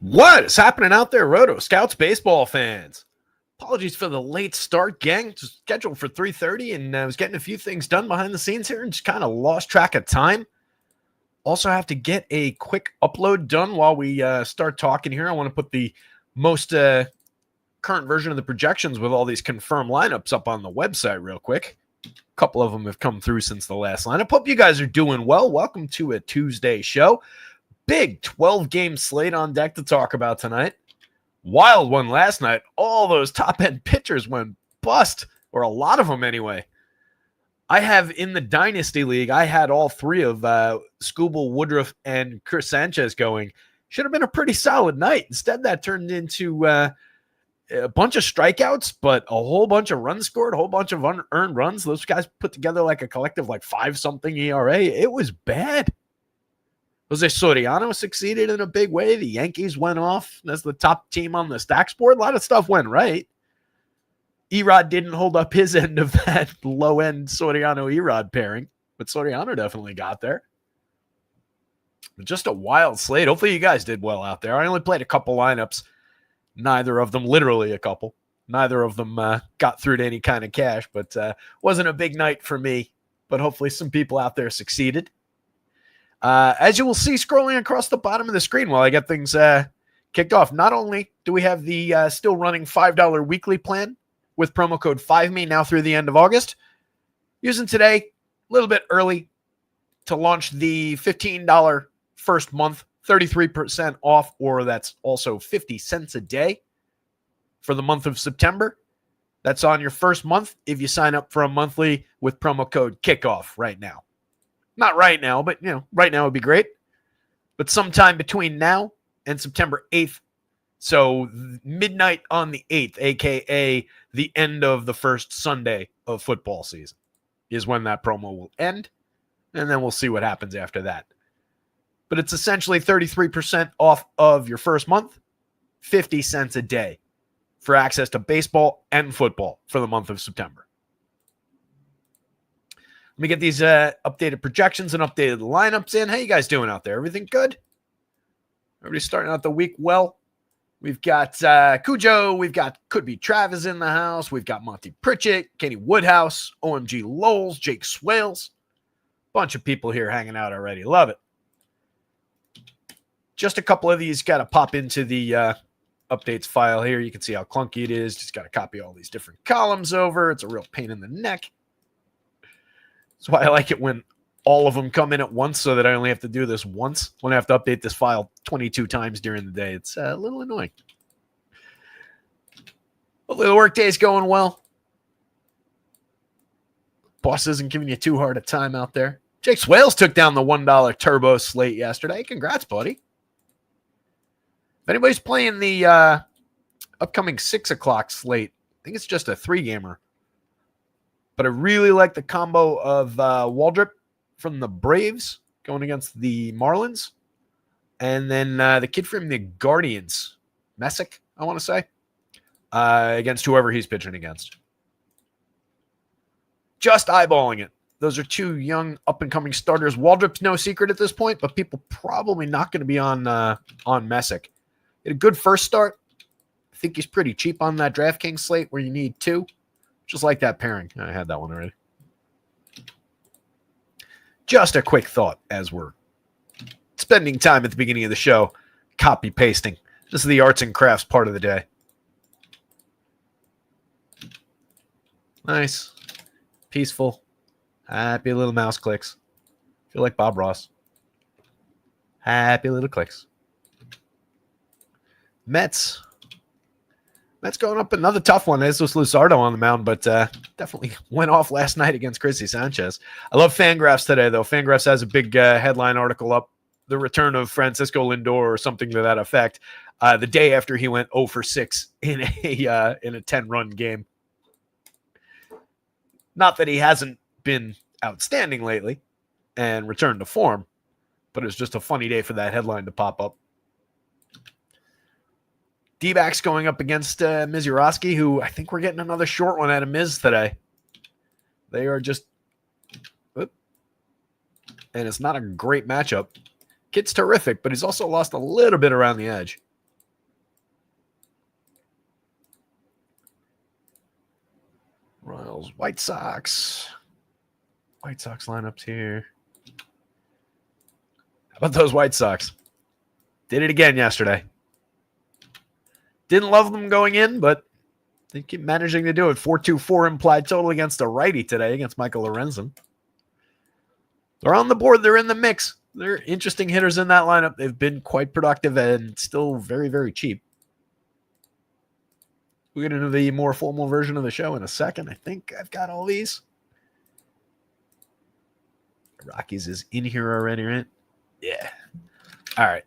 What is happening out there, Roto Scouts baseball fans? Apologies for the late start, gang. Just scheduled for 3:30, and I was getting a few things done behind the scenes here and just kind of lost track of time. Also have to get a quick upload done while we start talking here. I want to put the most current version of the projections with all these confirmed lineups up on the website real quick. A couple of them have come through since the last lineup. Hope you guys are doing well. Welcome to a Tuesday show. Big 12-game slate on deck to talk about tonight. Wild one last night. All those top-end pitchers went bust, or a lot of them anyway. I have in the Dynasty League, I had all three of Skubal, Woodruff, and Chris Sanchez going. Should have been a pretty solid night. Instead, that turned into a bunch of strikeouts, but a whole bunch of runs scored, a whole bunch of unearned runs. Those guys put together like a collective like 5-something ERA. It was bad. Jose Soriano succeeded in a big way. The Yankees went off as the top team on the stacks board. A lot of stuff went right. Erod didn't hold up his end of that low-end Soriano-Erod pairing, but Soriano definitely got there. Just a wild slate. Hopefully you guys did well out there. I only played a couple lineups. Neither of them, literally a couple. Neither of them got through to any kind of cash, but wasn't a big night for me. But hopefully some people out there succeeded. As you will see scrolling across the bottom of the screen while I get things kicked off, not only do we have the still running $5 weekly plan with promo code 5ME now through the end of August, using today a little bit early to launch the $15 first month, 33% off, or that's also 50 cents a day for the month of September. That's on your first month if you sign up for a monthly with promo code KICKOFF right now. Not right now, but, right now would be great. But sometime between now and September 8th, so midnight on the 8th, a.k.a. the end of the first Sunday of football season, is when that promo will end, and then we'll see what happens after that. But it's essentially 33% off of your first month, 50 cents a day for access to baseball and football for the month of September. Let me get these updated projections and updated lineups in. How you guys doing out there? Everything good? Everybody's starting out the week well. We've got Cujo. We've got Could Be Travis in the house. We've got Monty Pritchett, Kenny Woodhouse, OMG Lowles, Jake Swales. Bunch of people here hanging out already. Love it. Just a couple of these got to pop into the updates file here. You can see how clunky it is. Just got to copy all these different columns over. It's a real pain in the neck. That's why I like it when all of them come in at once so that I only have to do this once when I have to update this file 22 times during the day. It's a little annoying. Hopefully the workday is going well. Boss isn't giving you too hard a time out there. Jake Swales took down the $1 turbo slate yesterday. Congrats, buddy. If anybody's playing the upcoming 6 o'clock slate, I think it's just a 3-gamer. But I really like the combo of Waldrop from the Braves going against the Marlins. And then the kid from the Guardians, Messick, I want to say, against whoever he's pitching against. Just eyeballing it. Those are 2 young up-and-coming starters. Waldrop's no secret at this point, but people probably not going to be on Messick. He had a good first start. I think he's pretty cheap on that DraftKings slate where you need 2. Just like that pairing. I had that one already. Just a quick thought as we're spending time at the beginning of the show, copy pasting. This is the arts and crafts part of the day. Nice. Peaceful. Happy little mouse clicks. Feel like Bob Ross. Happy little clicks. Mets going up another tough one. This was Luzardo on the mound, but definitely went off last night against Chrissy Sanchez. I love Fangraphs today, though. Fangraphs has a big headline article up, the return of Francisco Lindor or something to that effect, the day after he went 0 for 6 in a 10-run game. Not that he hasn't been outstanding lately and returned to form, but it was just a funny day for that headline to pop up. D-backs going up against Mizurowski, who I think we're getting another short one out of Miz today. They are just... and it's not a great matchup. Kid's terrific, but he's also lost a little bit around the edge. Royals, White Sox. White Sox lineups here. How about those White Sox? Did it again yesterday. Didn't love them going in, but they keep managing to do it. 4.24 implied total against a righty today against Michael Lorenzen. They're on the board. They're in the mix. They're interesting hitters in that lineup. They've been quite productive and still very, very cheap. We'll get into the more formal version of the show in a second. I think I've got all these. Rockies is in here already, right? Yeah. All right.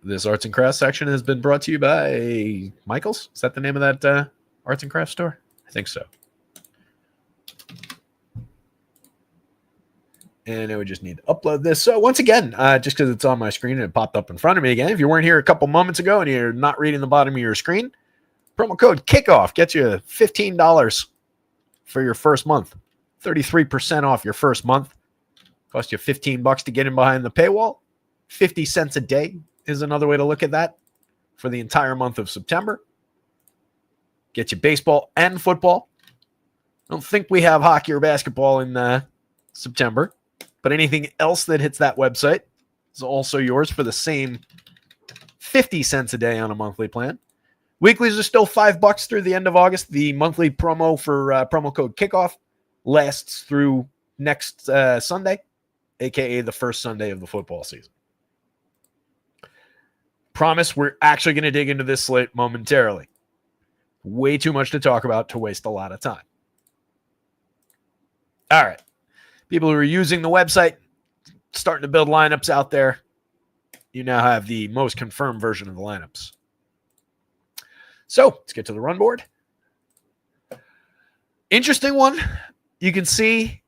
This arts and crafts section has been brought to you by Michael's. Is that the name of that arts and crafts store? I think so. And I would just need to upload this. So once again, just because it's on my screen and it popped up in front of me again, if you weren't here a couple moments ago and you're not reading the bottom of your screen, promo code KICKOFF gets you $15 for your first month. 33% off your first month. Cost you $15 to get in behind the paywall. 50 cents a day is another way to look at that for the entire month of September. Get you baseball and football. I don't think we have hockey or basketball in September. But anything else that hits that website is also yours for the same 50 cents a day on a monthly plan. Weeklies are still $5 through the end of August. The monthly promo for promo code KICKOFF lasts through next Sunday, a.k.a. the first Sunday of the football season. Promise we're actually going to dig into this slate momentarily. Way too much to talk about to waste a lot of time. All right. People who are using the website, starting to build lineups out there, you now have the most confirmed version of the lineups. So let's get to the run board. Interesting one. You can see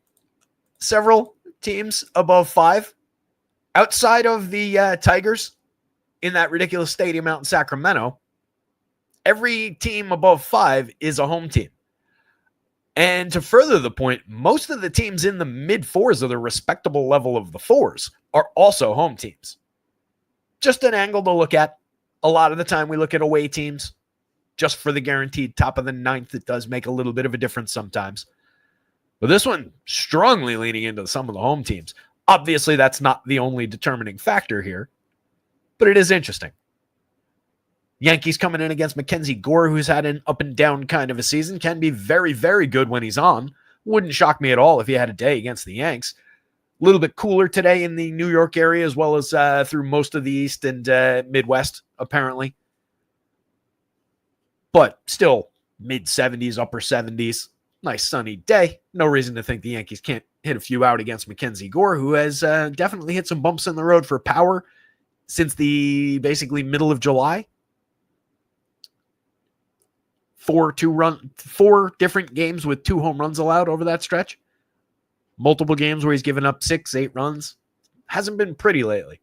several teams above 5. Outside of the Tigers in that ridiculous stadium out in Sacramento, every team above 5 is a home team. And to further the point, most of the teams in the mid-4s or the respectable level of the 4s are also home teams. Just an angle to look at. A lot of the time we look at away teams just for the guaranteed top of the 9th. It does make a little bit of a difference sometimes. But this one, strongly leaning into some of the home teams. Obviously, that's not the only determining factor here, but it is interesting. Yankees coming in against Mackenzie Gore, who's had an up and down kind of a season, can be very, very good when he's on. Wouldn't shock me at all if he had a day against the Yanks. A little bit cooler today in the New York area, as well as through most of the East and Midwest, apparently. But still mid-70s, upper 70s. Nice sunny day. No reason to think the Yankees can't hit a few out against Mackenzie Gore, who has definitely hit some bumps in the road for power since the basically middle of July. 4 different games with 2 home runs allowed over that stretch. Multiple games where he's given up 6, 8 runs. Hasn't been pretty lately.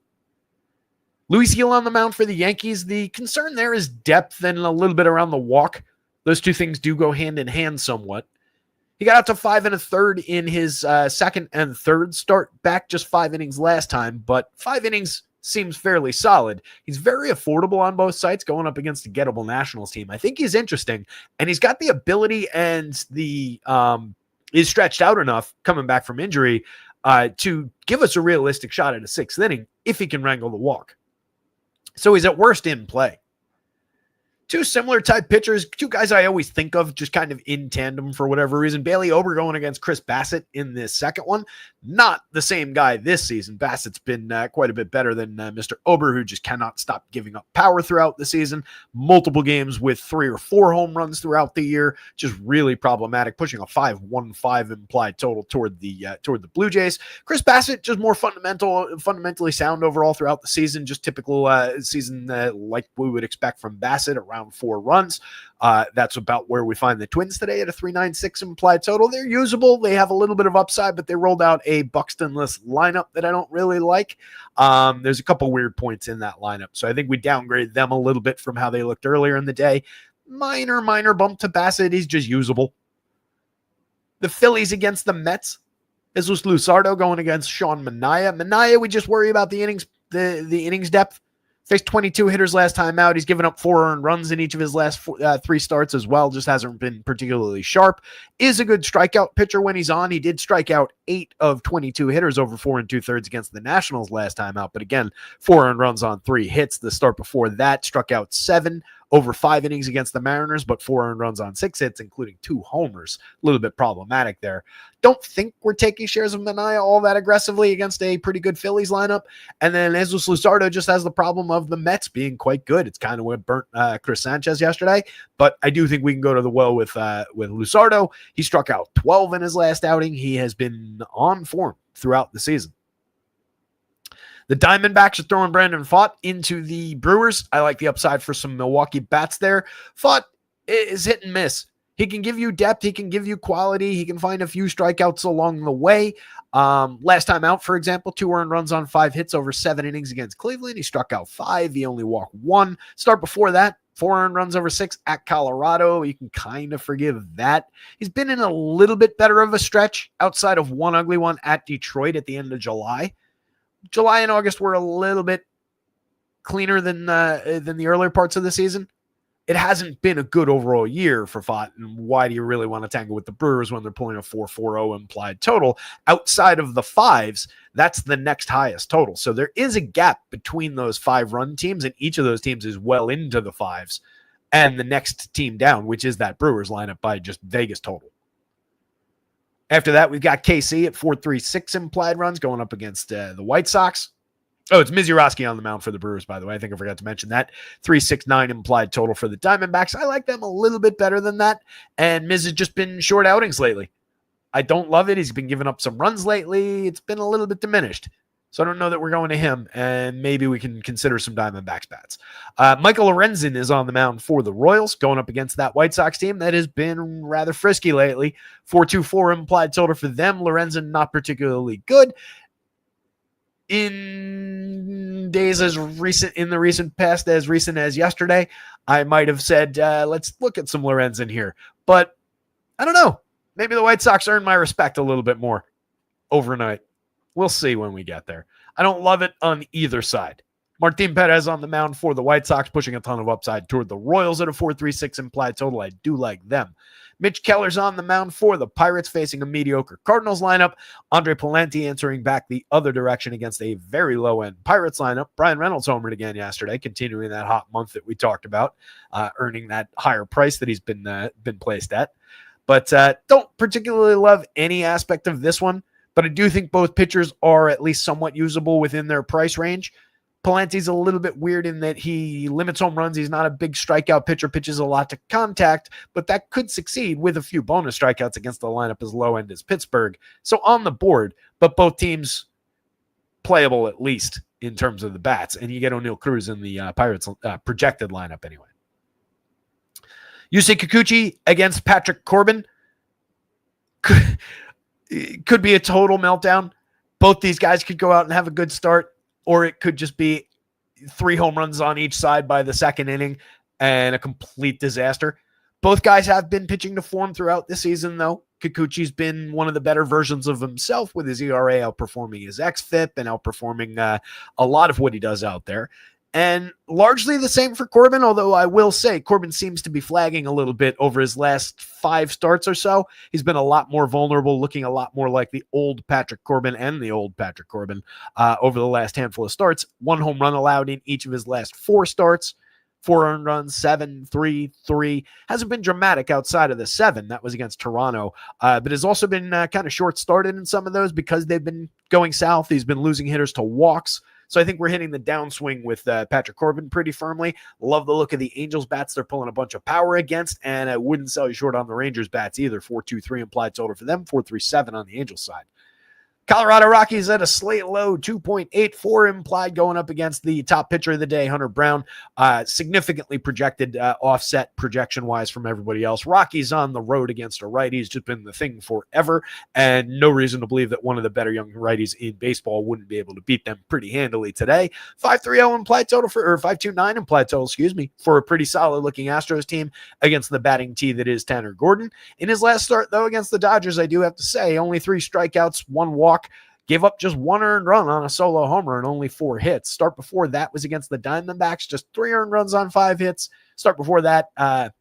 Luis Gil on the mound for the Yankees. The concern there is depth and a little bit around the walk. Those two things do go hand in hand somewhat. He got out to 5 1/3 in his second and third start, back just 5 innings last time, but 5 innings seems fairly solid. He's very affordable on both sites going up against a gettable Nationals team. I think he's interesting, and he's got the ability and the is stretched out enough coming back from injury to give us a realistic shot at a 6th inning if he can wrangle the walk. So he's at worst in play. 2 similar type pitchers, 2 guys I always think of just kind of in tandem for whatever reason. Bailey Ober going against Chris Bassett in this second one. Not the same guy this season. Bassett's been quite a bit better than Mr. Ober, who just cannot stop giving up power throughout the season. Multiple games with 3 or 4 home runs throughout the year. Just really problematic, pushing a 5.15 implied total toward the Blue Jays. Chris Bassett, just more fundamentally sound overall throughout the season. Just typical season like we would expect from Bassett, around 4 runs. That's about where we find the Twins today at a 3.96 implied total. They're usable. They have a little bit of upside, but they rolled out a Buxton-less lineup that I don't really like. There's a couple weird points in that lineup, so I think we downgrade them a little bit from how they looked earlier in the day. Minor bump to Bassett. He's just usable. The Phillies against the Mets. This was Lusardo going against Sean Manaea. Manaea, we just worry about the innings depth. Faced 22 hitters last time out. He's given up 4 earned runs in each of his last 3 starts as well. Just hasn't been particularly sharp. Is a good strikeout pitcher when he's on. He did strike out 8 of 22 hitters over 4 2/3 against the Nationals last time out. But again, 4 earned runs on 3 hits. The start before that struck out 7 over 5 innings against the Mariners, but 4 earned runs on 6 hits, including 2 homers. A little bit problematic there. Don't think we're taking shares of Manaea all that aggressively against a pretty good Phillies lineup. And then Jesus Luzardo just has the problem of the Mets being quite good. It's kind of what burnt Chris Sanchez yesterday, but I do think we can go to the well with Luzardo. He struck out 12 in his last outing. He has been on form throughout the season. The Diamondbacks are throwing Brandon Pfaadt into the Brewers. I like the upside for some Milwaukee bats there. Pfaadt is hit and miss. He can give you depth. He can give you quality. He can find a few strikeouts along the way. Last time out, for example, 2 earned runs on 5 hits over 7 innings against Cleveland. He struck out 5. He only walked 1. Start before that, 4 earned runs over 6 at Colorado. You can kind of forgive that. He's been in a little bit better of a stretch outside of one ugly one at Detroit at the end of July. July and August were a little bit cleaner than the earlier parts of the season. It hasn't been a good overall year for Pfaadt, and why do you really want to tangle with the Brewers when they're pulling a 4.40 implied total? Outside of the 5s, that's the next highest total. So there is a gap between those 5-run teams, and each of those teams is well into the 5s, and the next team down, which is that Brewers lineup by just Vegas total. After that, we've got KC at 4.36 implied runs going up against the White Sox. Oh, it's Mizurowski on the mound for the Brewers, by the way. I think I forgot to mention that. 3.69 implied total for the Diamondbacks. I like them a little bit better than that. And Miz has just been short outings lately. I don't love it. He's been giving up some runs lately. It's been a little bit diminished. So I don't know that we're going to him, and maybe we can consider some Diamondbacks bats. Michael Lorenzen is on the mound for the Royals, going up against that White Sox team that has been rather frisky lately. 4.24 implied total for them. Lorenzen not particularly good. In days in the recent past, as recent as yesterday, I might have said, let's look at some Lorenzen here. But I don't know. Maybe the White Sox earned my respect a little bit more overnight. We'll see when we get there. I don't love it on either side. Martin Perez on the mound for the White Sox, pushing a ton of upside toward the Royals at a 4.36 implied total. I do like them. Mitch Keller's on the mound for the Pirates, facing a mediocre Cardinals lineup. Andre Pallante answering back the other direction against a very low-end Pirates lineup. Brian Reynolds homered again yesterday, continuing that hot month that we talked about, earning that higher price that he's been placed at. But don't particularly love any aspect of this one. But I do think both pitchers are at least somewhat usable within their price range. Pallante's a little bit weird in that he limits home runs. He's not a big strikeout pitcher, pitches a lot to contact, but that could succeed with a few bonus strikeouts against the lineup as low end as Pittsburgh. So on the board, but both teams playable at least in terms of the bats. And you get O'Neal Cruz in the Pirates projected lineup anyway. Yusei Kikuchi against Patrick Corbin. Could be a total meltdown. Both these guys could go out and have a good start, or it could just be 3 home runs on each side by the second inning and a complete disaster. Both guys have been pitching to form throughout the season, though. Kikuchi's been one of the better versions of himself, with his ERA outperforming his xFIP and outperforming a lot of what he does out there. And largely the same for Corbin, although I will say Corbin seems to be flagging a little bit over his last 5 starts or so. He's been a lot more vulnerable, looking a lot more like the old Patrick Corbin and the old Patrick Corbin over the last handful of starts. 1 home run allowed in each of his last 4 starts. 4 earned runs, 7, 3, 3. Hasn't been dramatic outside of the 7. That was against Toronto. But has also been kind of short-started in some of those because they've been going south. He's been losing hitters to walks. So I think we're hitting the downswing with Patrick Corbin pretty firmly. Love the look of the Angels bats they're pulling a bunch of power against, and I wouldn't sell you short on the Rangers bats either. 4.23 implied total for them, 4.37 on the Angels side. Colorado Rockies at a slate low, 2.84 implied, going up against the top pitcher of the day, Hunter Brown. Significantly projected offset projection-wise from everybody else. Rockies on the road against a righty has just been the thing forever, and no reason to believe that one of the better young righties in baseball wouldn't be able to beat them pretty handily today. 5.30 implied total or 5.29 implied total, for a pretty solid-looking Astros team against the batting tee that is Tanner Gordon. In his last start, though, against the Dodgers, I do have to say, only 3 strikeouts, 1 walk. Gave up just 1 earned run on a solo homer and only 4 hits. Start before that was against the Diamondbacks, just 3 earned runs on 5 hits. Start before that, and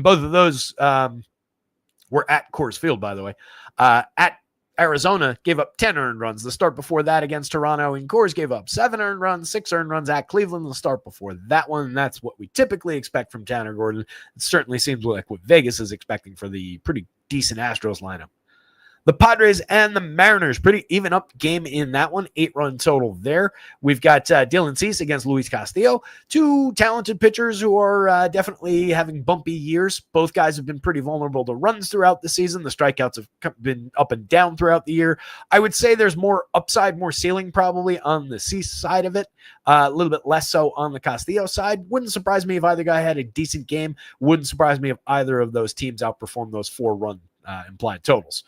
both of those were at Coors Field, by the way. At Arizona, gave up 10 earned runs. The start before that against Toronto and Coors gave up 7 earned runs, 6 earned runs at Cleveland. The start before that one, and that's what we typically expect from Tanner Gordon. It certainly seems like what Vegas is expecting for the pretty decent Astros lineup. The Padres and the Mariners, pretty even up game in that one, 8-run total there. We've got Dylan Cease against Luis Castillo, 2 talented pitchers who are definitely having bumpy years. Both guys have been pretty vulnerable to runs throughout the season. The strikeouts have been up and down throughout the year. I would say there's more upside, more ceiling probably on the Cease side of it, a little bit less so on the Castillo side. Wouldn't surprise me if either guy had a decent game. Wouldn't surprise me if either of those teams outperformed those 4-run implied totals.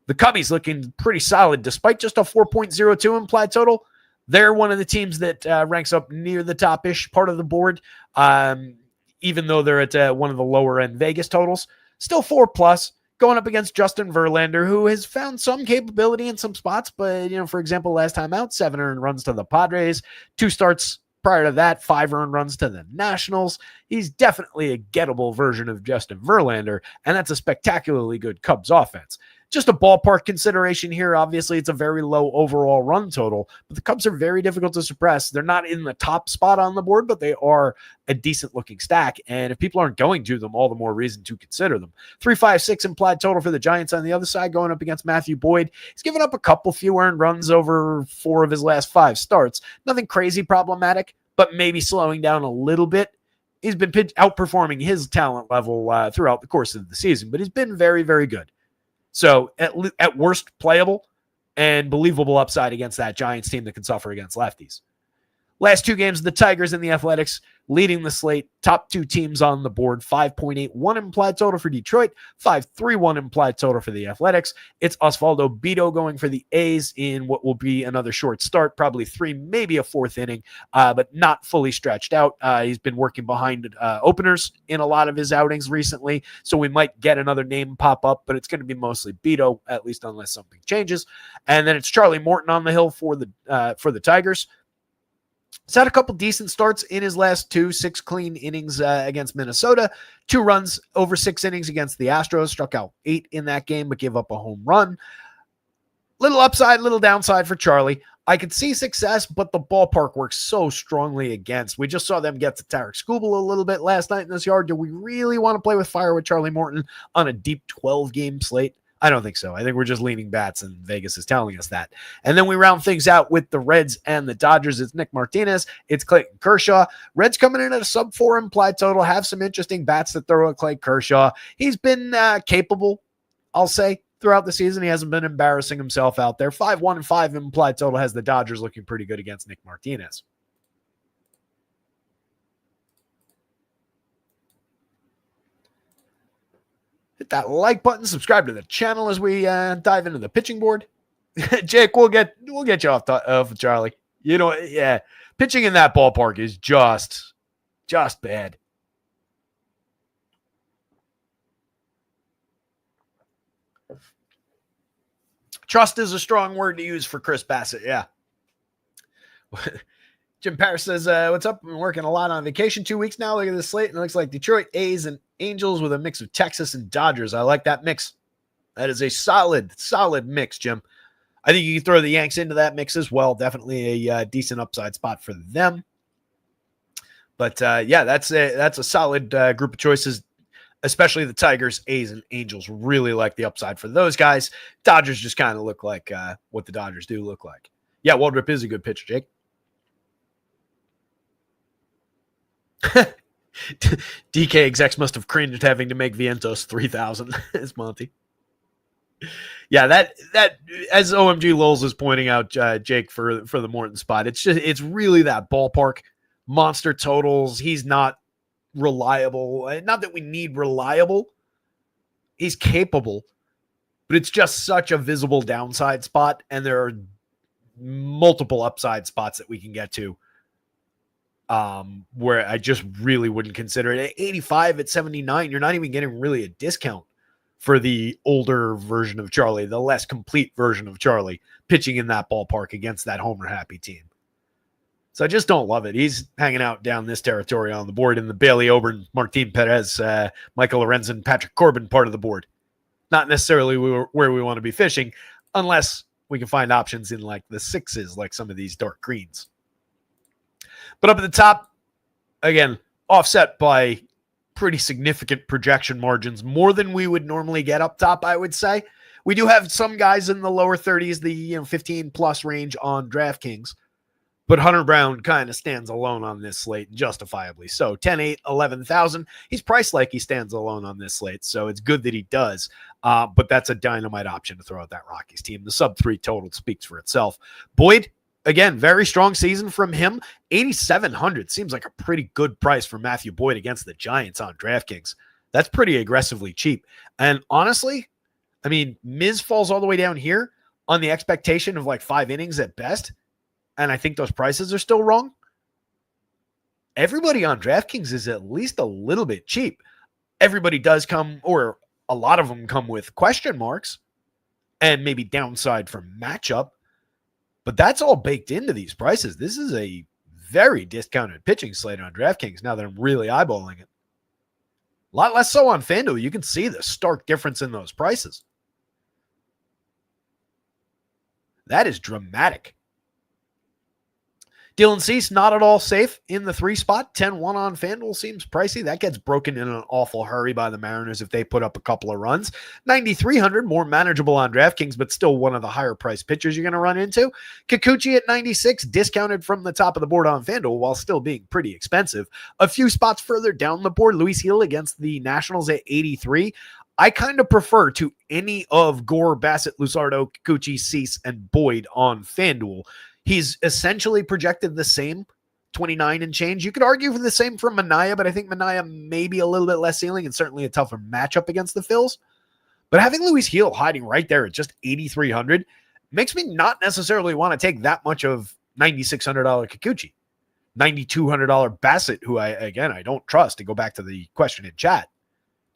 The Cubbies looking pretty solid despite just a 4.02 implied total. They're one of the teams that ranks up near the top-ish part of the board, even though they're at one of the lower-end Vegas totals. Still 4+, going up against Justin Verlander, who has found some capability in some spots. But, for example, last time out, 7 earned runs to the Padres, 2 starts prior to that, 5 earned runs to the Nationals. He's definitely a gettable version of Justin Verlander, and that's a spectacularly good Cubs offense. Just a ballpark consideration here. Obviously, it's a very low overall run total, but the Cubs are very difficult to suppress. They're not in the top spot on the board, but they are a decent-looking stack, and if people aren't going to them, all the more reason to consider them. 3.56 implied total for the Giants on the other side, going up against Matthew Boyd. He's given up a couple few earned runs over 4 of his last 5 starts. Nothing crazy problematic, but maybe slowing down a little bit. He's been outperforming his talent level throughout the course of the season, but he's been very, very good. So at worst, playable and believable upside against that Giants team that can suffer against lefties. Last 2 games, the Tigers and the Athletics leading the slate. Top 2 teams on the board. 5.81 implied total for Detroit. 5.31 implied total for the Athletics. It's Osvaldo Bido going for the A's in what will be another short start. Probably 3, maybe a 4th inning, but not fully stretched out. He's been working behind openers in a lot of his outings recently, so we might get another name pop up, but it's going to be mostly Bido, at least unless something changes. And then it's Charlie Morton on the hill for the Tigers. He's had a couple decent starts in his last 2, 6 clean innings against Minnesota. 2 runs over 6 innings against the Astros. Struck out 8 in that game, but gave up a home run. Little upside, little downside for Charlie. I could see success, but the ballpark works so strongly against. We just saw them get to Tarek Skubal a little bit last night in this yard. Do we really want to play with fire with Charlie Morton on a deep 12-game slate? I don't think so. I think we're just leaning bats, and Vegas is telling us that. And then we round things out with the Reds and the Dodgers. It's Nick Martinez. It's Clayton Kershaw. Reds coming in at a sub-4 implied total. Have some interesting bats to throw at Clay Kershaw. He's been capable, I'll say, throughout the season. He hasn't been embarrassing himself out there. 5-1 and 5 implied total has the Dodgers looking pretty good against Nick Martinez. Hit that like button, subscribe to the channel as we dive into the pitching board. Jake, we'll get you off Charlie. Yeah, pitching in that ballpark is just bad. Trust is a strong word to use for Chris Bassett, yeah. Jim Paris says, what's up? I've been working a lot on vacation 2 weeks now. Look at this slate, and it looks like Detroit, A's, and Angels with a mix of Texas and Dodgers. I like that mix. That is a solid mix, Jim. I think you can throw the Yanks into that mix as well. Definitely a decent upside spot for them. But, yeah, that's a solid group of choices, especially the Tigers, A's, and Angels. Really like the upside for those guys. Dodgers just kind of look like what the Dodgers do look like. Yeah, Waldrop is a good pitcher, Jake. DK execs must have cringed having to make Vientos 3,000 as Monty. Yeah, that as OMG Lowles is pointing out, Jake, for the Morton spot, it's really that ballpark monster totals. He's not reliable. Not that we need reliable. He's capable, but it's just such a visible downside spot, and there are multiple upside spots that we can get to. Where I just really wouldn't consider it. At 85, at 79, you're not even getting really a discount for the older version of Charlie, the less complete version of Charlie, pitching in that ballpark against that homer-happy team. So I just don't love it. He's hanging out down this territory on the board in the Bailey Ober, Martin Perez, Michael Lorenzen, Patrick Corbin part of the board. Not necessarily where we want to be fishing, unless we can find options in like the sixes, like some of these dark greens. But up at the top, again, offset by pretty significant projection margins, more than we would normally get up top, I would say. We do have some guys in the lower 30s, the 15 plus range on DraftKings, but Hunter Brown kind of stands alone on this slate, justifiably so. 10-8, 11,000. He's priced like he stands alone on this slate, so it's good that he does. But that's a dynamite option to throw out that Rockies team. The sub-3 total speaks for itself. Boyd, again, very strong season from him. 8,700 seems like a pretty good price for Matthew Boyd against the Giants on DraftKings. That's pretty aggressively cheap. And honestly, I mean, Miz falls all the way down here on the expectation of like 5 innings at best. And I think those prices are still wrong. Everybody on DraftKings is at least a little bit cheap. Everybody does come, or a lot of them come with question marks and maybe downside from matchup. But that's all baked into these prices. This is a very discounted pitching slate on DraftKings now that I'm really eyeballing it. A lot less so on FanDuel. You can see the stark difference in those prices. That is dramatic. Dylan Cease, not at all safe in the 3 spot. 10-1 on FanDuel seems pricey. That gets broken in an awful hurry by the Mariners if they put up a couple of runs. 9,300, more manageable on DraftKings, but still one of the higher priced pitchers you're going to run into. Kikuchi at 96, discounted from the top of the board on FanDuel while still being pretty expensive. A few spots further down the board, Luis Gil against the Nationals at 83. I kind of prefer to any of Gore, Bassett, Luzardo, Kikuchi, Cease, and Boyd on FanDuel. He's essentially projected the same, 29 and change. You could argue for the same for Minaya, but I think Minaya may be a little bit less ceiling and certainly a tougher matchup against the Phils. But having Luis Gil hiding right there at just 8,300 makes me not necessarily want to take that much of $9,600 Kikuchi. $9,200 Bassett, who I don't trust, to go back to the question in chat.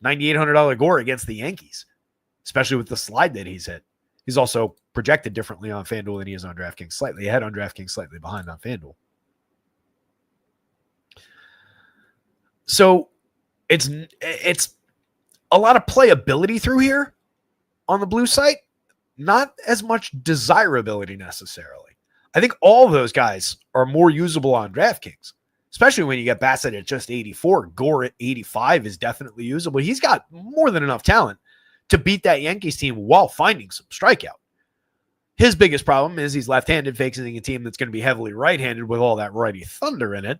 $9,800 Gore against the Yankees, especially with the slide that he's hit. He's also projected differently on FanDuel than he is on DraftKings. Slightly ahead on DraftKings, slightly behind on FanDuel. So it's a lot of playability through here on the blue site, not as much desirability necessarily. I think all of those guys are more usable on DraftKings, especially when you get Bassett at just 84. Gore at 85 is definitely usable. He's got more than enough talent to beat that Yankees team while finding some strikeout. His biggest problem is he's left-handed, facing a team that's going to be heavily right-handed with all that righty thunder in it.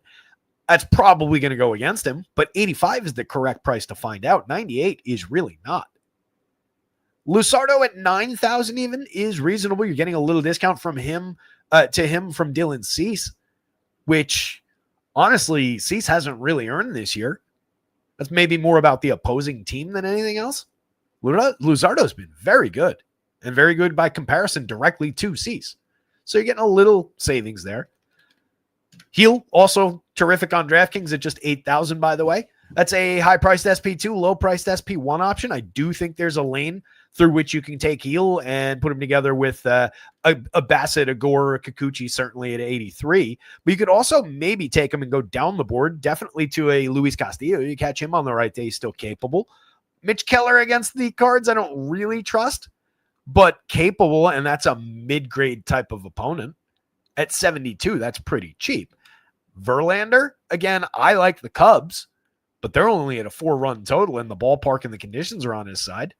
That's probably going to go against him, but 85 is the correct price to find out. 98 is really not. Luzardo at 9,000 even is reasonable. You're getting a little discount from him to him from Dylan Cease, which honestly, Cease hasn't really earned this year. That's maybe more about the opposing team than anything else. Luzardo's been very good, and very good by comparison directly to Cease. So you're getting a little savings there. Gil, also terrific on DraftKings at just 8,000, by the way. That's a high-priced SP2, low-priced SP1 option. I do think there's a lane through which you can take Gil and put him together with a Bassett, a Gore, a Kikuchi, certainly at 83. But you could also maybe take him and go down the board, definitely to a Luis Castillo. You catch him on the right day, he's still capable. Mitch Keller against the Cards, I don't really trust, but capable, and that's a mid-grade type of opponent. At 72, that's pretty cheap. Verlander, again, I like the Cubs, but they're only at a 4-run total in the ballpark, and the conditions are on his side.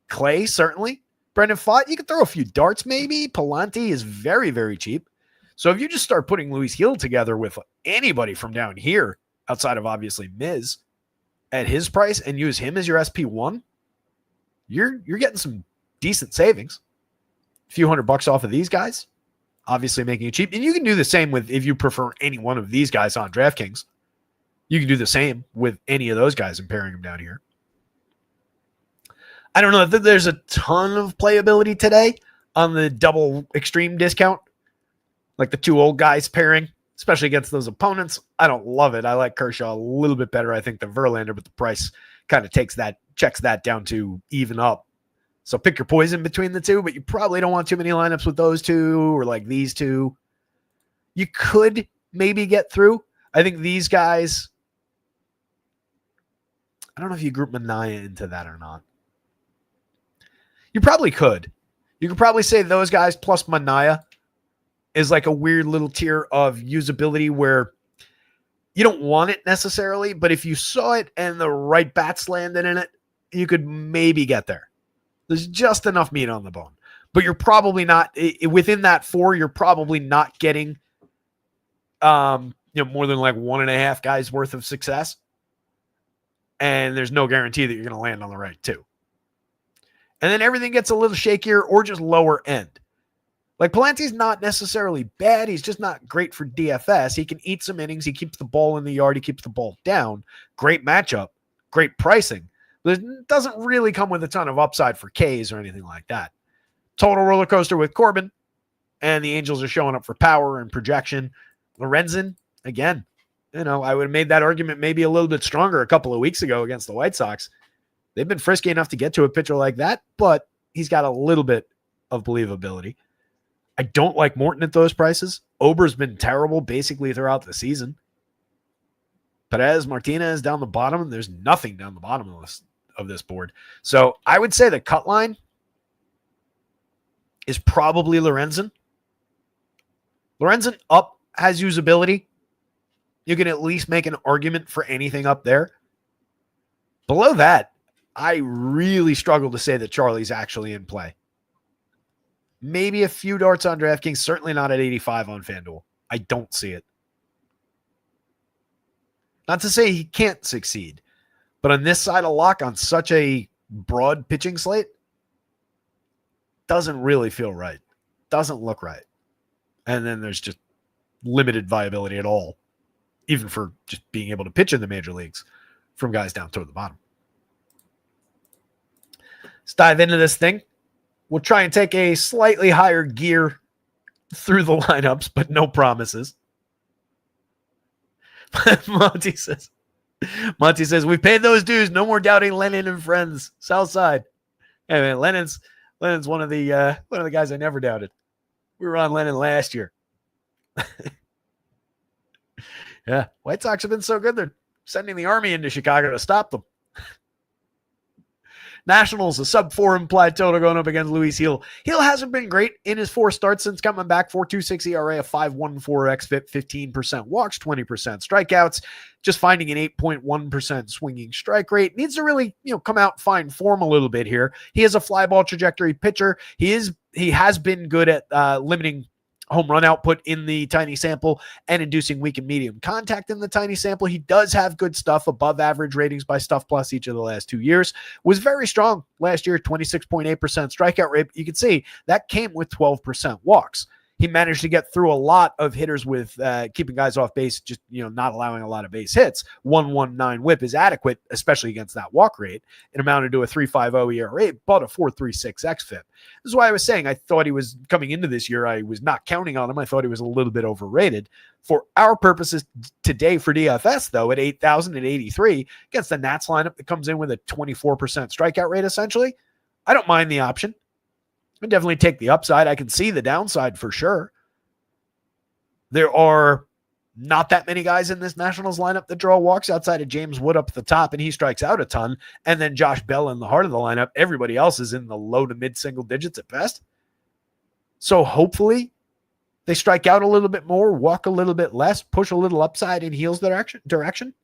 Clay, certainly. Brendan Pfaadt, you could throw a few darts maybe. Palante is very, very cheap. So if you just start putting Luis Gil together with anybody from down here, outside of obviously Miz, at his price and use him as your SP1, you're getting some decent savings. A few $100 off of these guys, obviously making it cheap. And you can do the same with, if you prefer any one of these guys on DraftKings, you can do the same with any of those guys and pairing them down here. I don't know if there's a ton of playability today on the double extreme discount, like the two old guys pairing, especially against those opponents. I don't love it. I like Kershaw a little bit better, I think, than Verlander, but the price kind of takes that checks that down to even up. So pick your poison between the two, but you probably don't want too many lineups with those two or like these two. You could maybe get through. I think these guys, I don't know if you group Mania into that or not. You probably could. You could probably say those guys plus Mania is like a weird little tier of usability where you don't want it necessarily, but if you saw it and the right bats landed in it, you could maybe get there. There's just enough meat on the bone. But you're probably not, within that 4, you're probably not getting more than like 1.5 guys worth of success. And there's no guarantee that you're going to land on the right 2. And then everything gets a little shakier or just lower end. Like Palante's not necessarily bad. He's just not great for DFS. He can eat some innings. He keeps the ball in the yard. He keeps the ball down. Great matchup. Great pricing. But it doesn't really come with a ton of upside for Ks or anything like that. Total roller coaster with Corbin. And the Angels are showing up for power and projection. Lorenzen, again, I would have made that argument maybe a little bit stronger a couple of weeks ago against the White Sox. They've been frisky enough to get to a pitcher like that, but he's got a little bit of believability. I don't like Morton at those prices. Ober's been terrible basically throughout the season. Perez, Martinez down the bottom, and there's nothing down the bottom of this board. So I would say the cut line is probably Lorenzen. Lorenzen up has usability. You can at least make an argument for anything up there. Below that, I really struggle to say that Charlie's actually in play. Maybe a few darts on DraftKings, certainly not at 85 on FanDuel. I don't see it. Not to say he can't succeed, but on this side of lock, on such a broad pitching slate, doesn't really feel right. Doesn't look right. And then there's just limited viability at all, even for just being able to pitch in the major leagues from guys down toward the bottom. Let's dive into this thing. We'll try and take a slightly higher gear through the lineups, but no promises. Monty says, we've paid those dues. No more doubting Lennon and friends. Southside. Hey man, Lennon's one of the guys I never doubted. We were on Lennon last year. Yeah, White Sox have been so good. They're sending the army into Chicago to stop them. Nationals, a sub-4 implied total going up against Luis Gil. Gil hasn't been great in his 4 starts since coming back. 4.26 ERA, a 5.14 xFIP, 15% walks, 20% strikeouts. Just finding an 8.1% swinging strike rate. Needs to really, come out and find form a little bit here. He is a fly ball trajectory pitcher. He has been good at limiting home run output in the tiny sample and inducing weak and medium contact in the tiny sample. He does have good stuff, above average ratings by Stuff Plus each of the last 2 years. Was very strong last year, 26.8% strikeout rate. You can see that came with 12% walks. He managed to get through a lot of hitters with keeping guys off base, just not allowing a lot of base hits. 1.19 whip is adequate, especially against that walk rate. It amounted to a 3.50 ERA, but a 4.36 xFIP. This is why I was saying I thought he was coming into this year. I was not counting on him. I thought he was a little bit overrated. For our purposes today for DFS, though, at 8,083 against the Nats lineup that comes in with a 24% strikeout rate, essentially, I don't mind the option. I definitely take the upside. I can see the downside for sure. There are not that many guys in this Nationals lineup that draw walks outside of James Wood up at the top, and he strikes out a ton. And then Josh Bell in the heart of the lineup. Everybody else is in the low to mid single digits at best. So hopefully they strike out a little bit more, walk a little bit less, push a little upside in Gil's direction.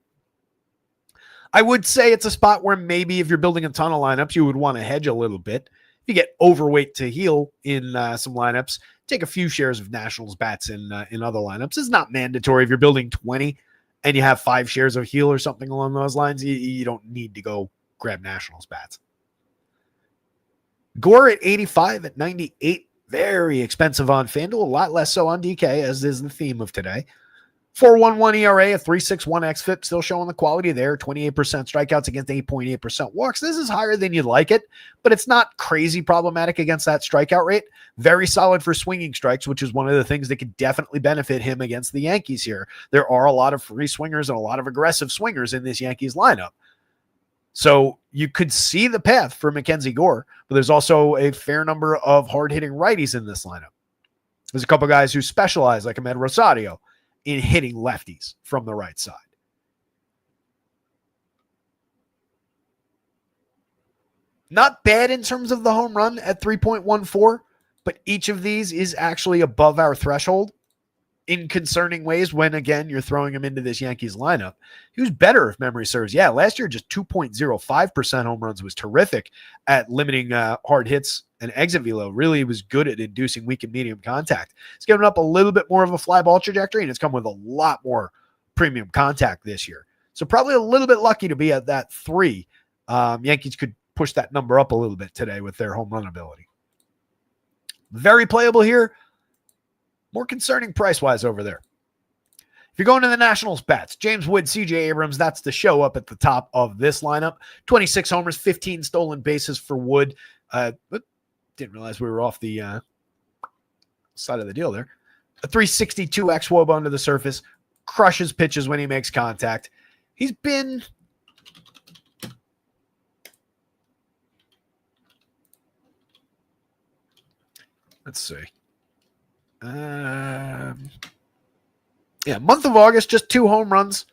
I would say it's a spot where maybe if you're building a ton of lineups, you would want to hedge a little bit. If you get overweight to Gil in some lineups, take a few shares of Nationals bats in other lineups. It's not mandatory. If you're building 20 and you have 5 shares of Gil or something along those lines, you don't need to go grab Nationals bats. Gore at 85, at 98, very expensive on FanDuel, a lot less so on DK, as is the theme of today. 4.11 ERA, a 3.61 xFIP, still showing the quality there. 28% strikeouts against 8.8% walks. This is higher than you'd like it, but it's not crazy problematic against that strikeout rate. Very solid for swinging strikes, which is one of the things that could definitely benefit him against the Yankees here. There are a lot of free swingers and a lot of aggressive swingers in this Yankees lineup. So you could see the path for Mackenzie Gore, but there's also a fair number of hard-hitting righties in this lineup. There's a couple guys who specialize, like Ahmed Rosario, in hitting lefties from the right side. Not bad in terms of the home run at 3.14, but each of these is actually above our threshold in concerning ways when, again, you're throwing him into this Yankees lineup. He was better if memory serves. Yeah, last year just 2.05% home runs was terrific at limiting hard hits and exit velo. Really was good at inducing weak and medium contact. It's given up a little bit more of a fly ball trajectory, and it's come with a lot more premium contact this year. So probably a little bit lucky to be at that 3. Yankees could push that number up a little bit today with their home run ability. Very playable here. More concerning price-wise over there. If you're going to the Nationals bats, James Wood, CJ Abrams, that's the show up at the top of this lineup. 26 homers, 15 stolen bases for Wood. But didn't realize we were off the side of the deal there. A 362 xWOB under the surface. Crushes pitches when he makes contact. He's been... Let's see. Month of August, just 2 home runs,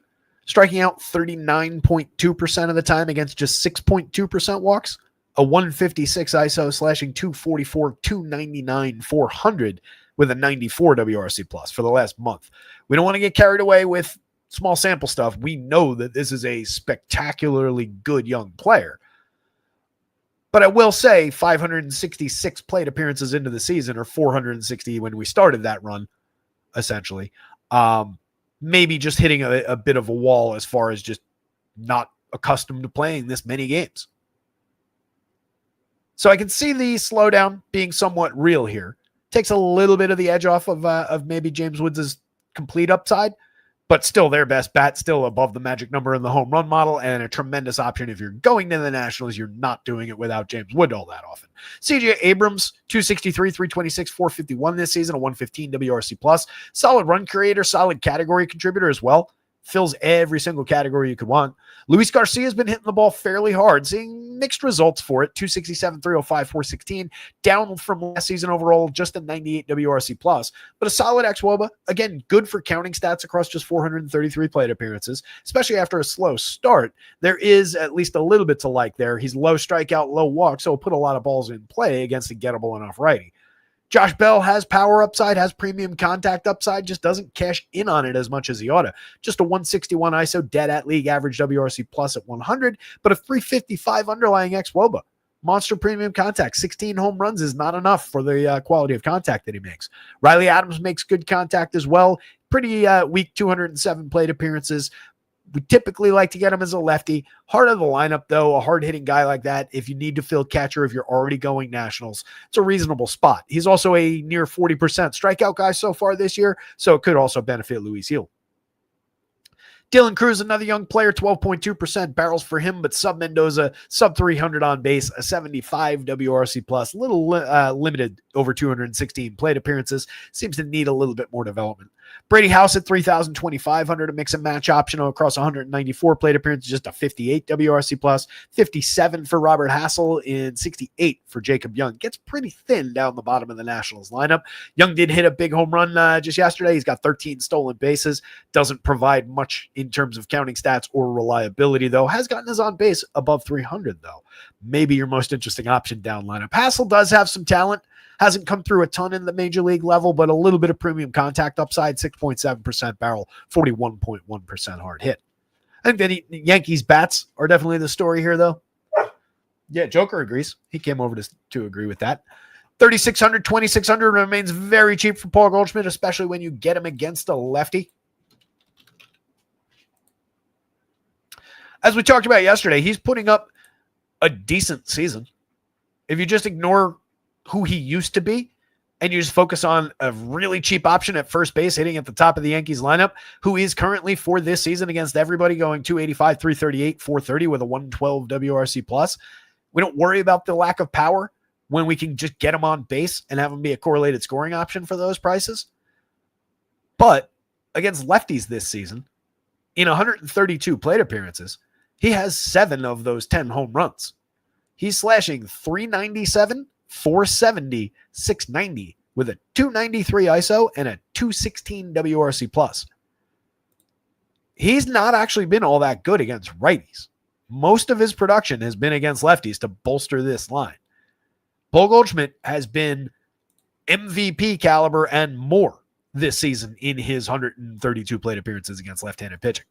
striking out 39.2% of the time against just 6.2% walks. A 156 ISO, slashing 244, 299, 400 with a 94 WRC plus for the last month. We don't want to get carried away with small sample stuff. We know that this is a spectacularly good young player. But I will say 566 plate appearances into the season, or 460 when we started that run, essentially. Maybe just hitting a bit of a wall as far as just not accustomed to playing this many games. So I can see the slowdown being somewhat real here. Takes a little bit of the edge off of maybe James Woods' complete upside, but still their best bat, still above the magic number in the home run model, and a tremendous option if you're going to the Nationals. You're not doing it without James Wood all that often. CJ Abrams, 263, 326, 451 this season, a 115 WRC plus. Solid run creator, solid category contributor as well. Fills every single category you could want. Luis Garcia has been hitting the ball fairly hard, seeing mixed results for it. 267, 305, 416, down from last season overall, just a 98 WRC plus, but a solid xWOBA. Again, good for counting stats across just 433 plate appearances, especially after a slow start. There is at least a little bit to like there. He's low strikeout, low walk, so he'll put a lot of balls in play against a gettable enough righty. Josh Bell has power upside, has premium contact upside, just doesn't cash in on it as much as he ought to. Just a 161 ISO, dead at league average WRC plus at 100, but a 355 underlying xWOBA. Monster premium contact. 16 home runs is not enough for the quality of contact that he makes. Riley Adams makes good contact as well. Pretty weak 207 plate appearances. We typically like to get him as a lefty. Heart of the lineup, though, a hard-hitting guy like that, if you need to field catcher, if you're already going Nationals, it's a reasonable spot. He's also a near 40% strikeout guy so far this year, so it could also benefit Luis Gil. Dylan Cruz, another young player, 12.2% barrels for him, but sub Mendoza, sub 300 on base, a 75 WRC plus, little limited over 216 plate appearances, seems to need a little bit more development. Brady House at 3,000, 2,500, a mix and match optional across 194 plate appearances, just a 58 WRC plus, 57 for Robert Hassel, and 68 for Jacob Young. Gets pretty thin down the bottom of the Nationals lineup. Young did hit a big home run just yesterday. He's got 13 stolen bases. Doesn't provide much in terms of counting stats or reliability, though. Has gotten his on base above 300, though. Maybe your most interesting option down lineup. Hassel does have some talent. Hasn't come through a ton in the major league level, but a little bit of premium contact upside, 6.7% barrel, 41.1% hard hit. I think that Yankees bats are definitely the story here, though. Yeah, Joker agrees. He came over to agree with that. 3,600, 2,600 remains very cheap for Paul Goldschmidt, especially when you get him against a lefty. As we talked about yesterday, he's putting up a decent season. If you just ignore who he used to be, and you just focus on a really cheap option at first base, hitting at the top of the Yankees lineup, who is currently for this season against everybody going 285, 338, 430 with a 112 WRC plus. We don't worry about the lack of power when we can just get him on base and have him be a correlated scoring option for those prices. But against lefties this season, in 132 plate appearances, He has 7 of those 10 home runs. He's slashing 397, 470, 690 with a 293 ISO and a 216 WRC plus. He's not actually been all that good against righties. Most of his production has been against lefties to bolster this line. Paul Goldschmidt has been MVP caliber and more this season in his 132 plate appearances against left-handed pitching.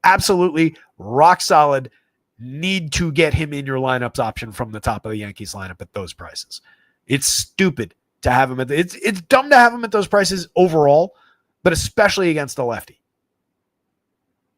Absolutely rock solid. Need to get him in your lineups option from the top of the Yankees lineup at those prices. It's stupid to have him it's dumb to have him at those prices overall, but especially against a lefty.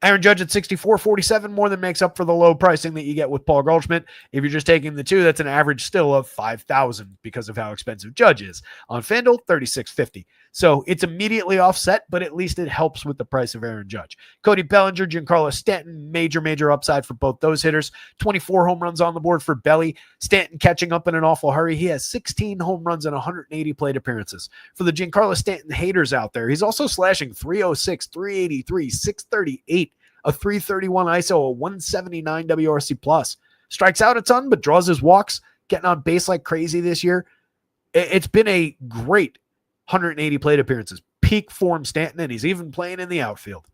Aaron Judge at 64.47 more than makes up for the low pricing that you get with Paul Goldschmidt. If you're just taking the two, that's an average still of 5,000 because of how expensive Judge is. On FanDuel, 36.50. So it's immediately offset, but at least it helps with the price of Aaron Judge. Cody Bellinger, Giancarlo Stanton, major upside for both those hitters. 24 home runs on the board for Belly. Stanton catching up in an awful hurry. He has 16 home runs and 180 plate appearances. For the Giancarlo Stanton haters out there, he's also slashing 306, 383, 638, a 331 ISO, a 179 WRC plus. Strikes out a ton, but draws his walks, getting on base like crazy this year. It's been a great 180 plate appearances. Peak form Stanton, and he's even playing in the outfield.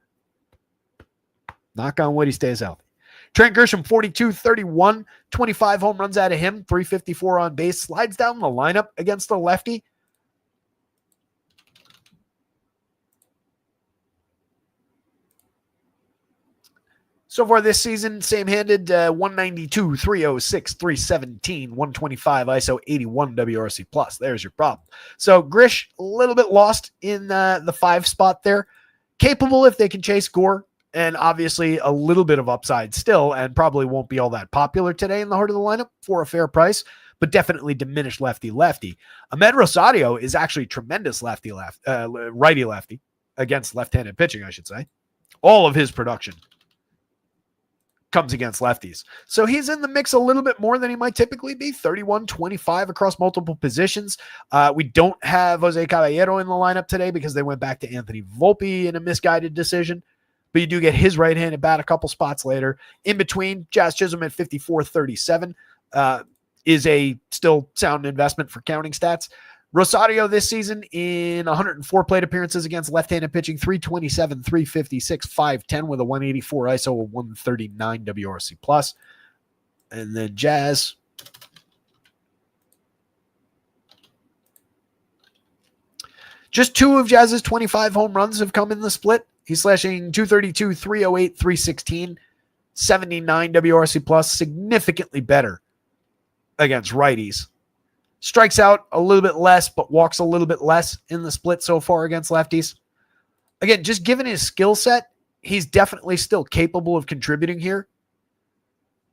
Knock on wood, he stays healthy. Trent Grisham, 42-31, 25 home runs out of him, 354 on base, slides down the lineup against the lefty. So far this season, same-handed, 192, 306, 317, 125 ISO, 81 WRC plus. There's your problem. So Grish, a little bit lost in the 5 spot there. Capable if they can chase Gore, and obviously a little bit of upside still, and probably won't be all that popular today in the heart of the lineup for a fair price, but definitely diminished lefty-lefty. Ahmed Rosario is actually tremendous righty-lefty against left-handed pitching, I should say. All of his production comes against lefties. So he's in the mix a little bit more than he might typically be, 31-25 across multiple positions. We don't have Jose Caballero in the lineup today because they went back to Anthony Volpe in a misguided decision, but you do get his right-handed bat a couple spots later. In between, Jazz Chisholm at 54-37 is a still sound investment for counting stats. Rosario this season in 104 plate appearances against left-handed pitching, 327, 356, 510 with a 184 ISO, a 139 WRC plus. And then Jazz. Just 2 of Jazz's 25 home runs have come in the split. He's slashing 232, 308, 316, 79 WRC plus, significantly better against righties. Strikes out a little bit less, but walks a little bit less in the split so far against lefties. Again, just given his skill set, he's definitely still capable of contributing here,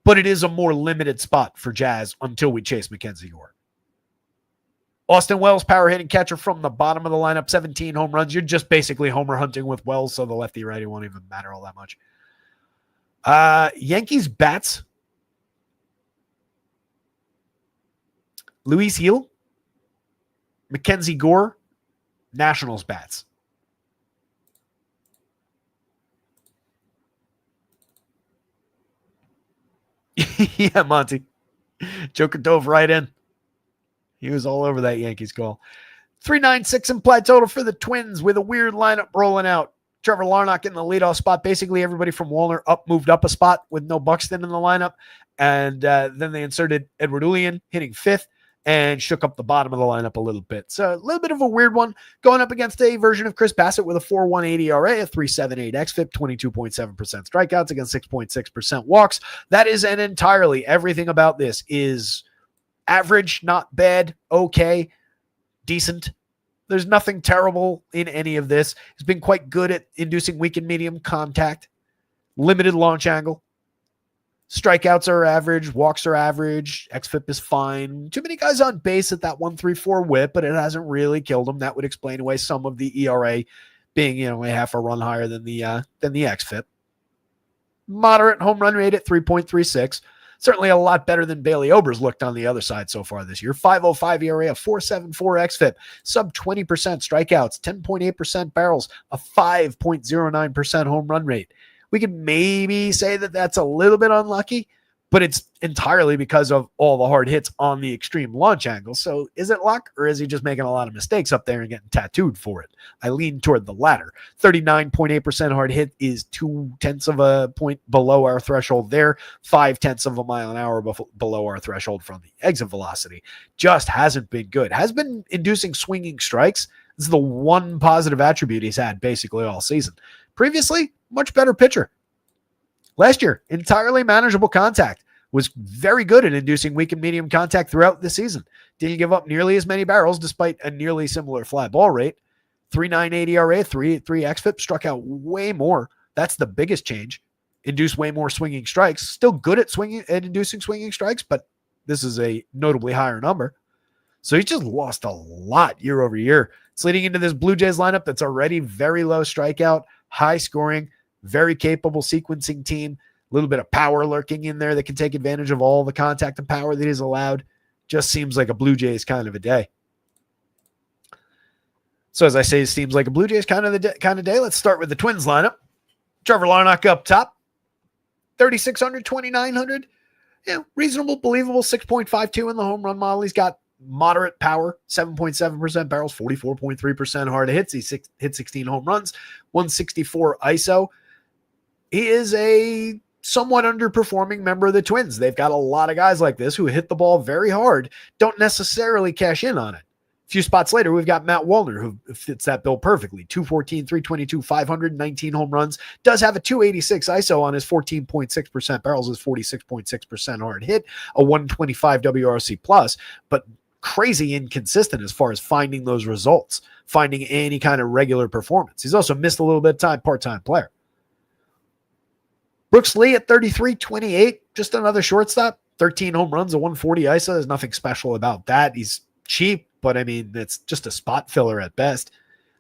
but it is a more limited spot for Jazz until we chase Mackenzie Gore. Austin Wells, power hitting catcher from the bottom of the lineup, 17 home runs. You're just basically homer hunting with Wells, so the lefty-righty won't even matter all that much. Yankees bats. Luis Gil, Mackenzie Gore, Nationals bats. Yeah, Monty. Joker dove right in. He was all over that Yankees call. 396 implied total for the Twins with a weird lineup rolling out. Trevor Larnach in the leadoff spot. Basically, everybody from Wallner moved up a spot with no Buxton in the lineup. And then they inserted Edward Julian hitting 5th. And shook up the bottom of the lineup a little bit. So a little bit of a weird one going up against a version of Chris Bassett with a 4.18 ERA, a 3.78 xFIP, 22.7% strikeouts against 6.6% walks. That is an entirely everything about this is average, not bad, okay, decent. There's nothing terrible in any of this. He's been quite good at inducing weak and medium contact, limited launch angle. Strikeouts are average, walks are average, xFIP is fine. Too many guys on base at that 1.34 whip, but it hasn't really killed him. That would explain away some of the ERA being, a half a run higher than the xFIP. Moderate home run rate at 3.36. Certainly a lot better than Bailey Ober's looked on the other side so far this year. 5.05 ERA, a 4.74 xFIP, sub 20% strikeouts, 10.8% barrels, a 5.09% home run rate. We could maybe say that that's a little bit unlucky, but it's entirely because of all the hard hits on the extreme launch angle. So is it luck, or is he just making a lot of mistakes up there and getting tattooed for it? I lean toward the latter. 39.8% hard hit is 0.2 of a point below our threshold there, 0.5 of a mile an hour below our threshold from the exit velocity. Just hasn't been good. Has been inducing swinging strikes. This is the one positive attribute he's had basically all season. Previously, much better pitcher. Last year, entirely manageable contact. Was very good at inducing weak and medium contact throughout the season. Didn't give up nearly as many barrels despite a nearly similar fly ball rate. 3.98 ERA, 3.83 xFIP, struck out way more. That's the biggest change. Induced way more swinging strikes. Still good at inducing swinging strikes, but this is a notably higher number. So he just lost a lot year over year. It's leading into this Blue Jays lineup that's already very low strikeout, high scoring, very capable sequencing team. A little bit of power lurking in there that can take advantage of all the contact and power that is allowed. Just seems like a Blue Jays kind of a day. So as I say, it seems like a Blue Jays kind of day. Let's start with the Twins lineup. Trevor Larnach up top. 3,600, 2,900. Reasonable, believable, 6.52 in the home run model. He's got moderate power, 7.7% barrels, 44.3% hard hits. He hit 16 home runs, 164 ISO. He is a somewhat underperforming member of the Twins. They've got a lot of guys like this who hit the ball very hard, don't necessarily cash in on it. A few spots later, we've got Matt Wallner, who fits that bill perfectly. 214, 322, 519 home runs. Does have a 286 ISO on his 14.6% barrels, his 46.6% hard hit, a 125 WRC plus, but crazy inconsistent as far as finding those results, finding any kind of regular performance. He's also missed a little bit of time, part-time player. Brooks Lee at 33-28, just another shortstop, 13 home runs, a 140 ISO. There's nothing special about that. He's cheap, but I mean, it's just a spot filler at best.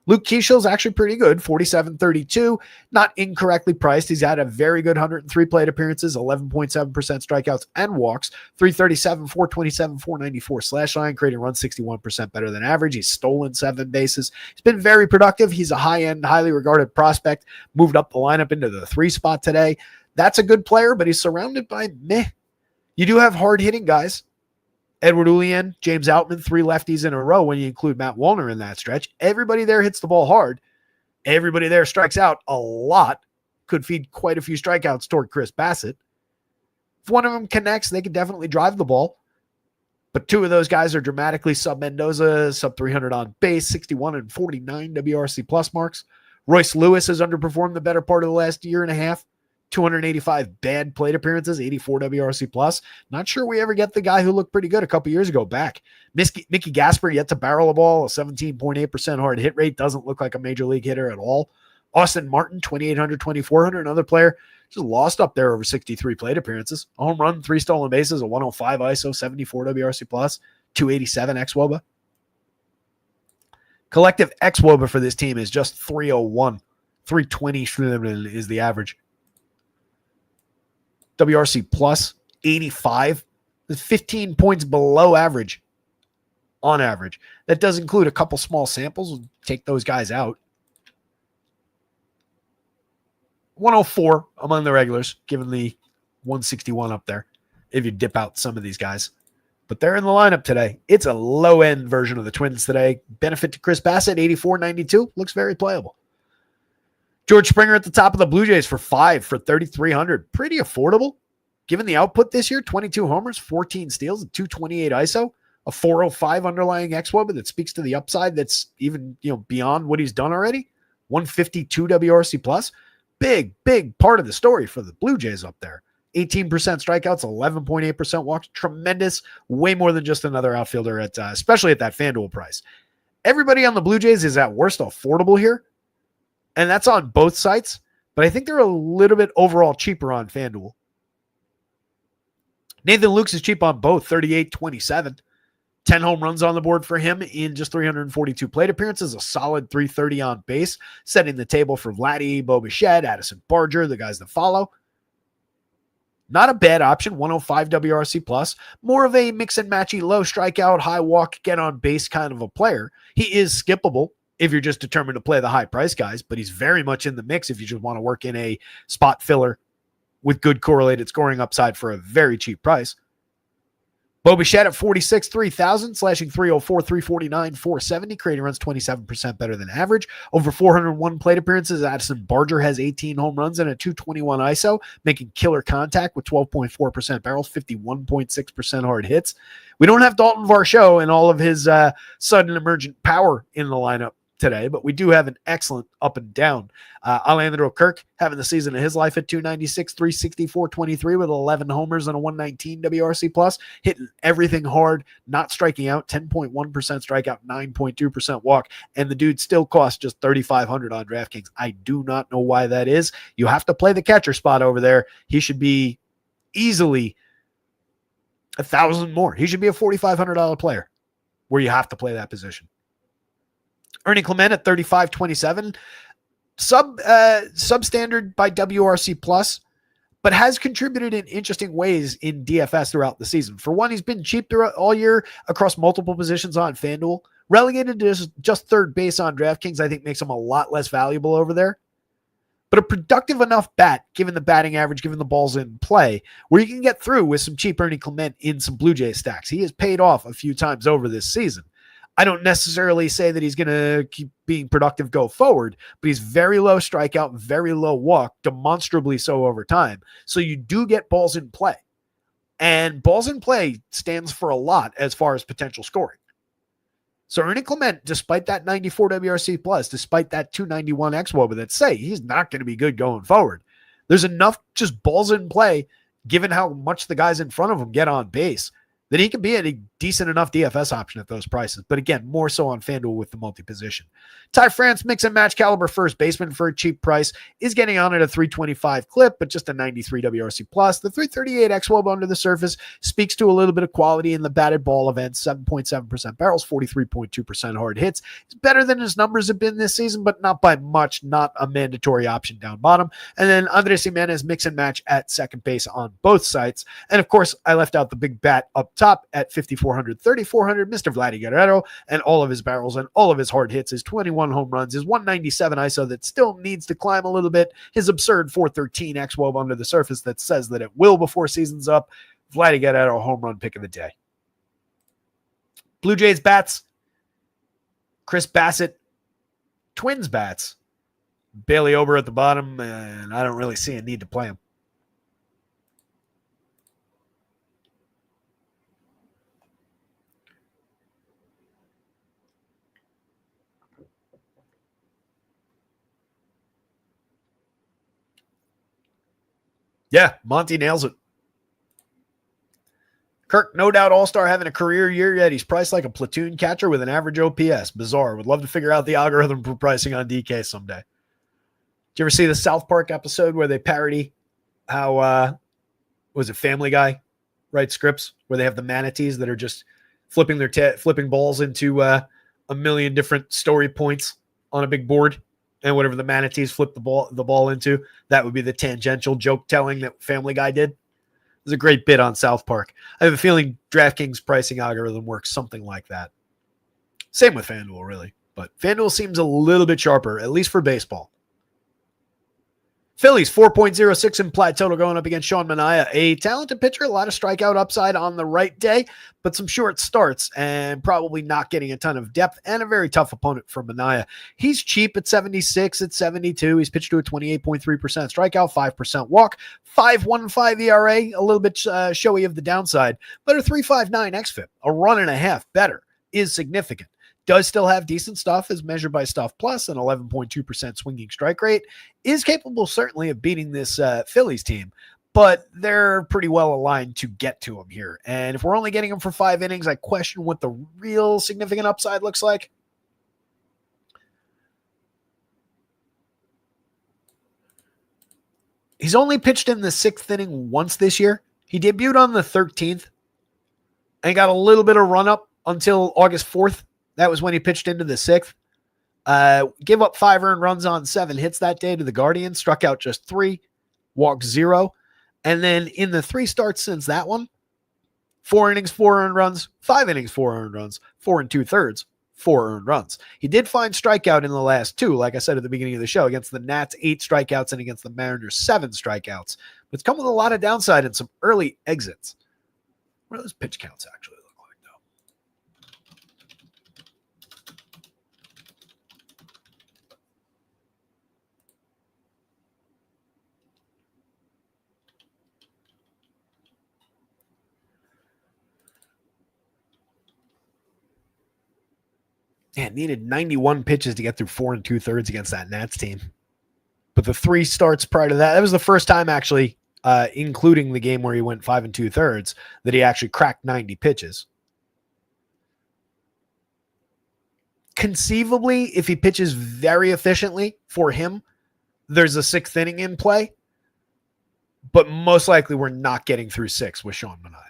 Luke Keeschel's actually pretty good, 47-32, not incorrectly priced. He's had a very good 103 plate appearances, 11.7% strikeouts and walks, 337, 427, 494 slash line, creating runs 61% better than average. He's stolen 7 bases. He's been very productive. He's a high-end, highly regarded prospect, moved up the lineup into the 3 spot today. That's a good player, but he's surrounded by meh. You do have hard-hitting guys. Edward Ulian, James Outman, 3 lefties in a row when you include Matt Wallner in that stretch. Everybody there hits the ball hard. Everybody there strikes out a lot. Could feed quite a few strikeouts toward Chris Bassett. If one of them connects, they could definitely drive the ball. But 2 of those guys are dramatically sub-Mendoza, sub-300 on base, 61 and 49 WRC plus marks. Royce Lewis has underperformed the better part of the last year and a half. 285 bad plate appearances, 84 WRC plus. Not sure we ever get the guy who looked pretty good a couple years ago back. Mickey Gasper yet to barrel a ball, a 17.8% hard hit rate. Doesn't look like a major league hitter at all. Austin Martin, 2,800, 2,400. Another player just lost up there over 63 plate appearances. A home run, 3 stolen bases, a 105 ISO, 74 WRC plus, 287 xWOBA. Collective xWOBA for this team is just 301. 320 is the average. WRC plus 85, 15 points below average on average. That does include a couple small samples. We'll take those guys out. 104 among the regulars, given the 161 up there, if you dip out some of these guys. But they're in the lineup today. It's a low-end version of the Twins today. Benefit to Chris Bassett, 84-92. Looks very playable. George Springer at the top of the Blue Jays for 5 for 3,300. Pretty affordable. Given the output this year, 22 homers, 14 steals, a 228 ISO, a 405 underlying xWOBA that speaks to the upside that's even beyond what he's done already. 152 WRC plus. Big part of the story for the Blue Jays up there. 18% strikeouts, 11.8% walks. Tremendous. Way more than just another outfielder at especially at that FanDuel price. Everybody on the Blue Jays is at worst affordable here. And that's on both sites, but I think they're a little bit overall cheaper on FanDuel. Nathan Lukes is cheap on both, 38-27. 10 home runs on the board for him in just 342 plate appearances, a solid 330 on base, setting the table for Vladdy, Bo Bichette, Addison Barger, the guys that follow. Not a bad option, 105 WRC plus. More of a mix and matchy, low strikeout, high walk, get on base kind of a player. He is skippable if you're just determined to play the high price guys, but he's very much in the mix if you just want to work in a spot filler with good correlated scoring upside for a very cheap price. Bo Bichette at 46, 3,000, slashing 304, 349, 470. Creating runs 27% better than average. Over 401 plate appearances. Addison Barger has 18 home runs and a 221 ISO, making killer contact with 12.4% barrels, 51.6% hard hits. We don't have Dalton Varsho and all of his sudden emergent power in the lineup today, but we do have an excellent up and down. Alejandro Kirk having the season of his life at 296, 360, 423 with 11 homers and a 119 WRC plus, hitting everything hard, not striking out, 10.1% strikeout, 9.2% walk, and the dude still costs just $3,500 on DraftKings. I do not know why that is. You have to play the catcher spot over there. He should be easily $1,000 more. He should be a $4,500 player where you have to play that position. Ernie Clement at 35.27, substandard by WRC plus, but has contributed in interesting ways in DFS throughout the season. For one, he's been cheap throughout all year across multiple positions on FanDuel. Relegated to just third base on DraftKings, I think makes him a lot less valuable over there. But a productive enough bat, given the batting average, given the balls in play, where you can get through with some cheap Ernie Clement in some Blue Jays stacks. He has paid off a few times over this season. I don't necessarily say that he's going to keep being productive go forward, but he's very low strikeout, very low walk, demonstrably so over time. So you do get balls in play. And balls in play stands for a lot as far as potential scoring. So Ernie Clement, despite that 94 WRC plus, despite that 291 xWOBA that say he's not going to be good going forward, there's enough just balls in play, given how much the guys in front of him get on base, that he can be a decent enough DFS option at those prices. But again, more so on FanDuel with the multi-position. Ty France, mix and match caliber first baseman for a cheap price, is getting on at a 325 clip, but just a 93 WRC plus. The 338 xWOBA under the surface speaks to a little bit of quality in the batted ball events, 7.7% barrels, 43.2% hard hits. It's better than his numbers have been this season, but not by much, not a mandatory option down bottom. And then Andres Jimenez, mix and match at second base on both sites. And of course, I left out the big bat up top at 5,400, 3,400, Mr. Vladdy Guerrero, and all of his barrels and all of his hard hits, his 21 home runs, his 197 ISO that still needs to climb a little bit, his absurd 413 xWOBA under the surface that says that it will before season's up. Vladdy Guerrero, home run pick of the day. Blue Jays bats, Chris Bassett, Twins bats, Bailey Ober at the bottom, and I don't really see a need to play him. Yeah, Monty nails it. Kirk, no doubt all-star, having a career year, yet he's priced like a platoon catcher with an average OPS. Bizarre. Would love to figure out the algorithm for pricing on DK someday. Did you ever see the South Park episode where they parody how, was it Family Guy writes scripts where they have the manatees that are just flipping flipping balls into a million different story points on a big board? And whatever the manatees flip the ball into, that would be the tangential joke telling that Family Guy did. It was a great bit on South Park. I have a feeling DraftKings pricing algorithm works something like that. Same with FanDuel, really. But FanDuel seems a little bit sharper, at least for baseball. Phillies, 4.06 implied total going up against Sean Manaea. A talented pitcher, a lot of strikeout upside on the right day, but some short starts and probably not getting a ton of depth and a very tough opponent for Manaea. He's cheap at 76, at 72. He's pitched to a 28.3% strikeout, 5% walk, 5.15 ERA, a little bit showy of the downside, but a 3.59 xFIP, a run and a half better, is significant. Does still have decent stuff as measured by Stuff Plus, an 11.2% swinging strike rate, is capable certainly of beating this Phillies team, but they're pretty well aligned to get to him here. And if we're only getting him for 5 innings, I question what the real significant upside looks like. He's only pitched in the 6th inning once this year. He debuted on the 13th and got a little bit of run up until August 4th. That was when he pitched into the 6th. Give up 5 earned runs on 7 hits that day to the Guardians. Struck out just 3, walked 0. And then in the 3 starts since that one, 4 innings, 4 earned runs, 5 innings, 4 earned runs, 4 2/3, 4 earned runs. He did find strikeout in the last 2, like I said at the beginning of the show, against the Nats, 8 strikeouts, and against the Mariners, 7 strikeouts. But it's come with a lot of downside and some early exits. What do those pitch counts actually look like, though? Man, needed 91 pitches to get through 4 2/3 against that Nats team. But the 3 starts prior to that, that was the first time actually, including the game where he went 5 2/3, that he actually cracked 90 pitches. Conceivably, if he pitches very efficiently for him, there's a 6th inning in play. But most likely we're not getting through 6 with Sean Manaea.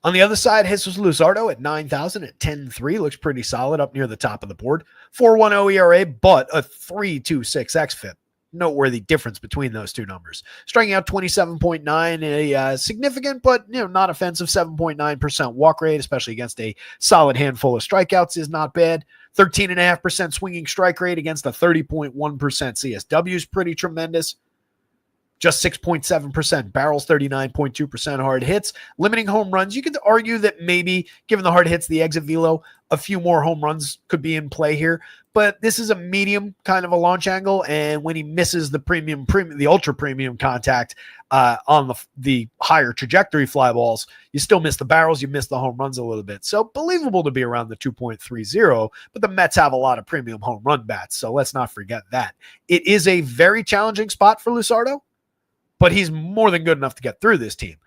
On the other side, Jesus Luzardo at 9,000 at 10.3 looks pretty solid up near the top of the board. 4.10 ERA, but a 3.26 xFIP. Noteworthy difference between those two numbers. Striking out 27.9, a significant but not offensive 7.9% walk rate, especially against a solid handful of strikeouts, is not bad. 13.5% swinging strike rate against a 30.1% CSW is pretty tremendous. Just 6.7% barrels, 39.2% hard hits, limiting home runs. You could argue that maybe, given the hard hits, the exit velo, a few more home runs could be in play here. But this is a medium kind of a launch angle, and when he misses the the ultra premium contact on the higher trajectory fly balls, you still miss the barrels, you miss the home runs a little bit. So believable to be around the 2.30, but the Mets have a lot of premium home run bats, so let's not forget that. It is a very challenging spot for Luzardo, but he's more than good enough to get through this team.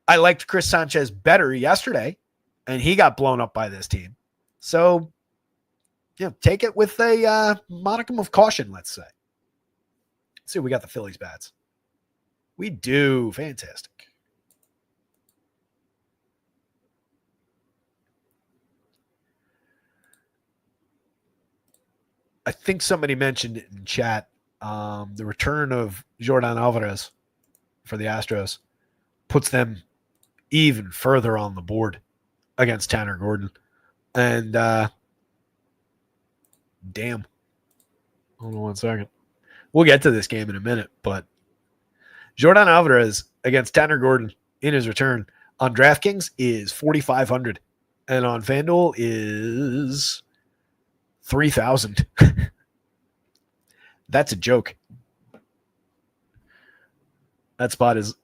I liked Chris Sanchez better yesterday, and he got blown up by this team. So, take it with a modicum of caution, let's say. Let's see, we got the Phillies bats. We do. Fantastic. I think somebody mentioned it in chat. The return of Jordan Alvarez for the Astros puts them even further on the board against Tanner Gordon. And damn. Hold on 1 second. We'll get to this game in a minute, but Jordan Alvarez against Tanner Gordon in his return on DraftKings is 4,500, and on FanDuel is 3,000. That's a joke. That spot is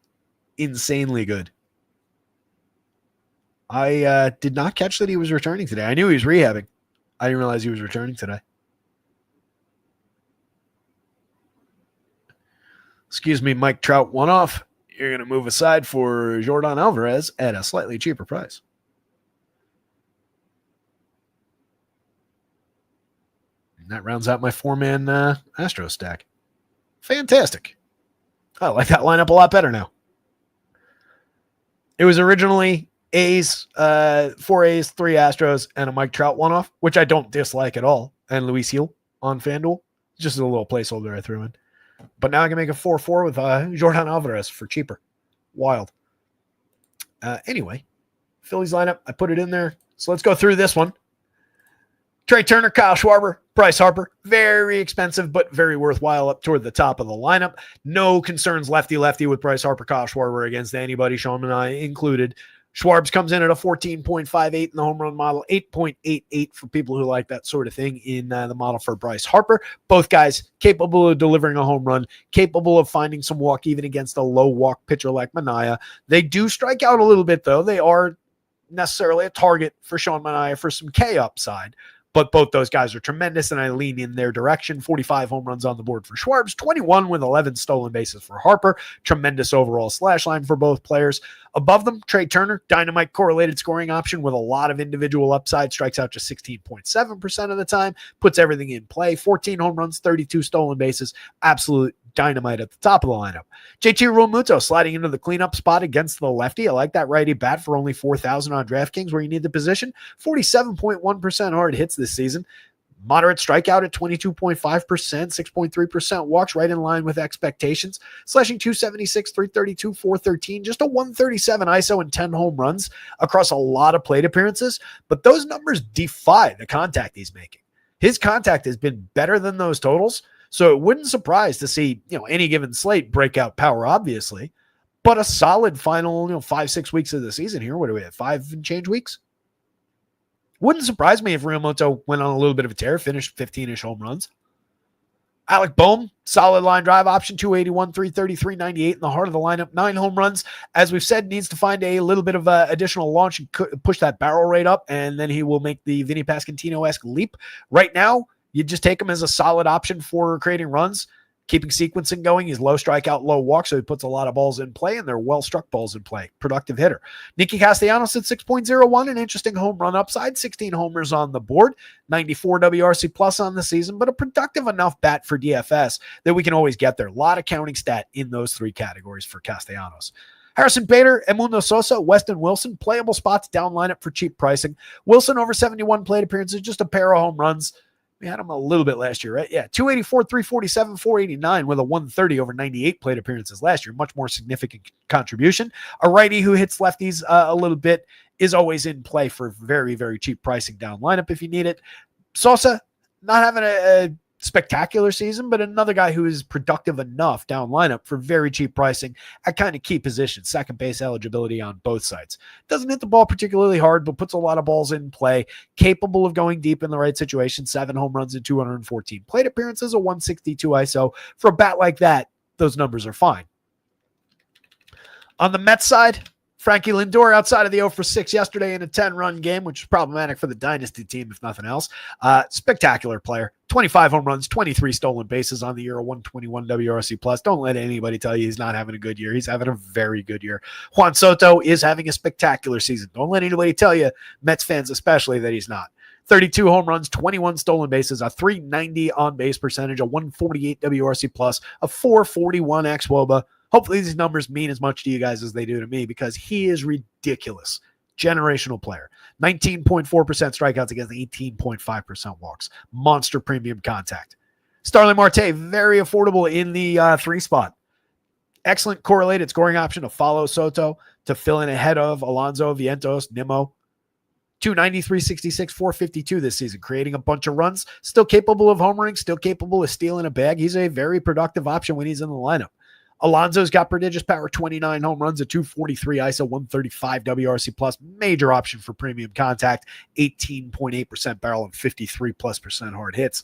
insanely good. I did not catch that he was returning today. I knew he was rehabbing. I didn't realize he was returning today. Excuse me, Mike Trout one off. You're going to move aside for Jordan Alvarez at a slightly cheaper price. And that rounds out my 4-man Astro stack. Fantastic. I like that lineup a lot better now. It was originally A's, 4 A's, 3 Astros, and a Mike Trout one-off, which I don't dislike at all, and Luis Gil on FanDuel. Just a little placeholder I threw in. But now I can make a 4-4 with Jordan Alvarez for cheaper. Wild. Anyway, Phillies lineup, I put it in there. So let's go through this one. Trey Turner, Kyle Schwarber, Bryce Harper. Very expensive, but very worthwhile up toward the top of the lineup. No concerns lefty-lefty with Bryce Harper, Kyle Schwarber against anybody, Sean and I included. Schwarbs comes in at a 14.58 in the home run model, 8.88 for people who like that sort of thing in the model for Bryce Harper. Both guys capable of delivering a home run, capable of finding some walk even against a low walk pitcher like Manaea. They do strike out a little bit, though. They are necessarily a target for Sean Manaea for some K upside. But both those guys are tremendous, and I lean in their direction. 45 home runs on the board for Schwarbs, 21 with 11 stolen bases for Harper. Tremendous overall slash line for both players. Above them, Trey Turner, dynamite correlated scoring option with a lot of individual upside, strikes out just 16.7% of the time, puts everything in play. 14 home runs, 32 stolen bases, absolute dynamite at the top of the lineup. JT Realmuto sliding into the cleanup spot against the lefty. I like that righty bat for only 4,000 on DraftKings where you need the position. 47.1% hard hits this season. Moderate strikeout at 22.5%, 6.3% walks, right in line with expectations. Slashing 276, 332, 413, just a 137 ISO and 10 home runs across a lot of plate appearances. But those numbers defy the contact he's making. His contact has been better than those totals. So it wouldn't surprise to see, any given slate breakout power, obviously, but a solid final, 5-6 weeks of the season here. What do we have? 5 and change weeks? Wouldn't surprise me if Realmuto went on a little bit of a tear, finished 15-ish home runs. Alec Boehm, solid line drive option, 281, 333, 98 in the heart of the lineup, 9 home runs. As we've said, needs to find a little bit of additional launch and push that barrel rate up, and then he will make the Vinny Pasquantino-esque leap. Right now, you just take him as a solid option for creating runs, keeping sequencing going. He's low strikeout, low walk, so he puts a lot of balls in play, and they're well-struck balls in play. Productive hitter. Nicky Castellanos at 6.01, an interesting home run upside, 16 homers on the board, 94 WRC plus on the season, but a productive enough bat for DFS that we can always get there. A lot of counting stat in those 3 categories for Castellanos. Harrison Bader, Edmundo Sosa, Weston Wilson, playable spots down lineup for cheap pricing. Wilson over 71 plate appearances, just a pair of home runs. We had him a little bit last year, right? Yeah, 284, 347, 489 with a 130 over 98 plate appearances last year. Much more significant contribution. A righty who hits lefties a little bit is always in play for very, very cheap pricing down lineup if you need it. Sosa, not having a spectacular season, but another guy who is productive enough down lineup for very cheap pricing at kind of key positions, second base eligibility on both sides. Doesn't hit the ball particularly hard, but puts a lot of balls in play, capable of going deep in the right situation, 7 home runs and 214 plate appearances, a 162 ISO. For a bat like that, those numbers are fine. On the Mets side, Frankie Lindor outside of the 0 for 6 yesterday in a 10-run game, which is problematic for the dynasty team, if nothing else. Spectacular player. 25 home runs, 23 stolen bases on the year, a 121 WRC plus. Don't let anybody tell you he's not having a good year. He's having a very good year. Juan Soto is having a spectacular season. Don't let anybody tell you, Mets fans especially, that he's not. 32 home runs, 21 stolen bases, a 390 on-base percentage, a 148 WRC plus, a 441 xWOBA. Hopefully these numbers mean as much to you guys as they do to me, because he is ridiculous. Generational player. 19.4% strikeouts against 18.5% walks. Monster premium contact. Starling Marte, very affordable in the 3 spot. Excellent correlated scoring option to follow Soto, to fill in ahead of Alonso, Vientos, Nimmo. 290, 366, 452 this season, creating a bunch of runs. Still capable of homering, still capable of stealing a bag. He's a very productive option when he's in the lineup. Alonso's got prodigious power, 29 home runs, a 243 ISO, 135 WRC plus, major option for premium contact, 18.8% barrel and 53+% hard hits.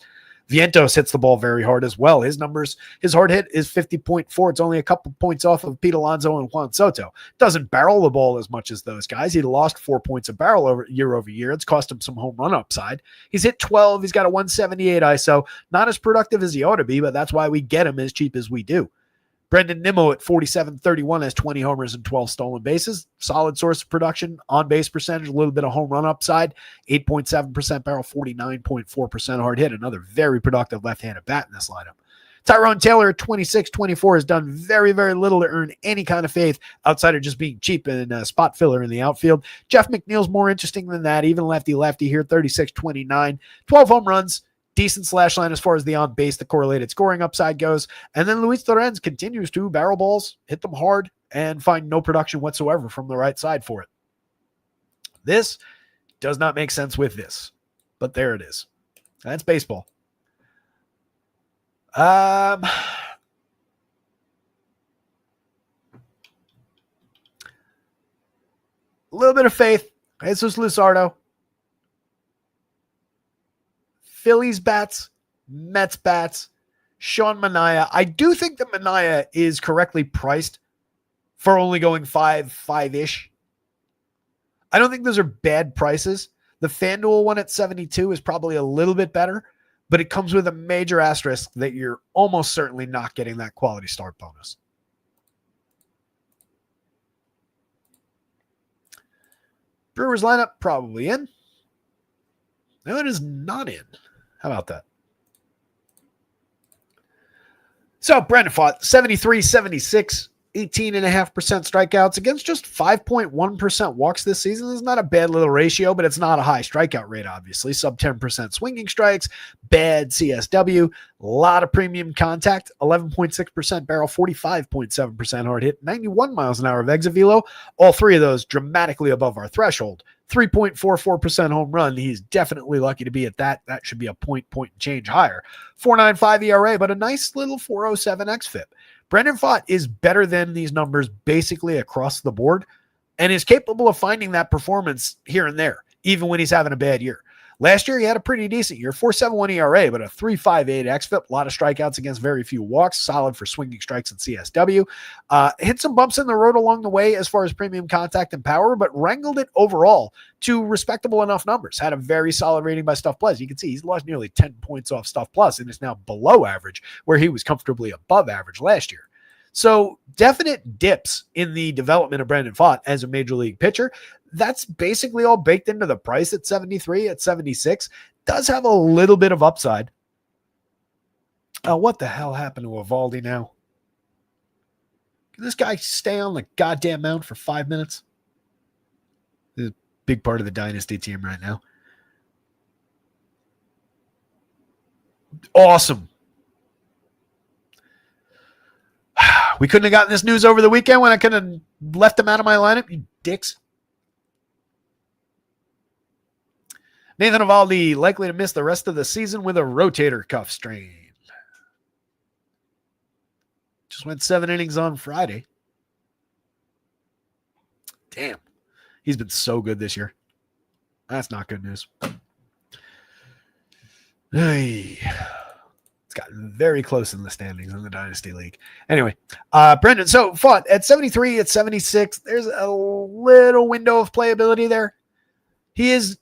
Vientos hits the ball very hard as well. His numbers, his hard hit is 50.4. It's only a couple points off of Pete Alonso and Juan Soto. Doesn't barrel the ball as much as those guys. He lost 4 points of barrel year over year. It's cost him some home run upside. He's hit 12. He's got a 178 ISO. Not as productive as he ought to be, but that's why we get him as cheap as we do. Brendan Nimmo at 47.31 has 20 homers and 12 stolen bases. Solid source of production, on-base percentage, a little bit of home run upside, 8.7% barrel, 49.4% hard hit. Another very productive left-handed bat in this lineup. Tyrone Taylor at 26.24 has done very, very little to earn any kind of faith outside of just being cheap and a spot filler in the outfield. Jeff McNeil's more interesting than that, even lefty-lefty here, 36.29, 12 home runs. Decent slash line as far as the on-base, the correlated scoring upside goes. And then Luis Torrens continues to barrel balls, hit them hard, and find no production whatsoever from the right side for it. This does not make sense with this, but there it is. That's baseball. A little bit of faith. Jesus Luzardo. Phillies bats, Mets bats, Sean Manaea. I do think that Manaea is correctly priced for only going 5-ish. I don't think those are bad prices. The FanDuel one at 72 is probably a little bit better, but it comes with a major asterisk that you're almost certainly not getting that quality start bonus. Brewers lineup probably in. No, it is not in. How about that? So Brandon Pfaadt, 73-76 18.5% strikeouts against just 5.1% walks this season. This is not a bad little ratio, but it's not a high strikeout rate, obviously. Sub 10% swinging strikes, bad CSW, a lot of premium contact, 11.6% barrel, 45.7% hard hit, 91 miles an hour of exit velo. All three of those dramatically above our threshold. 3.44% home run. He's definitely lucky to be at that. That should be a point and change higher. 4.95 ERA, but a nice little 4.07 xFIP. Brandon Pfaadt is better than these numbers basically across the board and is capable of finding that performance here and there, even when he's having a bad year. Last year, he had a pretty decent year, 4.71 ERA, but a 3.58 xFIP, a lot of strikeouts against very few walks, solid for swinging strikes and CSW. Hit some bumps in the road along the way as far as premium contact and power, but wrangled it overall to respectable enough numbers. Had a very solid rating by Stuff Plus. You can see he's lost nearly 10 points off Stuff Plus and is now below average, where he was comfortably above average last year. So definite dips in the development of Brandon Pfaadt as a major league pitcher. That's basically all baked into the price at 73, at 76. Does have a little bit of upside. What the hell happened to Evaldi now? Can this guy stay on the goddamn mound for 5 minutes? This is a big part of the dynasty team right now. Awesome. We couldn't have gotten this news over the weekend when I could have left him out of my lineup, you dicks. Nathan Evaldi likely to miss the rest of the season with a rotator cuff strain. Just went 7 innings on Friday. Damn. He's been so good this year. That's not good news. Hey. It's gotten very close in the standings in the Dynasty League. Anyway, Brendan, so Pfaadt at 73, at 76, there's a little window of playability there. He is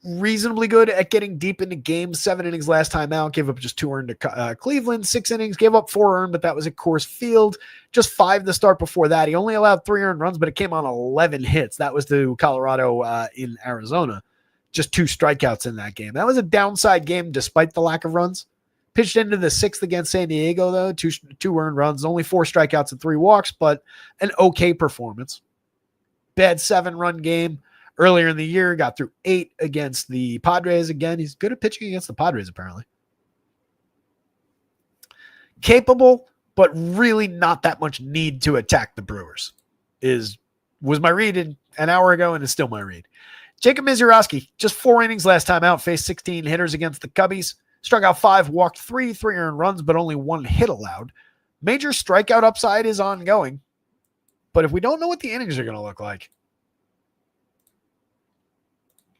reasonably good at getting deep into games. 7 innings last time out, gave up just 2 earned to Cleveland. 6 innings, gave up 4 earned, but that was at Coors Field. Just 5 the start before that. He only allowed 3 earned runs, but it came on 11 hits. That was to Colorado in Arizona. Just 2 strikeouts in that game. That was a downside game despite the lack of runs. Pitched into the 6th against San Diego, though. 2 earned runs, only 4 strikeouts and 3 walks, but an okay performance. Bad 7-run game. Earlier in the year, got through 8 against the Padres again. He's good at pitching against the Padres, apparently. Capable, but really not that much need to attack the Brewers. Was my read an hour ago and is still my read. Jacob Misiorowski, just 4 innings last time out, faced 16 hitters against the Cubbies. Struck out 5, walked 3 earned runs, but only 1 hit allowed. Major strikeout upside is ongoing. But if we don't know what the innings are going to look like,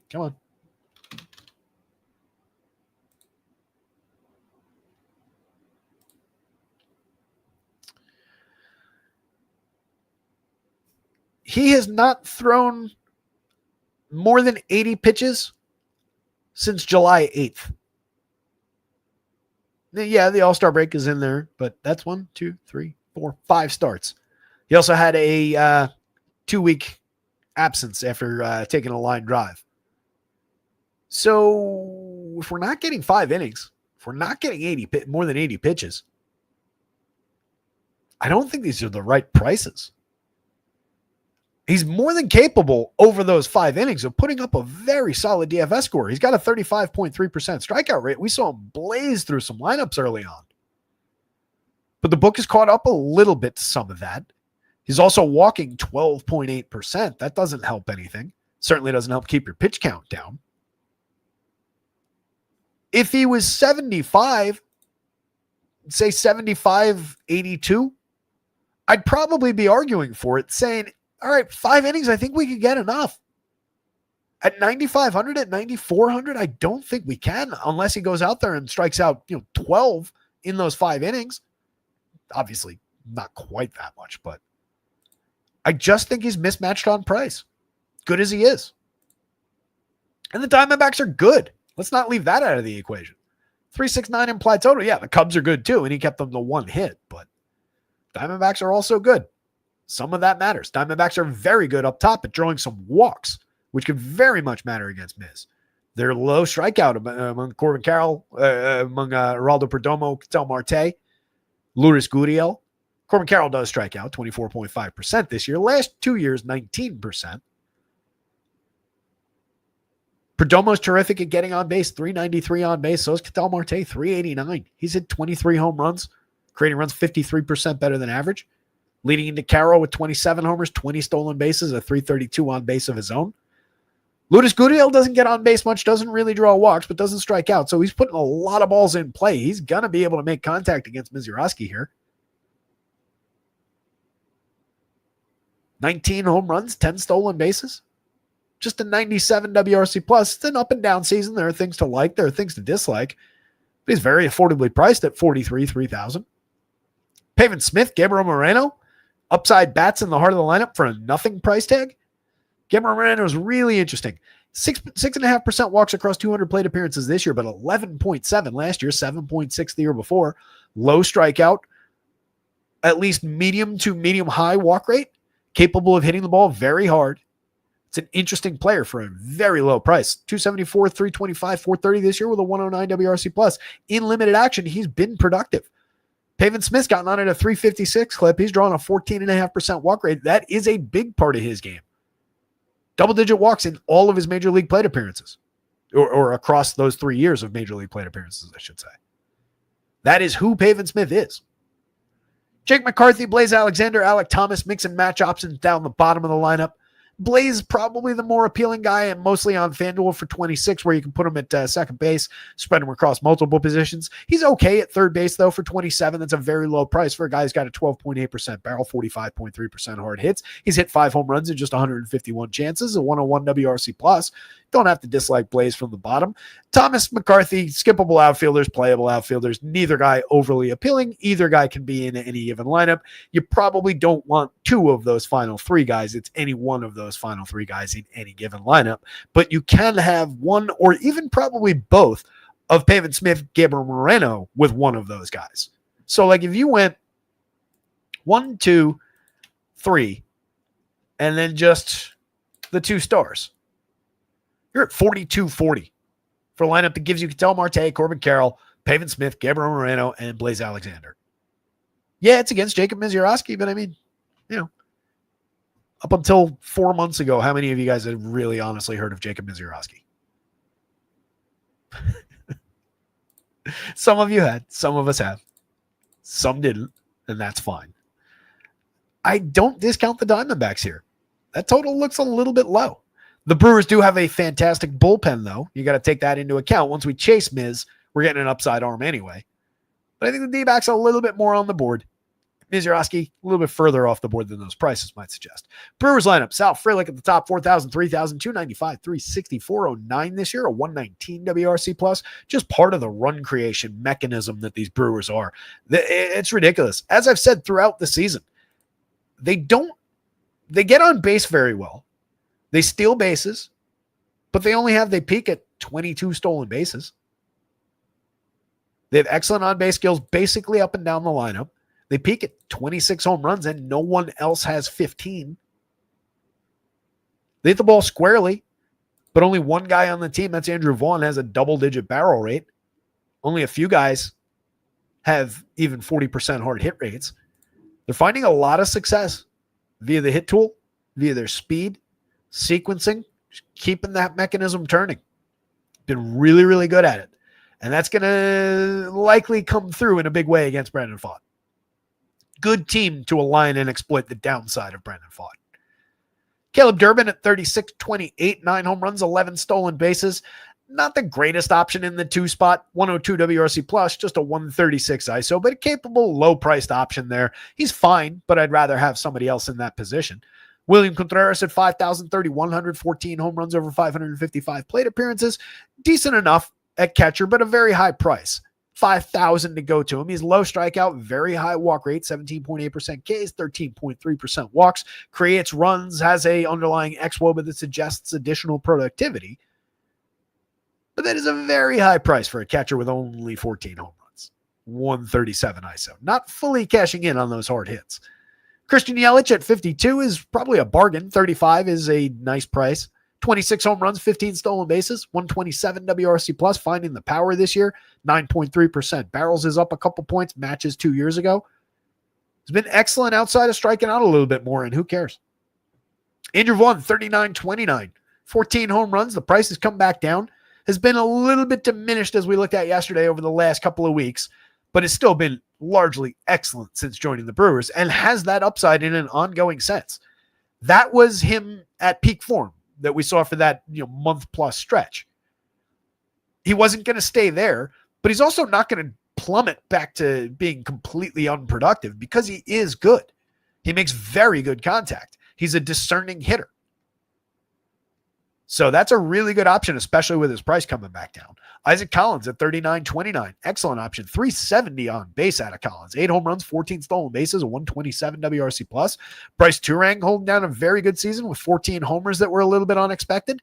come on. He has not thrown more than 80 pitches since July 8th. Yeah, the All-Star break is in there, but that's 1, 2, 3, 4, 5 starts. He also had a 2-week absence after taking a line drive. So if we're not getting 5 innings, if we're not getting more than 80 pitches, I don't think these are the right prices. He's more than capable over those 5 innings of putting up a very solid DFS score. He's got a 35.3% strikeout rate. We saw him blaze through some lineups early on. But the book has caught up a little bit to some of that. He's also walking 12.8%. That doesn't help anything. Certainly doesn't help keep your pitch count down. If he was 75, say 75, 82, I'd probably be arguing for it, saying, all right, 5 innings, I think we could get enough. At 9,500, at 9,400, I don't think we can unless he goes out there and strikes out 12 in those 5 innings. Obviously, not quite that much, but I just think he's mismatched on price. Good as he is. And the Diamondbacks are good. Let's not leave that out of the equation. 369 implied total. Yeah, the Cubs are good too, and he kept them to 1 hit, but Diamondbacks are also good. Some of that matters. Diamondbacks are very good up top at drawing some walks, which could very much matter against Miz. They're low strikeout among Corbin Carroll, among Geraldo Perdomo, Ketel Marte, Lourdes Gurriel. Corbin Carroll does strike out 24.5% this year. Last 2 years, 19%. Perdomo's terrific at getting on base, 393 on base. So is Ketel Marte, 389. He's hit 23 home runs, creating runs 53% better than average. Leading into Carroll with 27 homers, 20 stolen bases, a 332 on base of his own. Lourdes Gurriel doesn't get on base much, doesn't really draw walks, but doesn't strike out. So he's putting a lot of balls in play. He's going to be able to make contact against Misiorowski here. 19 home runs, 10 stolen bases. Just a 97 WRC plus. It's an up and down season. There are things to like. There are things to dislike. But he's very affordably priced at $43,000. Pavin Smith, Gabriel Moreno, upside bats in the heart of the lineup for a nothing price tag. Gabriel Moreno is really interesting. 6.5% walks across 200 plate appearances this year, but 11.7 last year, 7.6 the year before. Low strikeout, at least medium to medium high walk rate, capable of hitting the ball very hard. It's an interesting player for a very low price. 274, 325, 430 this year with a 109 WRC plus. In limited action, he's been productive. Pavin Smith's gotten on at a 356 clip. He's drawn a 14.5% walk rate. That is a big part of his game. Double-digit walks in all of his major league plate appearances, or across those 3 years of major league plate appearances, I should say. That is who Pavin Smith is. Jake McCarthy, Blaze Alexander, Alec Thomas, mix and match options down the bottom of the lineup. Blaze probably the more appealing guy, and mostly on FanDuel for 26, where you can put him at second base, spread him across multiple positions. He's okay at third base, though, for 27. That's a very low price for a guy who's got a 12.8% barrel, 45.3% hard hits. He's hit 5 home runs in just 151 chances, a 101 WRC plus. Don't have to dislike Blaze from the bottom. Thomas, McCarthy, skippable outfielders, playable outfielders. Neither guy overly appealing. Either guy can be in any given lineup. You probably don't want 2 of those final 3 guys. It's any one of those final 3 guys in any given lineup. But you can have one or even probably both of Pavin Smith, Gabriel Moreno with one of those guys. So like if you went 1, 2, 3, and then just the 2 stars, you're at 42.40 for a lineup that gives you Ketel Marte, Corbin Carroll, Pavin Smith, Gabriel Moreno, and Blaze Alexander. Yeah, it's against Jacob Misiorowski, but I mean, you know, up until 4 months ago, how many of you guys had really honestly heard of Jacob Misiorowski? Some of you had, some of us have, some didn't, and that's fine. I don't discount the Diamondbacks here. That total looks a little bit low. The Brewers do have a fantastic bullpen, though. You got to take that into account. Once we chase Miz, we're getting an upside arm anyway. But I think the D-backs are a little bit more on the board. Misiorowski, a little bit further off the board than those prices might suggest. Brewers lineup, Sal Frelick at the top, 4,000, 3,000, 295, 360, 409 this year, a 119 WRC plus. Just part of the run creation mechanism that these Brewers are. It's ridiculous. As I've said throughout the season, they get on base very well. They steal bases, but they peak at 22 stolen bases. They have excellent on-base skills basically up and down the lineup. They peak at 26 home runs, and no one else has 15. They hit the ball squarely, but only one guy on the team, that's Andrew Vaughn, has a double-digit barrel rate. Only a few guys have even 40% hard hit rates. They're finding a lot of success via the hit tool, via their speed, sequencing, just keeping that mechanism turning. Been really, really good at it. And that's going to likely come through in a big way against Brandon Pfaadt. Good team to align and exploit the downside of Brandon Pfaadt. Caleb Durbin at 36, 28, 9 home runs, 11 stolen bases. Not the greatest option in the 2 spot. 102 WRC plus, just a 136 ISO, but a capable, low-priced option there. He's fine, but I'd rather have somebody else in that position. William Contreras at 5,000, 114 home runs over 555 plate appearances. Decent enough at catcher, but a very high price. 5,000 to go to him. He's low strikeout, very high walk rate, 17.8% Ks, 13.3% walks, creates runs, has a underlying xWOBA that suggests additional productivity. But that is a very high price for a catcher with only 14 home runs. 137 ISO. Not fully cashing in on those hard hits. Christian Yelich at 52 is probably a bargain. 35 is a nice price. 26 home runs, 15 stolen bases, 127 WRC plus, finding the power this year, 9.3%. Barrels is up a couple points, matches 2 years ago. He's been excellent outside of striking out a little bit more, and who cares? Andrew Vaughn, 39-29, 14 home runs. The price has come back down. Has been a little bit diminished as we looked at yesterday over the last couple of weeks, but it's still been largely excellent since joining the Brewers and has that upside in an ongoing sense. That was him at peak form that we saw for that month plus stretch. He wasn't going to stay there, but he's also not going to plummet back to being completely unproductive because he is good. He makes very good contact. He's a discerning hitter. So that's a really good option, especially with his price coming back down. Isaac Collins at 39-29. Excellent option. 370 on base out of Collins. 8 home runs, 14 stolen bases, a 127 WRC plus. Bryce Turang holding down a very good season with 14 homers that were a little bit unexpected.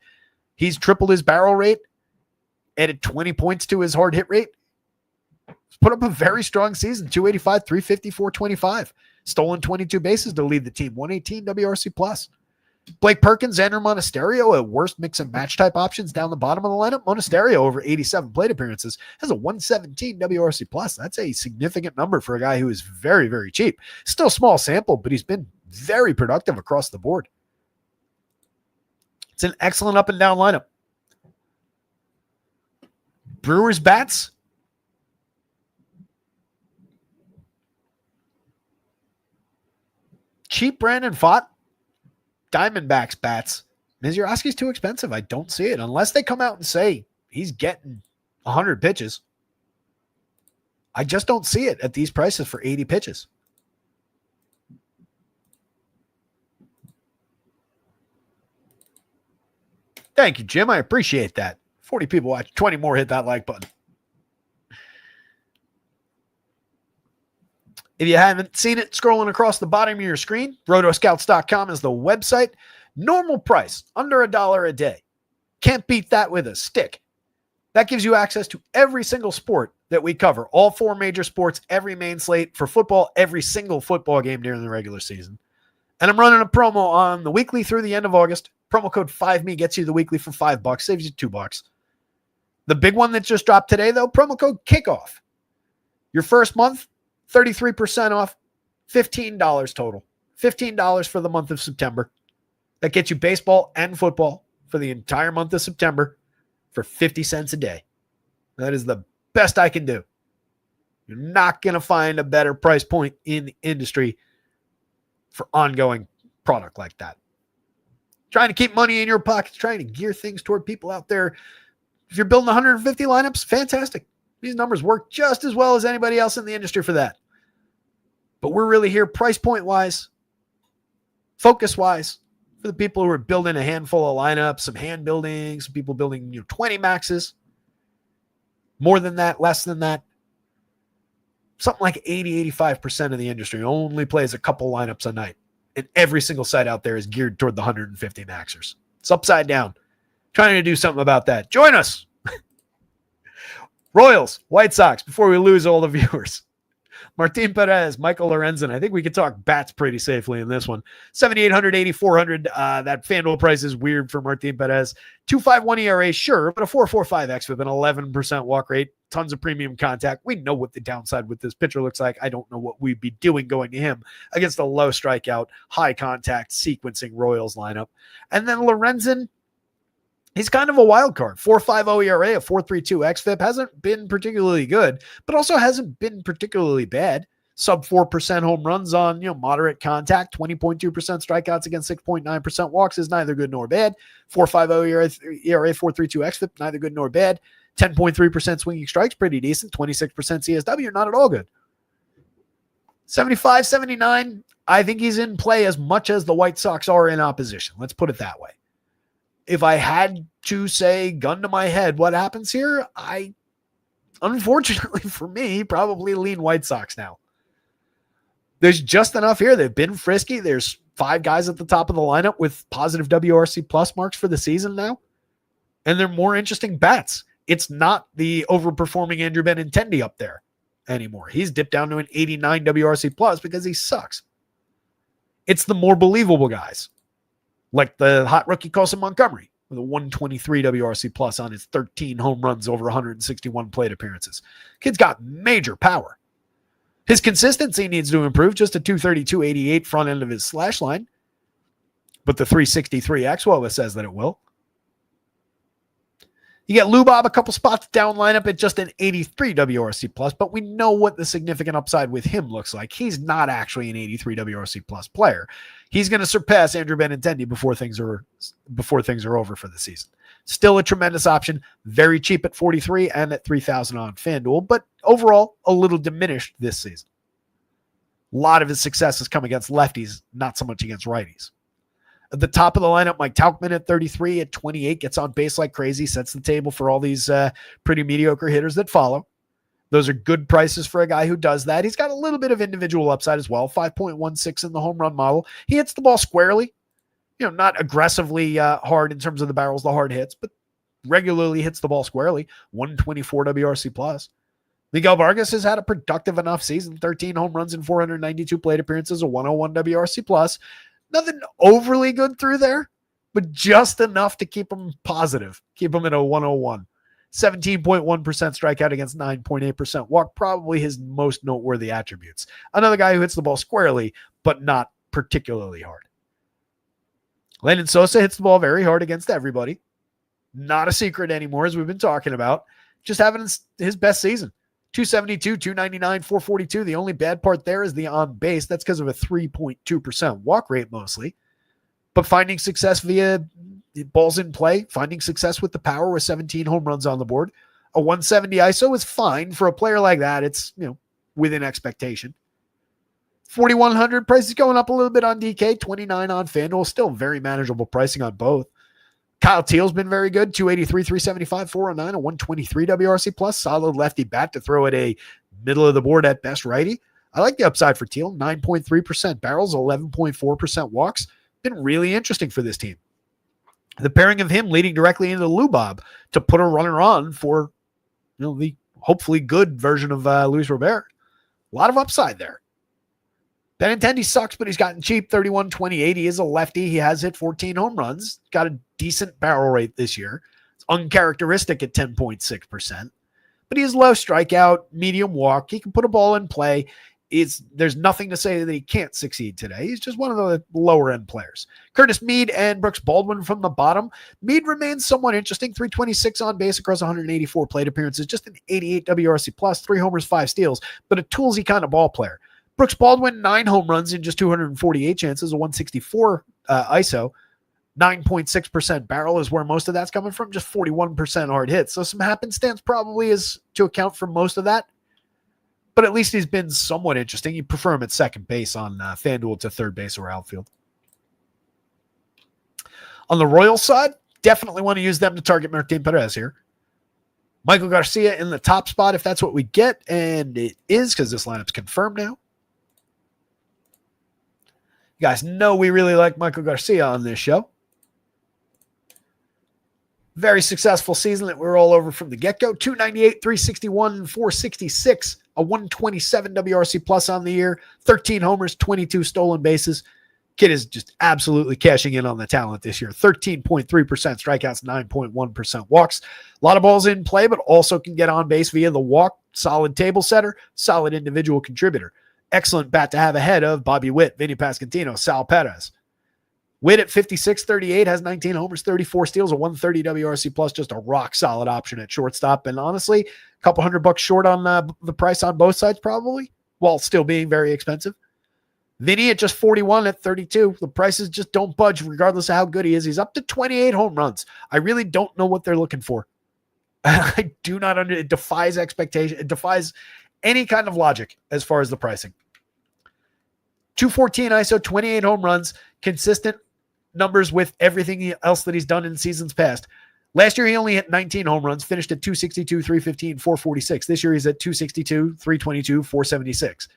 He's tripled his barrel rate, added 20 points to his hard hit rate. He's put up a very strong season. 285, 350, 425. Stolen 22 bases to lead the team. 118 WRC plus. Blake Perkins, Xander Monasterio, at worst mix and match type options down the bottom of the lineup. Monasterio, over 87 plate appearances, has a 117 WRC plus. That's a significant number for a guy who is very, very cheap. Still small sample, but he's been very productive across the board. It's an excellent up and down lineup. Brewers bats. Cheap Brandon Pfaadt. Diamondbacks bats. Mizurowski's too expensive. I don't see it unless they come out and say he's getting 100 pitches. I just don't see it at these prices for 80 pitches. Thank you, Jim. I appreciate that. 40 people watch. 20 more hit that like button. If you haven't seen it, scrolling across the bottom of your screen, rotoscouts.com is the website. Normal price, under $1 a day. Can't beat that with a stick. That gives you access to every single sport that we cover. All 4 major sports, every main slate. For football, every single football game during the regular season. And I'm running a promo on the weekly through the end of August. Promo code 5ME gets you the weekly for $5, saves you $2. The big one that just dropped today, though, promo code KICKOFF. Your first month, 33% off, $15 total. $15 for the month of September. That gets you baseball and football for the entire month of September for 50 cents a day. That is the best I can do. You're not going to find a better price point in the industry for ongoing product like that. Trying to keep money in your pockets, trying to gear things toward people out there. If you're building 150 lineups, fantastic. These numbers work just as well as anybody else in the industry for that. But we're really here price point wise, focus wise, for the people who are building a handful of lineups, some hand building, some people building 20 maxes, more than that, less than that. Something like 80-85% of the industry only plays a couple lineups a night. And every single site out there is geared toward the 150 maxers. It's upside down. Trying to do something about that. Join us. Royals, White Sox, before we lose all the viewers. Martin Perez, Michael Lorenzen. I think we could talk bats pretty safely in this one. 7,800, 8,400. That FanDuel price is weird for Martin Perez. 2.51 ERA, sure, but a 4.45 X with an 11% walk rate. Tons of premium contact. We know what the downside with this pitcher looks like. I don't know what we'd be doing going to him against a low strikeout, high contact, sequencing Royals lineup. And then Lorenzen, he's kind of a wild card. 4.50 ERA, a 4.32 xFIP. Hasn't been particularly good, but also hasn't been particularly bad. Sub 4% home runs on moderate contact. 20.2% strikeouts against 6.9% walks is neither good nor bad. 4.50 ERA, 4.32 xFIP, neither good nor bad. 10.3% swinging strikes, pretty decent. 26% CSW, not at all good. 75, 79, I think he's in play as much as the White Sox are in opposition. Let's put it that way. If I had to say, gun to my head, what happens here? I, unfortunately for me, probably lean White Sox now. There's just enough here. They've been frisky. There's 5 guys at the top of the lineup with positive WRC plus marks for the season now. And they're more interesting bats. It's not the overperforming Andrew Benintendi up there anymore. He's dipped down to an 89 WRC plus because he sucks. It's the more believable guys, like the hot rookie Colson Montgomery with a 123 WRC plus on his 13 home runs over 161 plate appearances. Kid's got major power. His consistency needs to improve, just a 232.88 front end of his slash line. But the 363 XWOBA says that it will. You get Lubob a couple spots down lineup at just an 83 WRC plus, but we know what the significant upside with him looks like. He's not actually an 83 WRC plus player. He's going to surpass Andrew Benintendi before things are over for the season. Still a tremendous option, very cheap at 43 and at 3,000 on FanDuel, but overall a little diminished this season. A lot of his success has come against lefties, not so much against righties. At the top of the lineup, Mike Tauchman at 33, at 28, gets on base like crazy, sets the table for all these pretty mediocre hitters that follow. Those are good prices for a guy who does that. He's got a little bit of individual upside as well, 5.16 in the home run model. He hits the ball squarely, not aggressively hard in terms of the barrels, the hard hits, but regularly hits the ball squarely, 124 WRC plus. Miguel Vargas has had a productive enough season, 13 home runs and 492 plate appearances, a 101 WRC plus. Nothing overly good through there, but just enough to keep him positive, keep him at a 101. 17.1% strikeout against 9.8% walk, probably his most noteworthy attributes. Another guy who hits the ball squarely, but not particularly hard. Landon Sosa hits the ball very hard against everybody. Not a secret anymore, as we've been talking about. Just having his best season. 272, 299, 442. The only bad part there is the on base. That's because of a 3.2% walk rate mostly. But finding success via balls in play, finding success with the power with 17 home runs on the board. A 170 ISO is fine for a player like that. It's, within expectation. 4,100 price is going up a little bit on DK, 29 on FanDuel. Still very manageable pricing on both. Kyle Teal's been very good, 283, 375, 409, a 123 WRC plus. Solid lefty bat to throw at a middle of the board at best righty. I like the upside for Teal, 9.3% barrels, 11.4% walks. Been really interesting for this team. The pairing of him leading directly into Lubob to put a runner on for the hopefully good version of Luis Robert. A lot of upside there. Benintendi sucks, but he's gotten cheap, 31.28. He is a lefty. He has hit 14 home runs. Got a decent barrel rate this year. It's uncharacteristic at 10.6%. But he has low strikeout, medium walk. He can put a ball in play. There's nothing to say that he can't succeed today. He's just one of the lower-end players. Curtis Mead and Brooks Baldwin from the bottom. Mead remains somewhat interesting, 326 on base across 184 plate appearances, just an 88 WRC plus, 3 homers, 5 steals, but a toolsy kind of ball player. Brooks Baldwin, 9 home runs in just 248 chances, a 164 ISO, 9.6% barrel is where most of that's coming from, just 41% hard hits. So some happenstance probably is to account for most of that, but at least he's been somewhat interesting. You prefer him at second base on FanDuel to third base or outfield. On the Royals side, definitely want to use them to target Martin Perez here. Michael Garcia in the top spot if that's what we get, and it is because this lineup's confirmed now. You guys know we really like Michael Garcia on this show. Very successful season that we're all over from the get-go. 298, 361, 466, a 127 WRC plus on the year, 13 homers, 22 stolen bases. Kid is just absolutely cashing in on the talent this year. 13.3% strikeouts, 9.1% walks. A lot of balls in play, but also can get on base via the walk. Solid table setter, solid individual contributor. Excellent bat to have ahead of Bobby Witt, Vinny Pasquantino, Sal Perez. Witt at 56.38 has 19 homers, 34 steals, a 130 WRC plus, just a rock solid option at shortstop. And honestly, a couple $100 short on the price on both sides probably, while still being very expensive. Vinny at just 41 at 32. The prices just don't budge regardless of how good he is. He's up to 28 home runs. I really don't know what they're looking for. I do not it defies expectation. It defies any kind of logic as far as the pricing. 214 ISO, 28 home runs, consistent numbers with everything else that he's done in seasons past. Last year, he only hit 19 home runs, finished at 262, 315, 446. This year, he's at 262, 322, 476.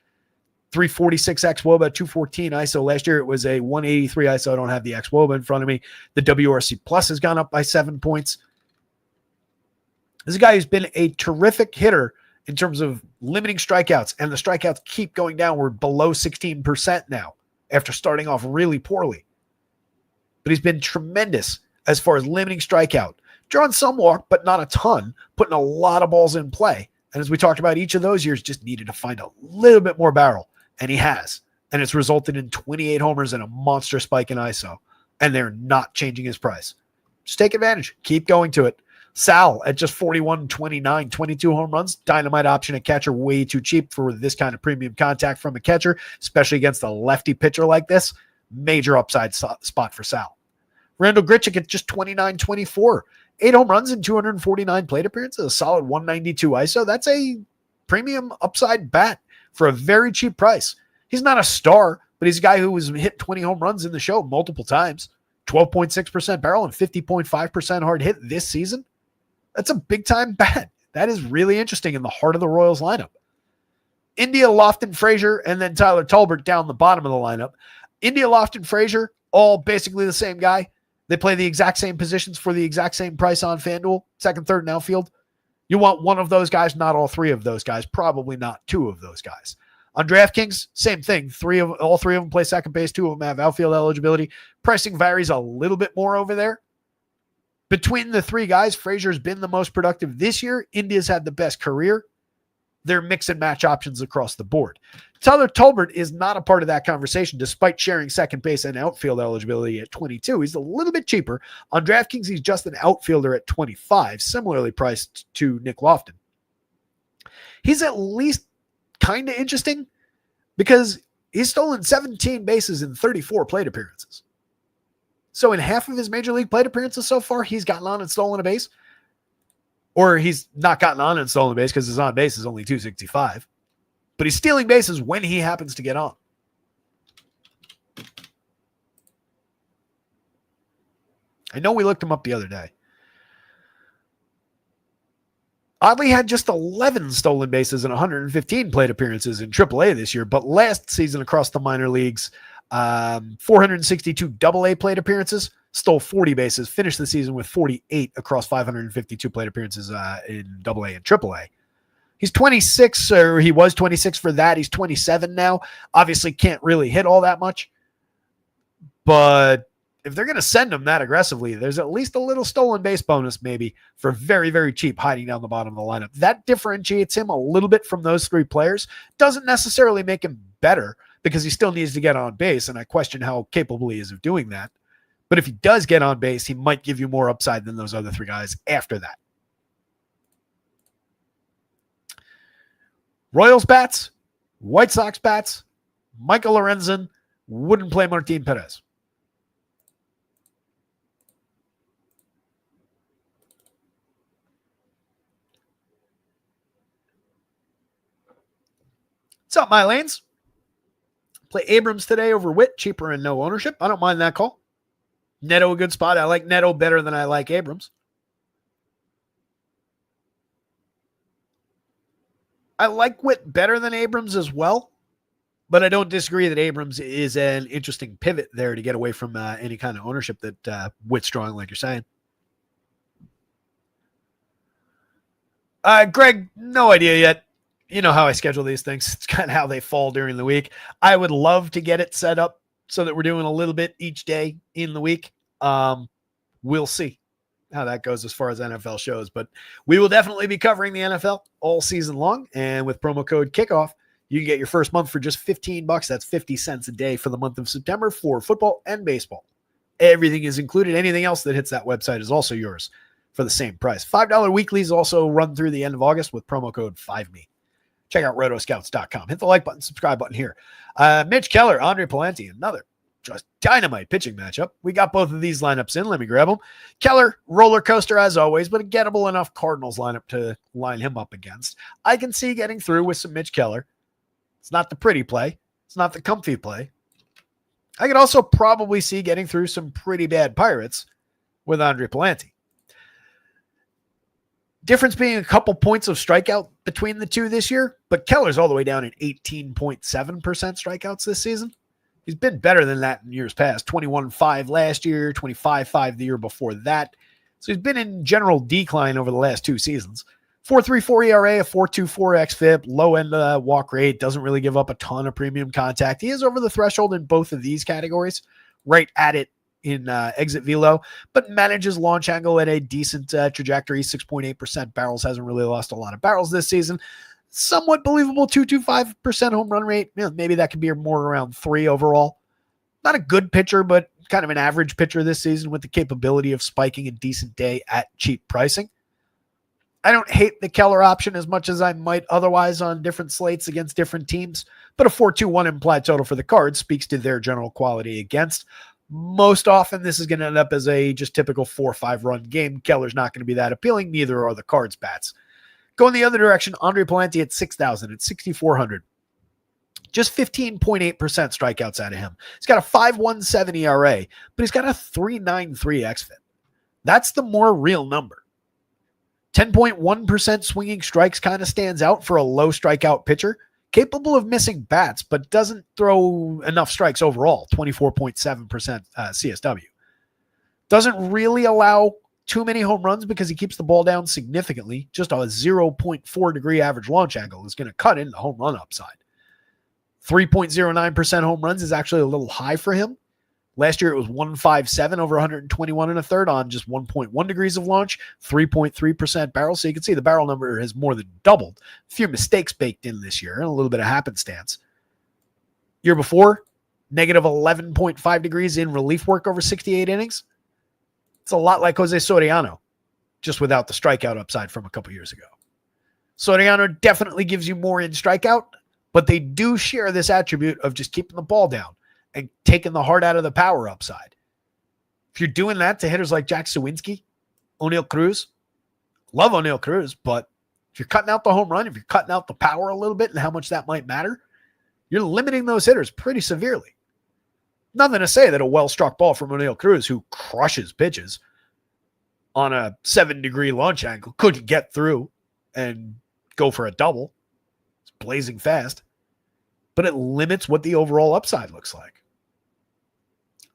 346 xWOBA, 214 ISO. Last year, it was a 183 ISO. I don't have the xWOBA in front of me. The WRC plus has gone up by 7 points. This is a guy who's been a terrific hitter in terms of limiting strikeouts, and the strikeouts keep going down. We're below 16% now after starting off really poorly. But he's been tremendous as far as limiting strikeout. Drawing some walk, but not a ton, putting a lot of balls in play And as we talked about, each of those years just needed to find a little bit more barrel, and he has. And it's resulted in 28 homers and a monster spike in ISO, and they're not changing his price. Just take advantage. Keep going to it. Sal at just 41, 29, 22 home runs. Dynamite option at catcher, way too cheap for this kind of premium contact from a catcher, especially against a lefty pitcher like this. Major upside spot for Sal. Randall Grichuk at just 29, 24. 8 home runs and 249 plate appearances, a solid 192 ISO. That's a premium upside bat for a very cheap price. He's not a star, but he's a guy who was hit 20 home runs in the show multiple times. 12.6% barrel and 50.5% hard hit this season. That's a big-time bat. That is really interesting in the heart of the Royals lineup. India, Lofton, Frazier, and then Tyler Tolbert down the bottom of the lineup. India, Lofton, Frazier, all basically the same guy. They play the exact same positions for the exact same price on FanDuel, second, third, and outfield. You want one of those guys, not all three of those guys, probably not two of those guys. On DraftKings, same thing. All three of them play second base. 2 of them have outfield eligibility. Pricing varies a little bit more over there. Between the 3 guys, Frazier's been the most productive this year. India's had the best career. They're mix and match options across the board. Tyler Tolbert is not a part of that conversation, despite sharing second base and outfield eligibility at 22. He's a little bit cheaper. On DraftKings, he's just an outfielder at 25, similarly priced to Nick Lofton. He's at least kind of interesting because he's stolen 17 bases in 34 plate appearances. So in half of his major league plate appearances so far, he's gotten on and stolen a base. Or he's not gotten on and stolen a base because his on base is only 265. But he's stealing bases when he happens to get on. I know we looked him up the other day. Oddly had just 11 stolen bases and 115 plate appearances in AAA this year, but last season across the minor leagues, 462 AA plate appearances, stole 40 bases, finished the season with 48 across 552 plate appearances in AA and AAA. He's 26, or he was 26 for that. He's 27 now. Obviously can't really hit all that much, but if they're going to send him that aggressively, there's at least a little stolen base bonus maybe for very, very cheap hiding down the bottom of the lineup. That differentiates him a little bit from those 3 players. Doesn't necessarily make him better because he still needs to get on base, and I question how capable he is of doing that. But if he does get on base, he might give you more upside than those other 3 guys after that. Royals bats, White Sox bats, Michael Lorenzen, wouldn't play Martin Perez. What's up, my lanes? Play Abrams today over Witt, cheaper and no ownership. I don't mind that call. Neto, a good spot. I like Neto better than I like Abrams. I like Witt better than Abrams as well, but I don't disagree that Abrams is an interesting pivot there to get away from any kind of ownership that Witt's drawing, like you're saying. Greg, no idea yet. You know how I schedule these things. It's kind of how they fall during the week. I would love to get it set up so that we're doing a little bit each day in the week. We'll see how that goes as far as NFL shows, but we will definitely be covering the NFL all season long. And with promo code KICKOFF, you can get your first month for just $15. That's 50 cents a day for the month of September for football and baseball. Everything is included. Anything else that hits that website is also yours for the same price. $5 weeklies also run through the end of August with promo code 5ME. Check out rotoscouts.com. Hit the like button, subscribe button here. Mitch Keller, Andre Palenti, another just dynamite pitching matchup. We got both of these lineups in. Let me grab them. Keller, roller coaster as always, but a gettable enough Cardinals lineup to line him up against. I can see getting through with some Mitch Keller. It's not the pretty play. It's not the comfy play. I could also probably see getting through some pretty bad Pirates with Andre Palenti. Difference being a couple points of strikeout between the two this year, but Keller's all the way down at 18.7% strikeouts this season. He's been better than that in years past. 21.5 last year, 25.5 the year before that. So he's been in general decline over the last 2 seasons. 4.34 ERA, a 4.24 xFIP, low end walk rate, doesn't really give up a ton of premium contact. He is over the threshold in both of these categories, right at it in exit velo, but manages launch angle at a decent trajectory, 6.8% barrels. Hasn't really lost a lot of barrels this season. Somewhat believable 2.25% home run rate. Maybe that could be more around 3 overall. Not a good pitcher, but kind of an average pitcher this season with the capability of spiking a decent day at cheap pricing. I don't hate the Keller option as much as I might otherwise on different slates against different teams, but a 4.21 implied total for the Cards speaks to their general quality against. Most often, this is going to end up as a just typical 4 or 5 run game. Keller's not going to be that appealing. Neither are the Cards bats. Going the other direction, Andre Palante at 6,000 at 6,400. Just 15.8% strikeouts out of him. He's got a 5.17 ERA, but he's got a 3.93 xFIP. That's the more real number. 10.1% swinging strikes kind of stands out for a low strikeout pitcher, capable of missing bats, but doesn't throw enough strikes overall, 24.7% CSW. Doesn't really allow too many home runs because he keeps the ball down significantly. Just a 0.4 degree average launch angle is going to cut in the home run upside. 3.09% home runs is actually a little high for him. Last year, it was 157 over 121 and a third on just 1.1 degrees of launch, 3.3% barrel. So you can see the barrel number has more than doubled. A few mistakes baked in this year and a little bit of happenstance. Year before, negative 11.5 degrees in relief work over 68 innings. It's a lot like Jose Soriano, just without the strikeout upside from a couple years ago. Soriano definitely gives you more in strikeout, but they do share this attribute of just keeping the ball down and taking the heart out of the power upside. If you're doing that to hitters like Jack Suwinski, O'Neal Cruz, love O'Neal Cruz, but if you're cutting out the home run, if you're cutting out the power a little bit and how much that might matter, you're limiting those hitters pretty severely. Nothing to say that a well-struck ball from O'Neal Cruz, who crushes pitches on a 7-degree launch angle, couldn't get through and go for a double. It's blazing fast. But it limits what the overall upside looks like.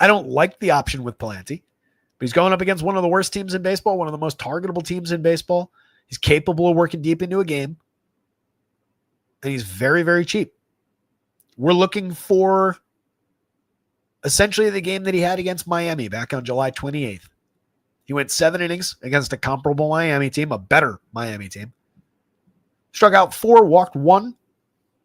I don't like the option with Palante, but he's going up against one of the worst teams in baseball, one of the most targetable teams in baseball. He's capable of working deep into a game, and he's very, very cheap. We're looking for essentially the game that he had against Miami back on July 28th. He went 7 innings against a comparable Miami team, a better Miami team. Struck out 4, walked 1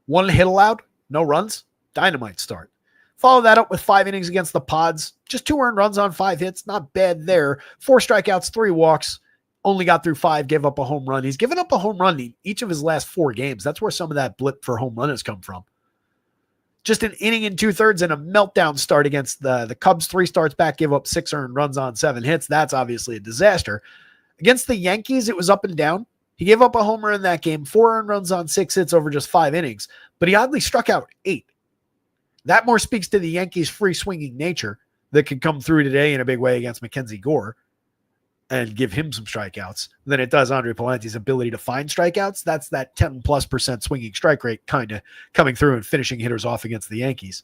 hit allowed, no runs, dynamite start. Follow that up with 5 innings against the Pods, just 2 earned runs on 5 hits, not bad there. 4 strikeouts, 3 walks, only got through 5, gave up a home run. He's given up a home run in each of his last 4 games. That's where some of that blip for home run has come from. Just an inning and 2/3 and a meltdown start against the Cubs. 3 starts back, give up 6 earned runs on 7 hits. That's obviously a disaster. Against the Yankees, it was up and down. He gave up a homer in that game, 4 earned runs on 6 hits over just 5 innings, but he oddly struck out 8. That more speaks to the Yankees' free swinging nature that could come through today in a big way against Mackenzie Gore and give him some strikeouts than it does Andre Palante's ability to find strikeouts. That's that 10+% swinging strike rate kind of coming through and finishing hitters off against the Yankees.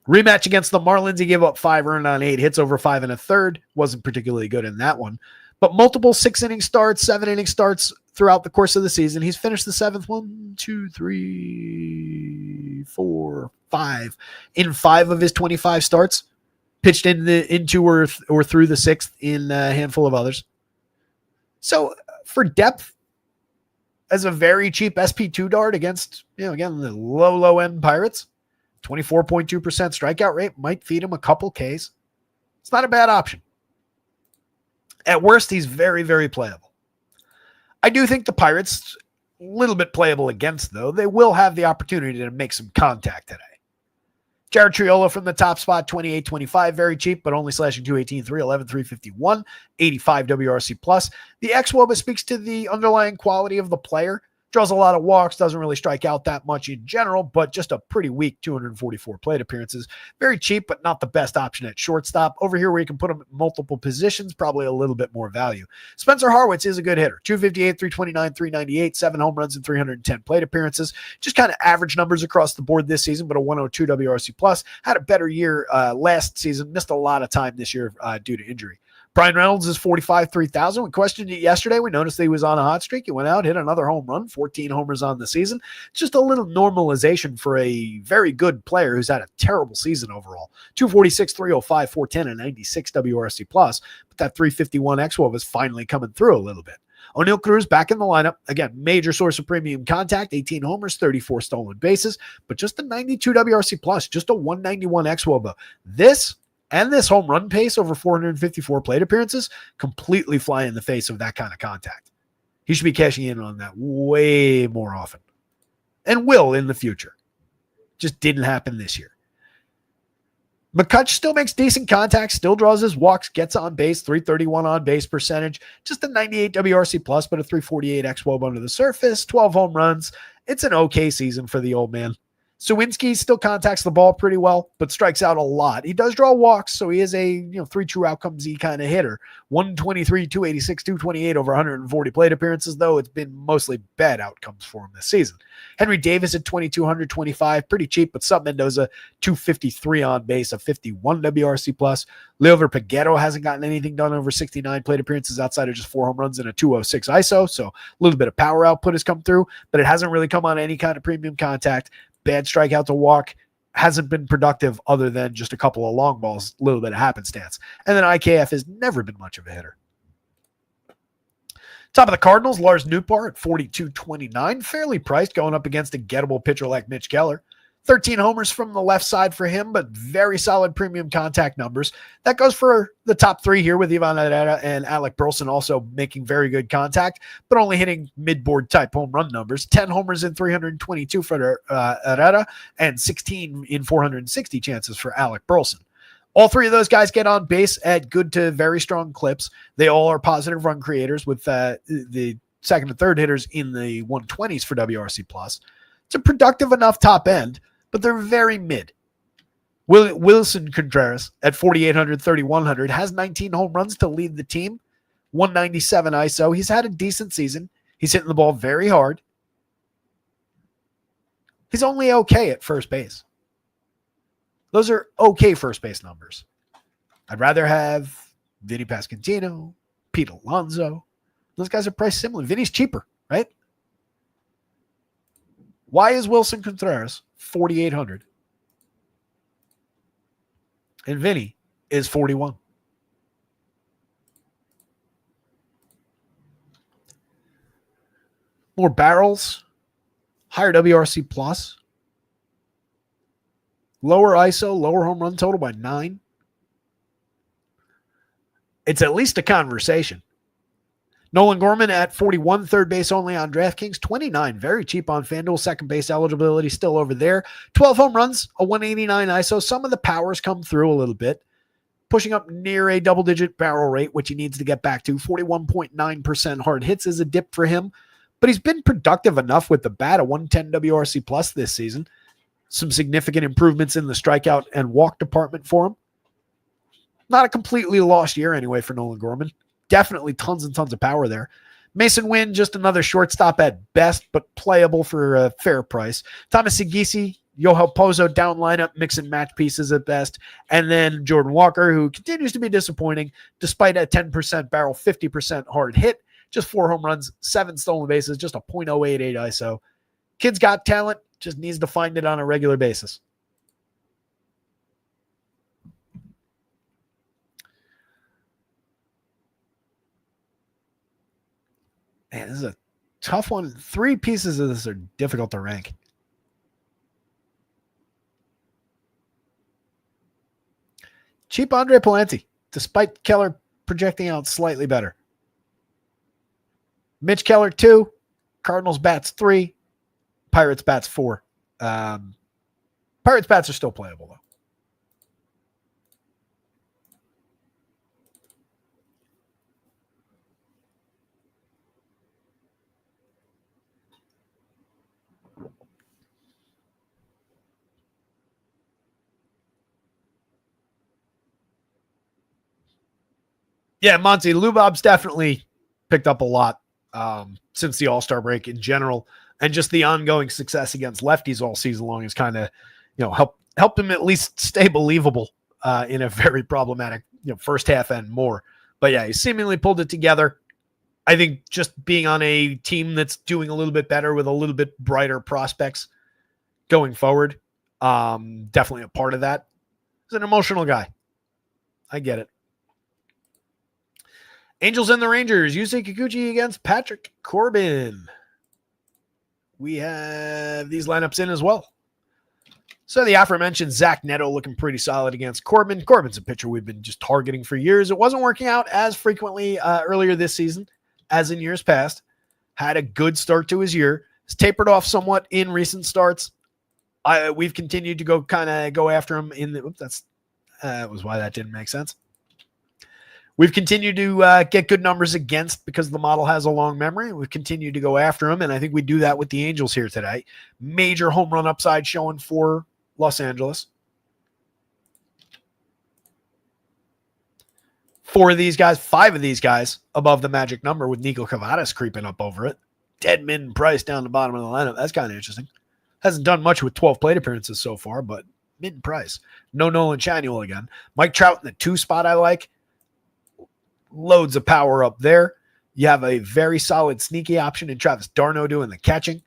Rematch against the Marlins, he gave up 5 earned on 8 hits over 5 1/3. Wasn't particularly good in that one. But multiple 6-inning starts, 7-inning starts throughout the course of the season. He's finished the 7th, 1, 2, 3, 4, 5 in 5 of his 25 starts. Pitched into or through the 6th in a handful of others. So for depth, as a very cheap SP2 dart against, again, the low end Pirates, 24.2% strikeout rate might feed him a couple Ks. It's not a bad option. At worst, he's very, very playable. I do think the Pirates, a little bit playable against, though. They will have the opportunity to make some contact today. Jared Triolo from the top spot, 28.25, very cheap, but only slashing 218, 311, 351, 85 WRC plus. The xWOBA speaks to the underlying quality of the player. Draws a lot of walks, doesn't really strike out that much in general, but just a pretty weak 244 plate appearances. Very cheap, but not the best option at shortstop. Over here where you can put him in multiple positions, probably a little bit more value. Spencer Harwitz is a good hitter. 258, 329, 398, 7 home runs and 310 plate appearances. Just kind of average numbers across the board this season, but a 102 WRC plus. Had a better year last season. Missed a lot of time this year due to injury. Brian Reynolds is 45, 3,000. We questioned it yesterday. We noticed that he was on a hot streak. He went out, hit another home run, 14 homers on the season. Just a little normalization for a very good player who's had a terrible season overall. 246, 305, 410, and 96 WRC plus. But that 351 XWOB is finally coming through a little bit. O'Neal Cruz back in the lineup. Again, major source of premium contact, 18 homers, 34 stolen bases, but just a 92 WRC plus, just a 191 XWOB. This and this home run pace over 454 plate appearances completely fly in the face of that kind of contact. He should be cashing in on that way more often and will in the future. Just didn't happen this year. McCutch still makes decent contact, still draws his walks, gets on base, 331 on base percentage, just a 98 WRC plus, but a 348 XWOB under the surface, 12 home runs. It's an okay season for the old man. Sawinski still contacts the ball pretty well, but strikes out a lot. He does draw walks, so he is a 3 true outcomes-y kind of hitter. 123, 286, 228 over 140 plate appearances, though it's been mostly bad outcomes for him this season. Henry Davis at 2,225, pretty cheap, but Sub Mendoza 253 on base, a 51 WRC plus. Leover Piguero hasn't gotten anything done over 69 plate appearances outside of just 4 home runs and a 206 ISO, so a little bit of power output has come through, but it hasn't really come on any kind of premium contact. Bad strikeout to walk, hasn't been productive other than just a couple of long balls, a little bit of happenstance. And then IKF has never been much of a hitter. Top of the Cardinals, Lars Nootbaar at 42.29, fairly priced, going up against a gettable pitcher like Mitch Keller. 13 homers from the left side for him, but very solid premium contact numbers. That goes for the top 3 here with Ivan Herrera and Alec Burleson also making very good contact, but only hitting mid-board type home run numbers. 10 homers in 322 for Herrera and 16 in 460 chances for Alec Burleson. All 3 of those guys get on base at good to very strong clips. They all are positive run creators with the second and third hitters in the 120s for WRC+. It's a productive enough top end, but they're very mid. Wilson Contreras at 4,800, 3,100 has 19 home runs to lead the team, 197 ISO. He's had a decent season. He's hitting the ball very hard. He's only okay at first base. Those are okay first base numbers. I'd rather have Vinny Pasquantino, Pete Alonso. Those guys are priced similar. Vinny's cheaper, right? Why is Wilson Contreras 4,800? And Vinny is 41. More barrels, higher WRC plus, lower ISO, lower home run total by 9. It's at least a conversation. Nolan Gorman at 41, third base only on DraftKings, 29, very cheap on FanDuel, second base eligibility still over there. 12 home runs, a 189 ISO. Some of the powers come through a little bit, pushing up near a double-digit barrel rate, which he needs to get back to. 41.9% hard hits is a dip for him, but he's been productive enough with the bat, a 110 WRC plus this season. Some significant improvements in the strikeout and walk department for him. Not a completely lost year anyway for Nolan Gorman. Definitely tons and tons of power there. Mason Wynn, just another shortstop at best, but playable for a fair price. Thomas Segisi, Yohel Pozo down lineup, mix and match pieces at best. And then Jordan Walker, who continues to be disappointing despite a 10% barrel, 50% hard hit. Just 4 home runs, 7 stolen bases, just a .088 ISO. Kid's got talent, just needs to find it on a regular basis. Man, this is a tough one. 3 pieces of this are difficult to rank. Cheap Andre Palante, despite Keller projecting out slightly better. Mitch Keller, 2. Cardinals bats, 3. Pirates bats, 4. Pirates bats are still playable, though. Yeah, Monty, Lubob's definitely picked up a lot since the All-Star break in general, and just the ongoing success against lefties all season long has kind of, helped him at least stay believable in a very problematic, first half and more. But yeah, he seemingly pulled it together. I think just being on a team that's doing a little bit better with a little bit brighter prospects going forward, definitely a part of that. He's an emotional guy. I get it. Angels and the Rangers. Yusei Kikuchi against Patrick Corbin. We have these lineups in as well. So the aforementioned Zach Neto looking pretty solid against Corbin. Corbin's a pitcher we've been just targeting for years. It wasn't working out as frequently earlier this season as in years past. Had a good start to his year. Has tapered off somewhat in recent starts. We've continued to go after him in the. That was why that didn't make sense. We've continued to get good numbers against because the model has a long memory. We've continued to go after him, and I think we do that with the Angels here today. Major home run upside showing for Los Angeles. 4 of these guys, 5 of these guys above the magic number with Nico Cavadas creeping up over it. Dead min price down the bottom of the lineup. That's kind of interesting. Hasn't done much with 12 plate appearances so far, but mid price. No Nolan Chanuel again. Mike Trout in the 2 spot I like. Loads of power up there. You have a very solid sneaky option in Travis d'Arnaud doing the catching.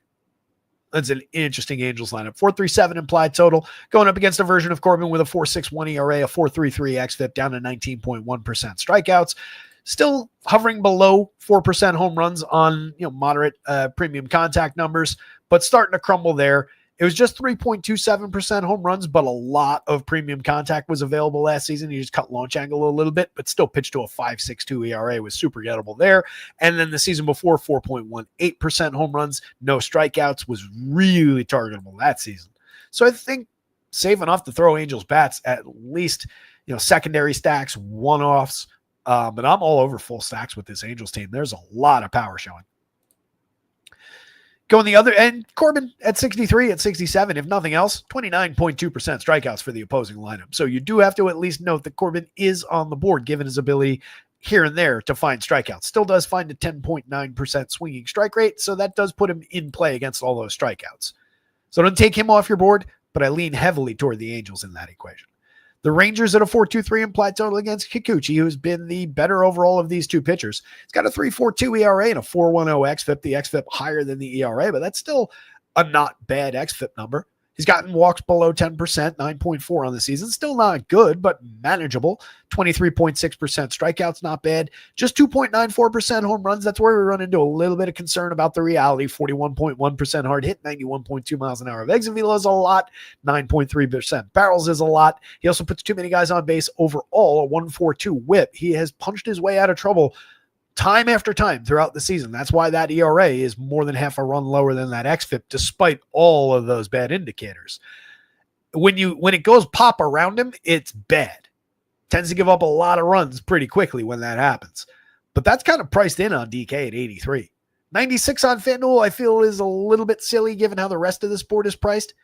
That's an interesting Angels lineup. 4.37 implied total. Going up against a version of Corbin with a 4.61 ERA, a 4.33 xFIP, down to 19.1% strikeouts. Still hovering below 4% home runs on moderate premium contact numbers, but starting to crumble there. It was just 3.27% home runs, but a lot of premium contact was available last season. He just cut launch angle a little bit, but still pitched to a 5.62 ERA, was super gettable there. And then the season before, 4.18% home runs, no strikeouts, was really targetable that season. So I think safe enough to throw Angels bats at least, secondary stacks, one-offs. But I'm all over full stacks with this Angels team. There's a lot of power showing. Going the other end, Corbin at 63, at 67, if nothing else, 29.2% strikeouts for the opposing lineup. So you do have to at least note that Corbin is on the board, given his ability here and there to find strikeouts. Still does find a 10.9% swinging strike rate, so that does put him in play against all those strikeouts. So don't take him off your board, but I lean heavily toward the Angels in that equation. The Rangers at a 4.23 implied total against Kikuchi, who's been the better overall of these two pitchers. He's got a 3.42 ERA and a 4.10 xFIP. The xFIP higher than the ERA, but that's still a not bad xFIP number. He's gotten walks below 10%, 9.4 on the season. Still not good, but manageable. 23.6% strikeouts, not bad. Just 2.94% home runs. That's where we run into a little bit of concern about the reality. 41.1% hard hit, 91.2 miles an hour of exit velo is a lot. 9.3% barrels is a lot. He also puts too many guys on base overall. A 1.42 whip. He has punched his way out of trouble time after time throughout the season. That's why that ERA is more than half a run lower than that xFIP, despite all of those bad indicators. When it goes pop around him, it's bad. Tends to give up a lot of runs pretty quickly when that happens. But that's kind of priced in on DK at 83. 96 on FanDuel, I feel, is a little bit silly given how the rest of the sport is priced.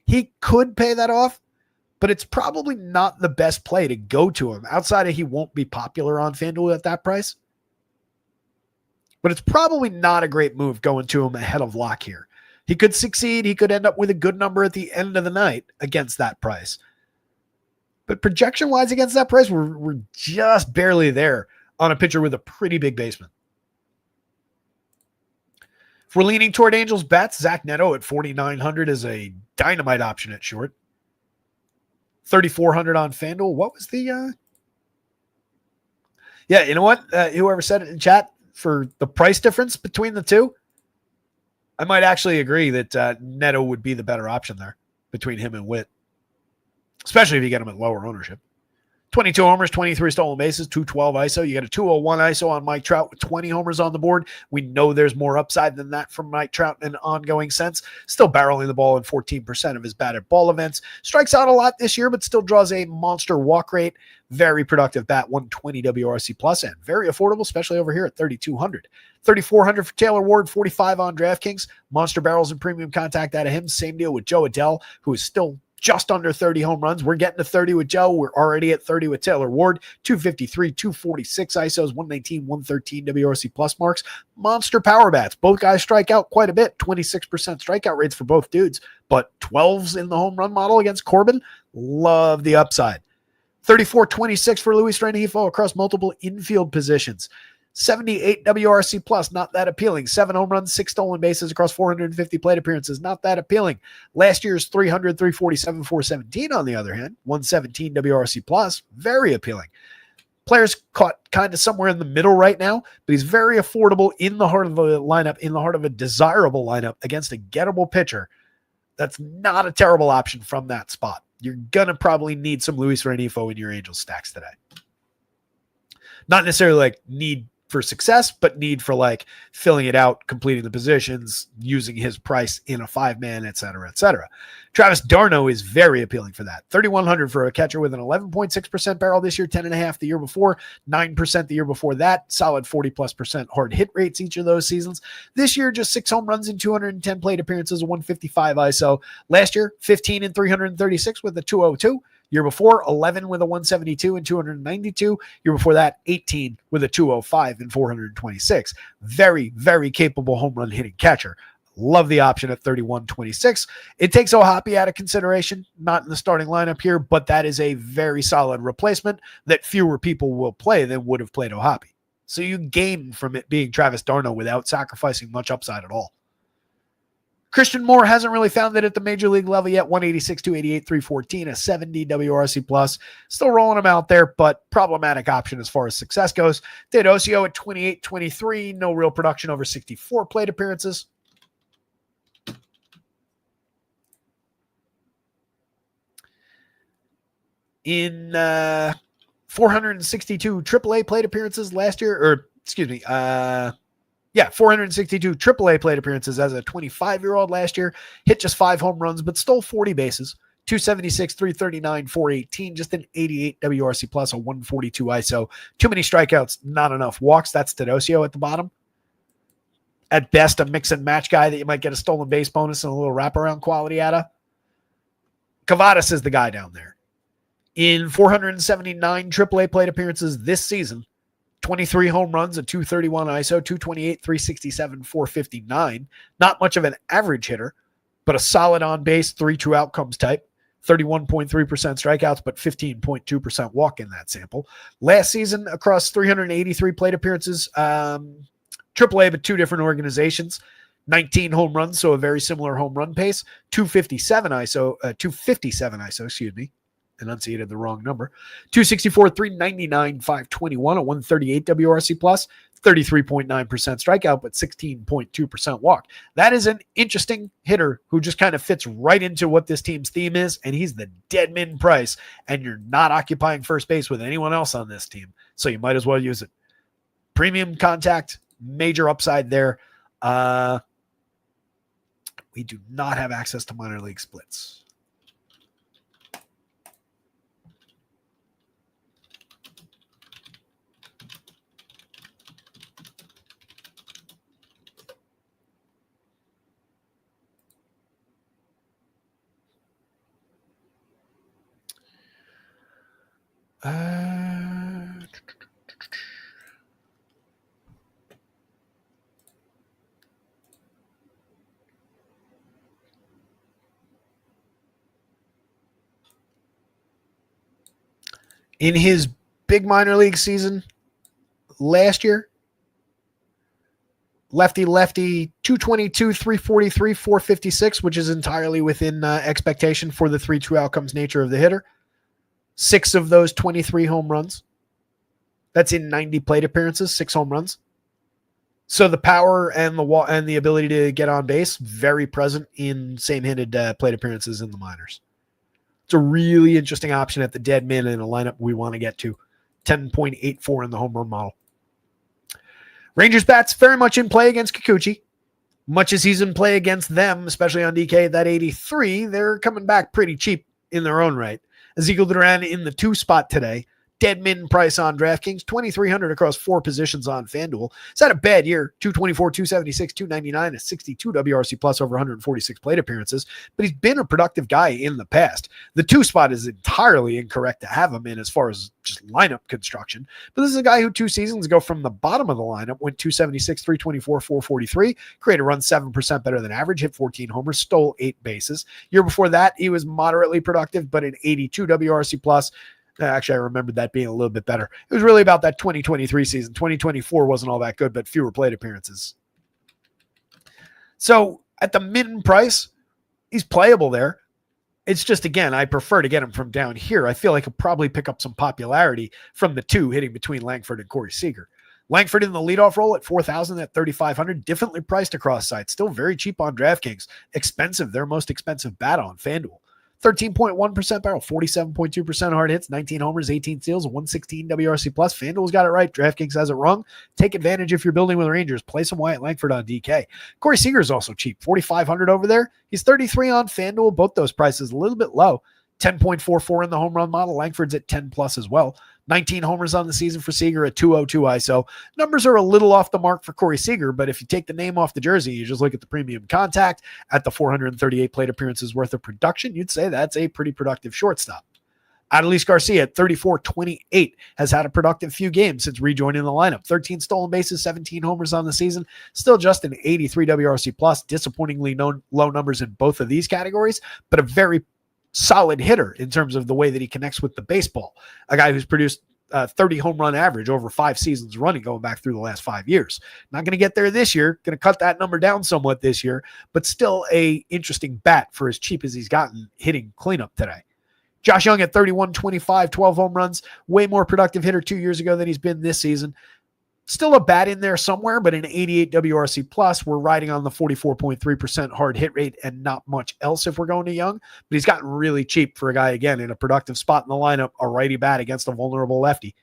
He could pay that off, but it's probably not the best play to go to him. Outside of he won't be popular on FanDuel at that price. But it's probably not a great move going to him ahead of lock here. He could succeed. He could end up with a good number at the end of the night against that price. But projection-wise against that price, we're just barely there on a pitcher with a pretty big basement. If we're leaning toward Angels bats, Zach Neto at 4,900 is a dynamite option at short. 3,400 on FanDuel. What was the... Yeah, you know what? Whoever said it in chat, for the price difference between the two, I might actually agree that Neto would be the better option there between him and Witt, especially if you get him at lower ownership. 22 homers, 23 stolen bases, 212 ISO. You got a 201 ISO on Mike Trout with 20 homers on the board. We know there's more upside than that from Mike Trout in an ongoing sense. Still barreling the ball in 14% of his batted ball events. Strikes out a lot this year, but still draws a monster walk rate. Very productive bat, 120 WRC plus, and very affordable, especially over here at 3,200. 3,400 for Taylor Ward, 45 on DraftKings. Monster barrels and premium contact out of him. Same deal with Joe Adell, who is still just under 30 home runs. We're getting to 30 with Joe. We're already at 30 with Taylor Ward. 253, 246 ISOs, 119, 113 WRC plus marks. Monster power bats. Both guys strike out quite a bit. 26% strikeout rates for both dudes, but 12s in the home run model against Corbin. Love the upside. 34-26 for Luis Rengifo across multiple infield positions. 78 WRC plus, not that appealing. 7 home runs, 6 stolen bases across 450 plate appearances, not that appealing. Last year's 300, 347, 417, on the other hand, 117 WRC plus, very appealing. Player's caught kind of somewhere in the middle right now, but he's very affordable in the heart of the lineup, in the heart of a desirable lineup against a gettable pitcher. That's not a terrible option from that spot. You're going to probably need some Luis Rengifo in your Angels stacks today. Not necessarily like need for success, but need for like filling it out, completing the positions, using his price in a 5-man, et cetera, et cetera. Travis d'Arnaud is very appealing for that. 3,100 for a catcher with an 11.6% barrel this year, 10.5 the year before, 9% the year before that, solid 40+% hard hit rates each of those seasons. This year, just 6 home runs in 210 plate appearances, 155 ISO. Last year, 15 in 336 with a 202. Year before, 11 with a 172 and 292. Year before that, 18 with a 205 and 426. Very, very capable home run hitting catcher. Love the option at 31-26. It takes Ohapi out of consideration, not in the starting lineup here, but that is a very solid replacement that fewer people will play than would have played Ohapi. So you gain from it being Travis d'Arnaud without sacrificing much upside at all. Christian Moore hasn't really found it at the major league level yet. 186, 288, 314, a 70 WRC plus. Still rolling him out there, but problematic option as far as success goes. Teodosio at 28, 23. No real production over 64 plate appearances. In 462 AAA plate appearances last year, or excuse me, 462 AAA plate appearances as a 25-year-old last year. Hit just 5 home runs, but stole 40 bases. 276, 339, 418, just an 88 WRC plus, a 142 ISO. Too many strikeouts, not enough walks. That's Teodosio at the bottom. At best, a mix and match guy that you might get a stolen base bonus and a little wraparound quality out of. Cavadas is the guy down there. In 479 AAA plate appearances this season, 23 home runs, a 231 ISO, 228, 367, 459. Not much of an average hitter, but a solid on base, 3 true outcomes type. 31.3% strikeouts, but 15.2% walk in that sample. Last season, across 383 plate appearances, AAA, but 2 different organizations. 19 home runs, so a very similar home run pace. 257 ISO, excuse me. Enunciated the wrong number. 264, 399, 521, a 138 WRC plus, 33.9% strikeout, but 16.2% walk. That is an interesting hitter who just kind of fits right into what this team's theme is, and he's the dead min price, and you're not occupying first base with anyone else on this team, so you might as well use it. Premium contact, major upside there. We do not have access to minor league splits. In his big minor league season last year, lefty, 222, 343, 456, which is entirely within expectation for the 3 true outcomes nature of the hitter. 6 of those 23 home runs. That's in 90 plate appearances, 6 home runs. So the power and the ability to get on base, very present in same-handed plate appearances in the minors. It's a really interesting option at the dead min in a lineup we want to get to. 10.84 in the home run model. Rangers bats very much in play against Kikuchi. Much as he's in play against them, especially on DK, that 83, they're coming back pretty cheap in their own right. Ezekiel Duran in the 2 spot today. Dead min price on DraftKings, 2,300 across 4 positions on FanDuel. It's had a bad year, 224, 276, 299, a 62 WRC plus over 146 plate appearances, but he's been a productive guy in the past. The 2 spot is entirely incorrect to have him in as far as just lineup construction, but this is a guy who 2 seasons ago from the bottom of the lineup went 276, 324, 443, created a run 7% better than average, hit 14 homers, stole 8 bases. Year before that, he was moderately productive, but an 82 WRC plus, Actually, I remembered that being a little bit better. It was really about that 2023 season. 2024 wasn't all that good, but fewer plate appearances. So at the min price, he's playable there. It's just, again, I prefer to get him from down here. I feel like he'll probably pick up some popularity from the two hitting between Langford and Corey Seager. Langford in the leadoff role at 4,000 at 3,500, differently priced across sites. Still very cheap on DraftKings. Expensive, their most expensive bat on FanDuel. 13.1% barrel, 47.2% hard hits, 19 homers, 18 steals, 116 WRC plus. FanDuel's got it right. DraftKings has it wrong. Take advantage if you're building with the Rangers. Play some Wyatt Langford on DK. Corey Seager is also cheap, 4,500 over there. He's 33 on FanDuel. Both those prices a little bit low. 10.44 in the home run model. Langford's at 10 plus as well. 19 homers on the season for Seager at 202 ISO. Numbers are a little off the mark for Corey Seager, but if you take the name off the jersey, you just look at the premium contact at the 438 plate appearances worth of production, you'd say that's a pretty productive shortstop. Adolis Garcia at 34-28 has had a productive few games since rejoining the lineup. 13 stolen bases, 17 homers on the season. Still just an 83 WRC plus. Disappointingly low numbers in both of these categories, but a very solid hitter in terms of the way that he connects with the baseball. A guy who's produced 30 home run average over 5 seasons running going back through the last 5 years. Not going to get there this year. Going to cut that number down somewhat this year, but still a interesting bat for as cheap as he's gotten hitting cleanup today. Josh Young at 31-25, 12 home runs. Way more productive hitter 2 years ago than he's been this season. Still a bat in there somewhere, but an 88 WRC plus. We're riding on the 44.3% hard hit rate and not much else if we're going to Young. But he's gotten really cheap for a guy, again, in a productive spot in the lineup, a righty bat against a vulnerable lefty.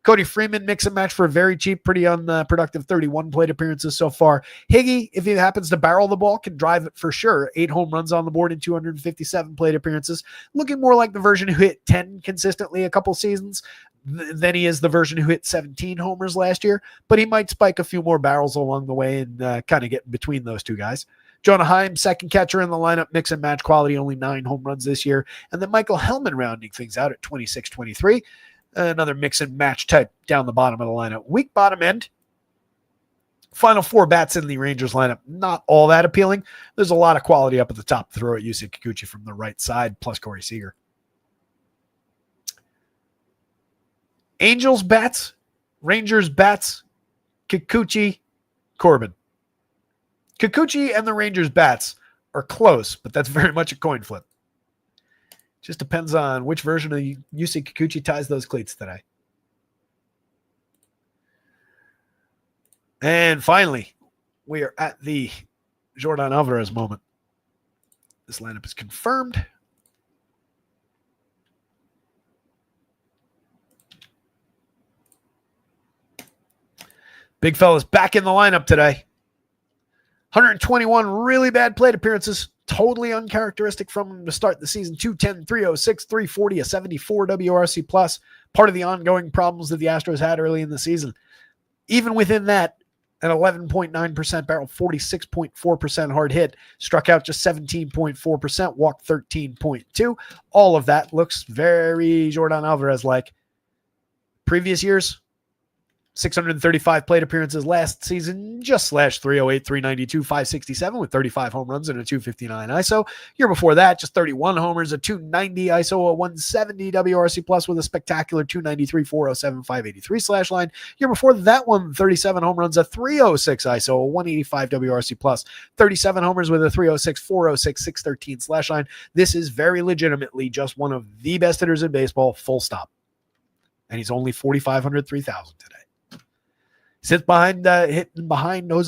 Cody Freeman, mix and match for very cheap, pretty unproductive 31 plate appearances so far. Higgy, if he happens to barrel the ball, can drive it for sure. 8 home runs on the board in 257 plate appearances. Looking more like the version who hit 10 consistently a couple seasons than he is the version who hit 17 homers last year, but he might spike a few more barrels along the way and kind of get between those two guys. Jonah Heim, second catcher in the lineup, mix and match quality, only 9 home runs this year. And then Michael Hellman rounding things out at 26-23. Another mix and match type down the bottom of the lineup. Weak bottom end. Final 4 bats in the Rangers lineup, not all that appealing. There's a lot of quality up at the top to throw at Yusei Kikuchi from the right side, plus Corey Seager. Angels bats, Rangers bats, Kikuchi, Corbin. Kikuchi and the Rangers bats are close, but that's very much a coin flip. Just depends on which version of Yusei Kikuchi ties those cleats today. And finally, we are at the Jordan Alvarez moment. This lineup is confirmed. Big fella's back in the lineup today. 121 really bad plate appearances. Totally uncharacteristic from him to start the season. 210, 306, 340, a 74 WRC plus. Part of the ongoing problems that the Astros had early in the season. Even within that, an 11.9% barrel, 46.4% hard hit. Struck out just 17.4%, walked 13.2. All of that looks very Jordan Alvarez-like. Previous years, 635 plate appearances last season, just slashed 308, 392, 567 with 35 home runs and a 259 ISO. Year before that, just 31 homers, a 290 ISO, a 170 WRC plus with a spectacular 293, 407, 583 slash line. Year before that one, 37 home runs, a 306 ISO, a 185 WRC plus, 37 homers with a 306, 406, 613 slash line. This is very legitimately just one of the best hitters in baseball, full stop. And he's only 4,500, 3,000 today. Sits behind Jose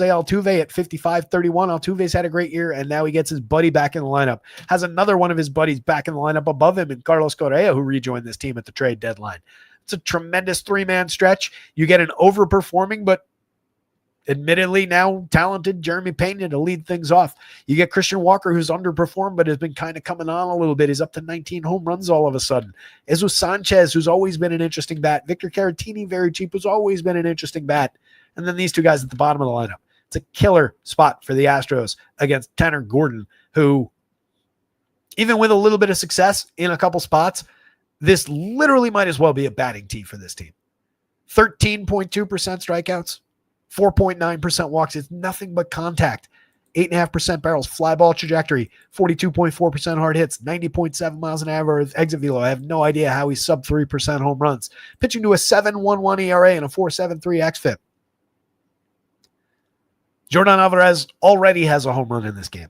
Altuve at 55-31. Altuve's had a great year, and now he gets his buddy back in the lineup. Has another one of his buddies back in the lineup above him in Carlos Correa, who rejoined this team at the trade deadline. It's a tremendous 3-man stretch. You get an overperforming, but admittedly now talented Jeremy Pena to lead things off. You get Christian Walker, who's underperformed, but has been kind of coming on a little bit. He's up to 19 home runs all of a sudden. Jesus Sanchez, who's always been an interesting bat. Victor Caratini, very cheap, who's always been an interesting bat. And then these two guys at the bottom of the lineup. It's a killer spot for the Astros against Tanner Gordon, who, even with a little bit of success in a couple spots, this literally might as well be a batting tee for this team. 13.2% strikeouts, 4.9% walks. It's nothing but contact. 8.5% barrels, fly ball trajectory, 42.4% hard hits, 90.7 miles an hour of exit velo. I have no idea how he's sub 3% home runs. Pitching to a 7.11 ERA and a 4.73 xFIP. Jordan Alvarez already has a home run in this game.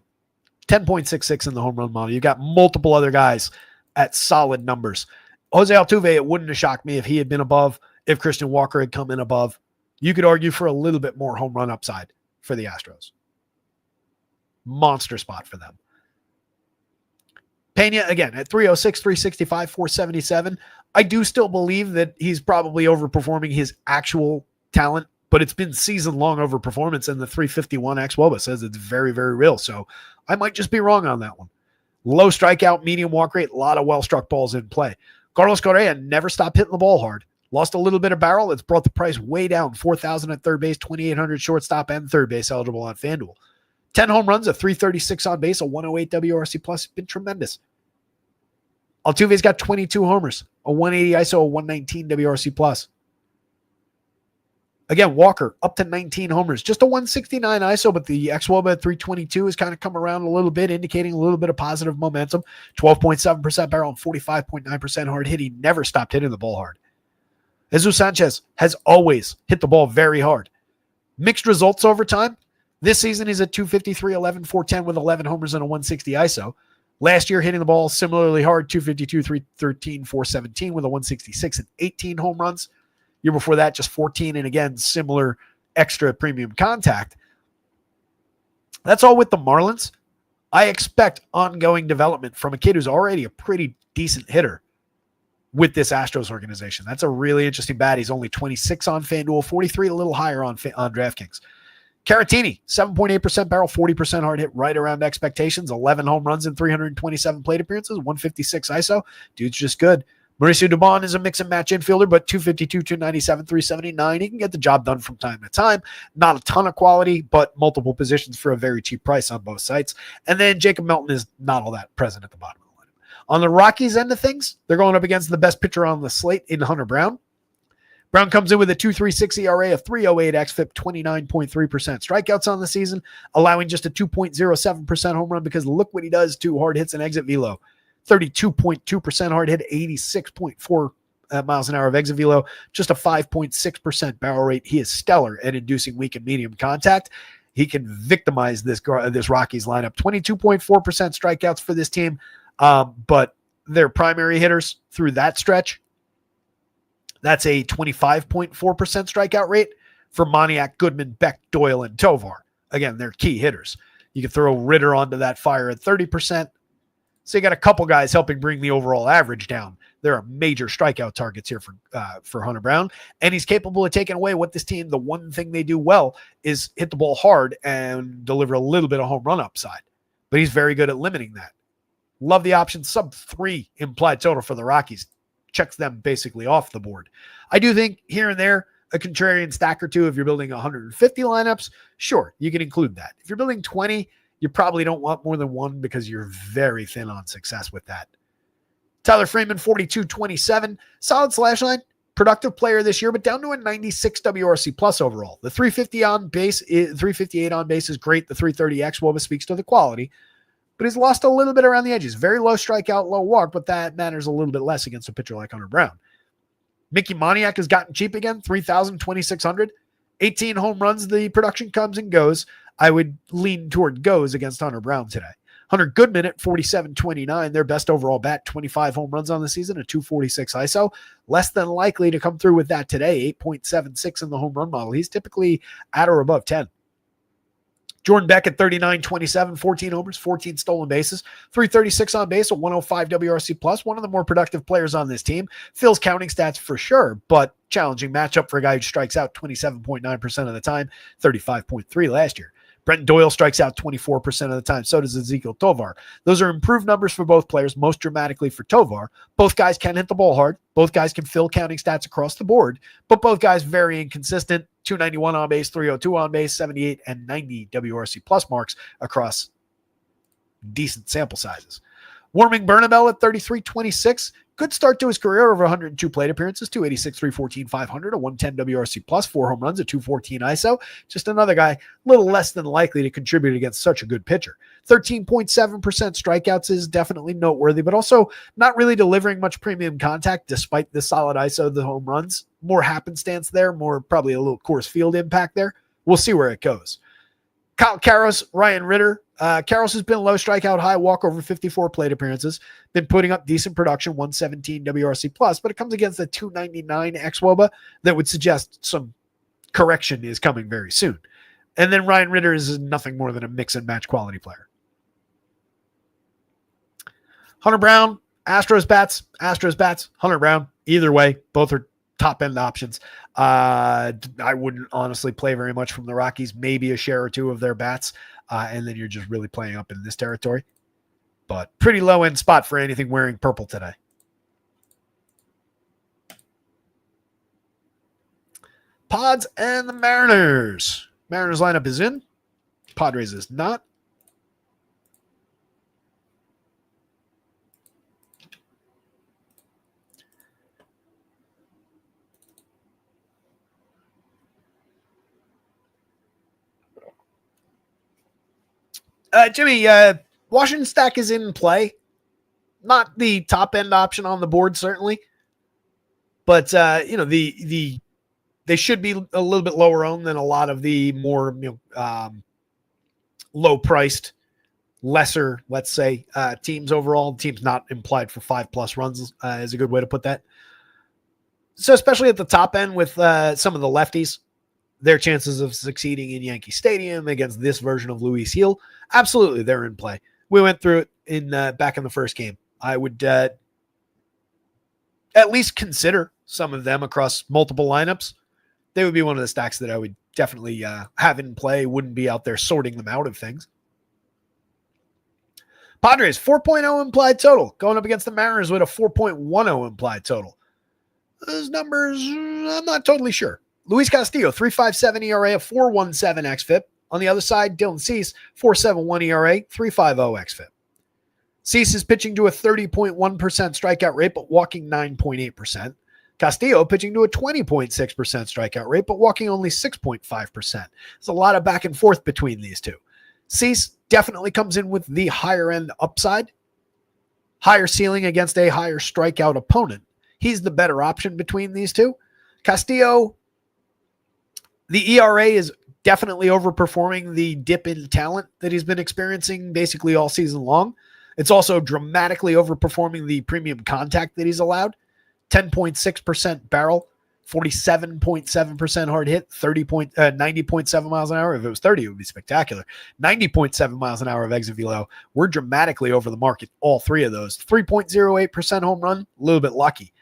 10.66 in the home run model. You've got multiple other guys at solid numbers. Jose Altuve, it wouldn't have shocked me if he had been above, if Christian Walker had come in above. You could argue for a little bit more home run upside for the Astros. Monster spot for them. Pena, again, at 306, 365, 477. I do still believe that he's probably overperforming his actual talent, but it's been season-long overperformance, and the 351 xWOBA says it's very, very real. So I might just be wrong on that one. Low strikeout, medium walk rate, a lot of well-struck balls in play. Carlos Correa never stopped hitting the ball hard. Lost a little bit of barrel. It's brought the price way down. 4,000 at third base, 2,800 shortstop and third base eligible on FanDuel. 10 home runs, a 336 on base, a 108 WRC plus. Been tremendous. Altuve's got 22 homers, a 180 ISO, a 119 WRC plus. Again, Walker up to 19 homers, just a 169 ISO, but the xWOBA at 322 has kind of come around a little bit, indicating a little bit of positive momentum. 12.7% barrel and 45.9% hard hit. He never stopped hitting the ball hard. Jesus Sanchez has always hit the ball very hard. Mixed results over time. This season, he's at 253, 11, 410 with 11 homers and a 160 ISO. Last year, hitting the ball similarly hard, 252, 313, 417 with a 166 and 18 home runs. Year before that, just 14, and again, similar extra premium contact. That's all with the Marlins. I expect ongoing development from a kid who's already a pretty decent hitter with this Astros organization. That's a really interesting bat. He's only 26 on FanDuel, 43 a little higher on DraftKings. Caratini, 7.8% barrel, 40% hard hit, right around expectations, 11 home runs in 327 plate appearances, 156 ISO. Dude's just good. Mauricio Dubon is a mix and match infielder, but 252, 297, 379. He can get the job done from time to time. Not a ton of quality, but multiple positions for a very cheap price on both sites. And then Jacob Melton is not all that present at the bottom of the lineup. On the Rockies end of things, they're going up against the best pitcher on the slate in Hunter Brown. Brown comes in with a 2.36 ERA, a 3.08 xFIP, 29.3% strikeouts on the season, allowing just a 2.07% home run because look what he does to hard hits and exit velo. 32.2% hard hit, 86.4 miles an hour of exit velo, just a 5.6% barrel rate. He is stellar at inducing weak and medium contact. He can victimize this Rockies lineup. 22.4% strikeouts for this team, but their primary hitters through that stretch, that's a 25.4% strikeout rate for Moniak, Goodman, Beck, Doyle, and Tovar. Again, they're key hitters. You can throw Ritter onto that fire at 30%. So you got a couple guys helping bring the overall average down. There are major strikeout targets here for Hunter Brown, and he's capable of taking away what this team, the one thing they do well is hit the ball hard and deliver a little bit of home run upside. But he's very good at limiting that. Love the option. Sub 3 implied total for the Rockies. Checks them basically off the board. I do think here and there, a contrarian stack or two, if you're building 150 lineups, sure, you can include that. If you're building 20, you probably don't want more than one because you're very thin on success with that. Tyler Freeman, 42-27, solid slash line, productive player this year, but down to a 96 WRC plus overall. The 358 on base is great. The 330 xWOBA speaks to the quality, but he's lost a little bit around the edges. Very low strikeout, low walk, but that matters a little bit less against a pitcher like Hunter Brown. Mickey Moniak has gotten cheap again, 3,000, 2,600. 18 home runs. The production comes and goes. I would lean toward goes against Hunter Brown today. Hunter Goodman at 47-29, their best overall bat, 25 home runs on the season, a 246 ISO. Less than likely to come through with that today, 8.76 in the home run model. He's typically at or above 10. Jordan Beck at 39-27, 14 homers, 14 stolen bases, 336 on base, a 105 WRC plus, one of the more productive players on this team. Phil's counting stats for sure, but challenging matchup for a guy who strikes out 27.9% of the time, 35.3 last year. Brenton Doyle strikes out 24% of the time. So does Ezekiel Tovar. Those are improved numbers for both players, most dramatically for Tovar. Both guys can hit the ball hard. Both guys can fill counting stats across the board, but both guys very inconsistent. 291 on base, 302 on base, 78 and 90 WRC plus marks across decent sample sizes. Warming Bernabel at 33-26. Good start to his career, over 102 plate appearances, 286, 314, 500, a 110 WRC plus, 4 home runs, a 214 ISO. Just another guy, a little less than likely to contribute against such a good pitcher. 13.7% strikeouts is definitely noteworthy, but also not really delivering much premium contact despite the solid ISO of the home runs. More happenstance there, more probably a little Coors Field impact there. We'll see where it goes. Kyle Karros, Ryan Ritter. Karros has been low strikeout, high walk over 54 plate appearances. Been putting up decent production, 117 WRC plus, but it comes against a 299 xWOBA that would suggest some correction is coming very soon. And then Ryan Ritter is nothing more than a mix and match quality player. Hunter Brown, Astros bats. Hunter Brown, either way, both are top end options. I wouldn't honestly play very much from the Rockies, maybe a share or two of their bats. And then you're just really playing up in this territory. But pretty low end spot for anything wearing purple today. Pods and the Mariners. Mariners lineup is in. Padres is not. Jimmy, Washington stack is in play. Not the top end option on the board, certainly. But, they should be a little bit lower owned than a lot of the more low priced, lesser, let's say, teams overall. Teams not implied for 5+ runs is a good way to put that. So especially at the top end with some of the lefties, their chances of succeeding in Yankee Stadium against this version of Luis Gil, absolutely, they're in play. We went through it in back in the first game. I would at least consider some of them across multiple lineups. They would be one of the stacks that I would definitely have in play. Wouldn't be out there sorting them out of things. Padres, 4.0 implied total, going up against the Mariners with a 4.10 implied total. Those numbers, I'm not totally sure. Luis Castillo, 3.57 ERA, a 4.17 xFIP. On the other side, Dylan Cease, 4.71 ERA, 3.50 xFIP. Cease is pitching to a 30.1% strikeout rate, but walking 9.8%. Castillo pitching to a 20.6% strikeout rate, but walking only 6.5%. There's a lot of back and forth between these two. Cease definitely comes in with the higher end upside, higher ceiling against a higher strikeout opponent. He's the better option between these two. Castillo, the ERA is definitely overperforming the dip in talent that he's been experiencing basically all season long. It's also dramatically overperforming the premium contact that he's allowed. 10.6% barrel, 47.7% hard hit, 90.7 miles an hour. If it was 30, it would be spectacular. 90.7 miles an hour of exit velo. We're dramatically over the market, all three of those. 3.08% home run, a little bit lucky.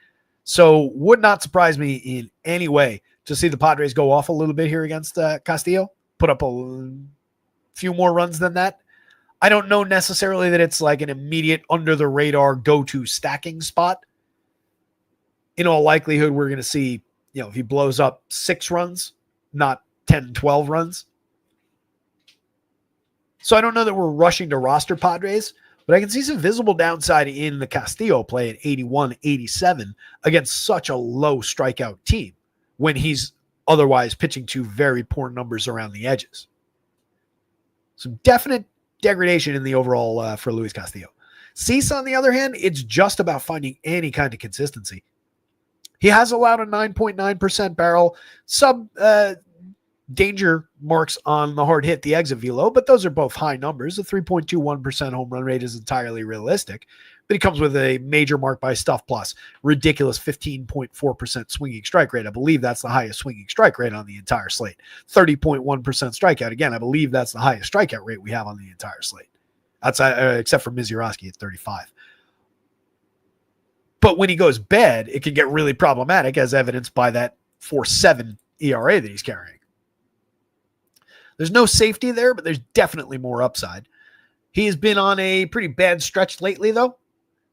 So would not surprise me in any way to see the Padres go off a little bit here against Castillo, put up a few more runs than that. I don't know necessarily that it's like an immediate under-the-radar go-to stacking spot. In all likelihood, we're going to see, if he blows up 6 runs, not 10, 12 runs. So I don't know that we're rushing to roster Padres, but I can see some visible downside in the Castillo play at 81, 87 against such a low strikeout team when he's otherwise pitching to very poor numbers around the edges. Some definite degradation in the overall for Luis Castillo. Cease, on the other hand, it's just about finding any kind of consistency. He has allowed a 9.9% barrel, sub danger marks on the hard hit, the exit velo, but those are both high numbers. A 3.21% home run rate is entirely realistic, but he comes with a major mark by stuff plus, ridiculous 15.4% swinging strike rate. I believe that's the highest swinging strike rate on the entire slate. 30.1% strikeout. Again, I believe that's the highest strikeout rate we have on the entire slate, outside except for Mizurowski at 35. But when he goes bad, it can get really problematic, as evidenced by that 4.7 ERA that he's carrying. There's no safety there, but there's definitely more upside. He has been on a pretty bad stretch lately, though.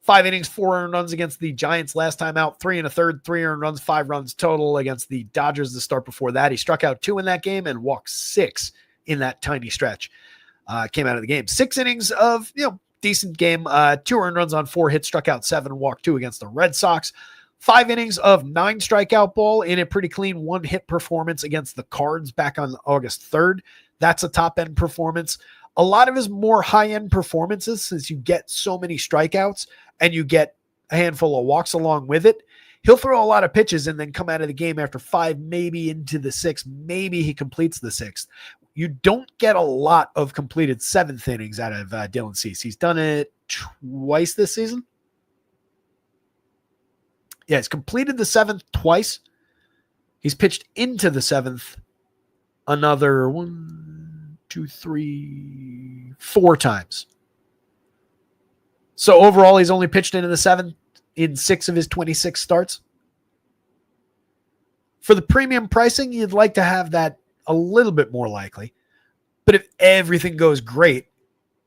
5 innings, 4 earned runs against the Giants last time out, 3 1/3, 3 earned runs, 5 runs total against the Dodgers the start before that. He struck out 2 in that game and walked 6 in that tiny stretch. Came out of the game. 6 innings of, decent game. 2 earned runs on 4 hits, struck out 7, walked 2 against the Red Sox. 5 innings of 9 strikeout ball in a pretty clean 1-hit performance against the Cards back on August 3rd. That's a top-end performance. A lot of his more high-end performances, since you get so many strikeouts and you get a handful of walks along with it, he'll throw a lot of pitches and then come out of the game after 5, maybe into the 6th. Maybe he completes the 6th. You don't get a lot of completed 7th innings out of Dylan Cease. He's done it twice this season. Yeah, he's completed the 7th twice. He's pitched into the 7th another 4 times. So overall, he's only pitched into the 7th in 6 of his 26 starts. For the premium pricing, you'd like to have that a little bit more likely. But if everything goes great,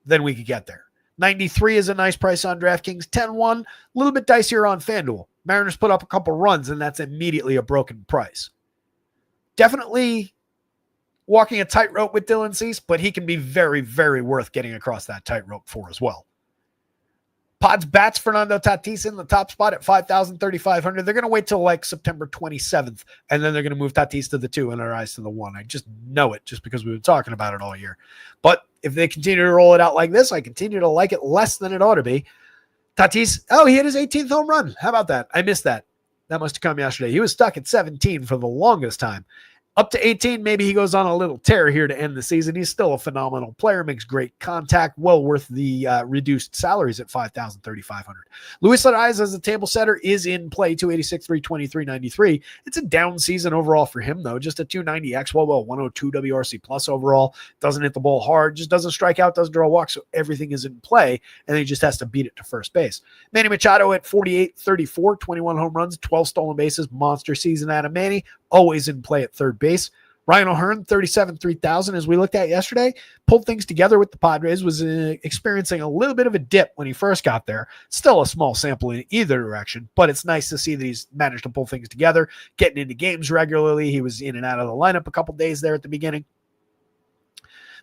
then we could get there. 93 is a nice price on DraftKings. 10-1, a little bit dicier on FanDuel. Mariners put up a couple runs, and that's immediately a broken price. Definitely walking a tightrope with Dylan Cease, but he can be very, very worth getting across that tightrope for as well. Pods bats Fernando Tatis in the top spot at 5,000, 3,500. They're going to wait till like September 27th, and then they're going to move Tatis to the 2 and Arraez to the 1. I just know it just because we've been talking about it all year. But if they continue to roll it out like this, I continue to like it less than it ought to be. Tatis, he hit his 18th home run. How about that? I missed that. That must have come yesterday. He was stuck at 17 for the longest time. Up to 18, maybe he goes on a little tear here to end the season. He's still a phenomenal player, makes great contact, well worth the reduced salaries at 5,000, 3,500. Luis Arraez as a table setter is in play, 286, 320, 393. It's a down season overall for him, though. Just a 290 XWOW, 102 WRC plus overall. Doesn't hit the ball hard, just doesn't strike out, doesn't draw walks, so everything is in play, and he just has to beat it to first base. Manny Machado at 48, 34, 21 home runs, 12 stolen bases, monster season out of Manny. Always in play at third base. Ryan O'Hearn, 37, 3,000, as we looked at yesterday, pulled things together with the Padres, was experiencing a little bit of a dip when he first got there. Still a small sample in either direction, but it's nice to see that he's managed to pull things together, getting into games regularly. He was in and out of the lineup a couple days there at the beginning.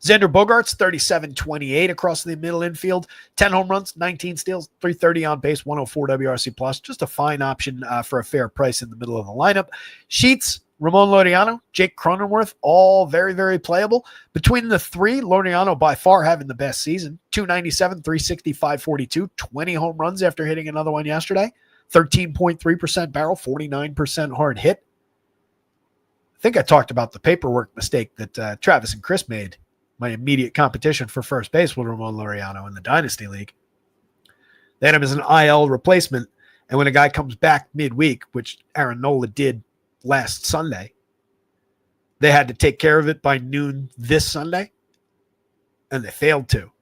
Xander Bogaerts, 37, 28 across the middle infield, 10 home runs, 19 steals, 330 on base, 104 WRC plus. Just a fine option for a fair price in the middle of the lineup. Sheets, Ramon Laureano, Jake Cronenworth, all very, very playable. Between the 3, Laureano by far having the best season. 297, 360, 542, 20 home runs after hitting another one yesterday. 13.3% barrel, 49% hard hit. I think I talked about the paperwork mistake that Travis and Chris made. My immediate competition for first base with Ramon Laureano in the Dynasty League. They had him as an IL replacement, and when a guy comes back midweek, which Aaron Nola did last Sunday, they had to take care of it by noon this Sunday, and they failed to.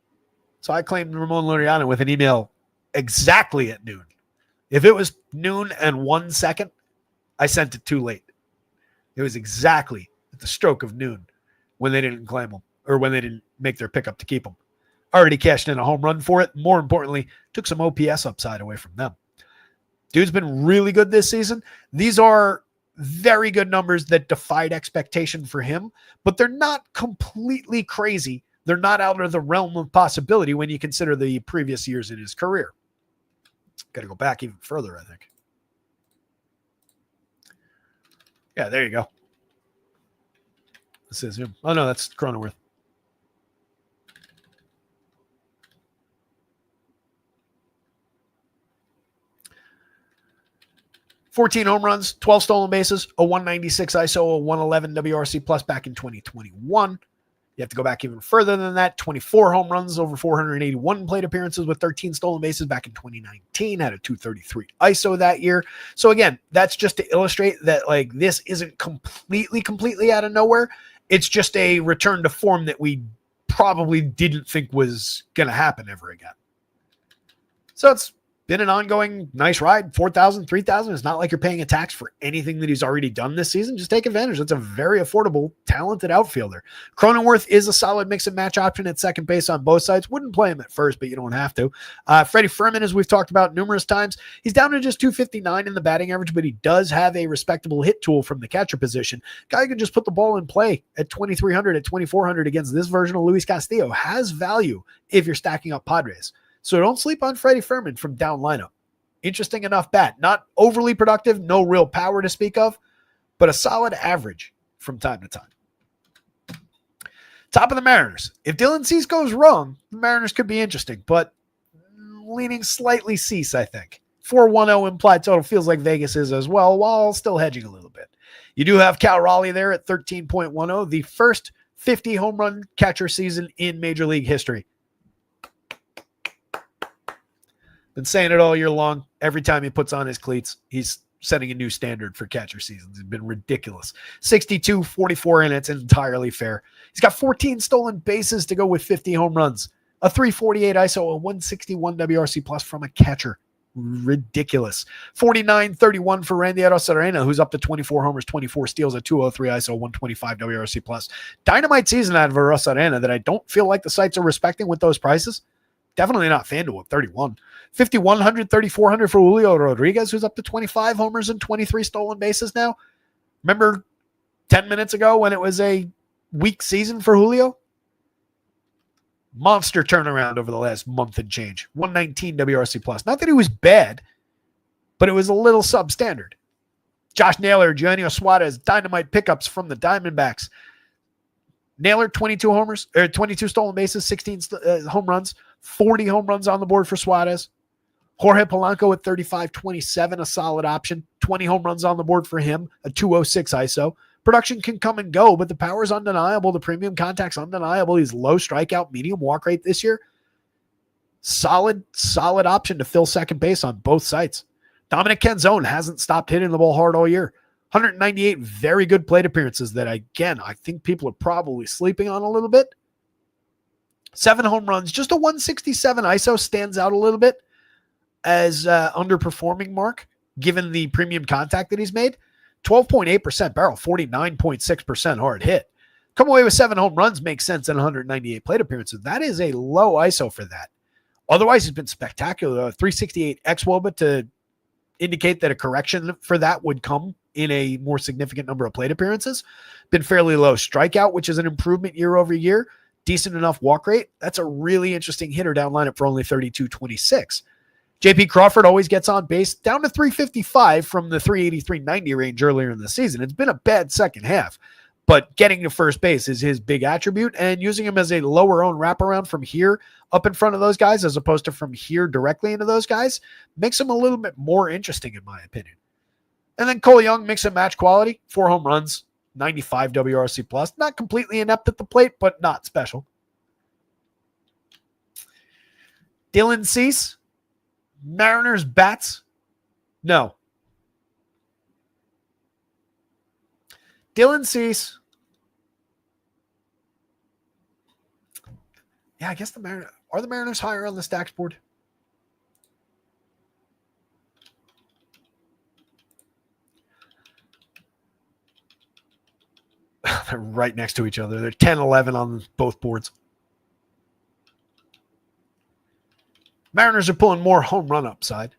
So I claimed Ramon Laureano with an email exactly at noon. If it was noon and 1 second, I sent it too late. It was exactly at the stroke of noon when they didn't claim him, or when they didn't make their pickup to keep him. Already cashed in a home run for it. More importantly, took some OPS upside away from them. Dude's been really good this season. These are very good numbers that defied expectation for him, but they're not completely crazy. They're not out of the realm of possibility when you consider the previous years in his career. Got to go back even further, I think. Yeah, there you go. This is him. Oh, no, that's Cronenworth. 14 home runs, 12 stolen bases, a 196 ISO, a 111 WRC plus back in 2021. You have to go back even further than that. 24 home runs, over 481 plate appearances with 13 stolen bases back in 2019. Had a 233 ISO that year. So again, that's just to illustrate that like this isn't completely out of nowhere. It's just a return to form that we probably didn't think was going to happen ever again. So it's been an ongoing nice ride. 4,000, 3,000. It's not like you're paying a tax for anything that he's already done this season. Just take advantage. It's a very affordable, talented outfielder. Cronenworth is a solid mix and match option at second base on both sides. Wouldn't play him at first, but you don't have to. Freddie Fermin, as we've talked about numerous times, he's down to just 259 in the batting average, but he does have a respectable hit tool from the catcher position. Guy can just put the ball in play at 2,300, at 2,400 against this version of Luis Castillo. Has value if you're stacking up Padres. So don't sleep on Freddie Fermin from down lineup. Interesting enough bat. Not overly productive, no real power to speak of, but a solid average from time to time. Top of the Mariners. If Dylan Cease goes wrong, the Mariners could be interesting, but leaning slightly Cease, I think. 410 implied total feels like Vegas is as well, while still hedging a little bit. You do have Cal Raleigh there at 13.10, the first 50 home run catcher season in Major League history. Been saying it all year long. Every time he puts on his cleats, he's setting a new standard for catcher seasons. It's been ridiculous. 62, 44 in it's entirely fair. He's got 14 stolen bases to go with 50 home runs. A 348 ISO, a 161 WRC plus from a catcher. Ridiculous. 49-31 for Randy Arozarena, who's up to 24 homers, 24 steals, a 203 ISO, 125 WRC plus. Dynamite season out of Arozarena that I don't feel like the sites are respecting with those prices. Definitely not FanDuel at 31. 5,100, 3,400 for Julio Rodriguez, who's up to 25 homers and 23 stolen bases now. Remember 10 minutes ago when it was a weak season for Julio? Monster turnaround over the last month and change. 119 WRC plus. Not that he was bad, but it was a little substandard. Josh Naylor, Eugenio Suarez, dynamite pickups from the Diamondbacks. Naylor, 22 homers, or 22 stolen bases, 16 home runs, 40 home runs on the board for Suarez. Jorge Polanco at 35-27, a solid option. 20 home runs on the board for him, a 206 ISO. Production can come and go, but the power is undeniable. The premium contact's undeniable. He's low strikeout, medium walk rate this year. Solid option to fill second base on both sites. Dominic Canzone hasn't stopped hitting the ball hard all year. 198 very good plate appearances that, again, I think people are probably sleeping on a little bit. 7 home runs, just a 167 ISO stands out a little bit as underperforming mark, given the premium contact that he's made. 12.8% barrel, 49.6% hard hit. Come away with 7 home runs makes sense in 198 plate appearances. That is a low ISO for that. Otherwise, he's been spectacular. 368 xWOBA to indicate that a correction for that would come in a more significant number of plate appearances. Been fairly low strikeout, which is an improvement year over year. Decent enough walk rate. That's a really interesting hitter down lineup for only 32.26. JP Crawford always gets on base, down to 355 from the 383-90 range earlier in the season. It's been a bad second half, but getting to first base is his big attribute, and using him as a lower owned wraparound from here up in front of those guys as opposed to from here directly into those guys makes him a little bit more interesting in my opinion. And then Cole Young, mix and match quality, 4 home runs, 95 WRC plus. Not completely inept at the plate, but not special. Dylan Cease, Mariners bats? No. Dylan Cease. Yeah, I guess the Mariners higher on the stacks board? They're right next to each other. They're 10-11 on both boards. Mariners are pulling more home run upside.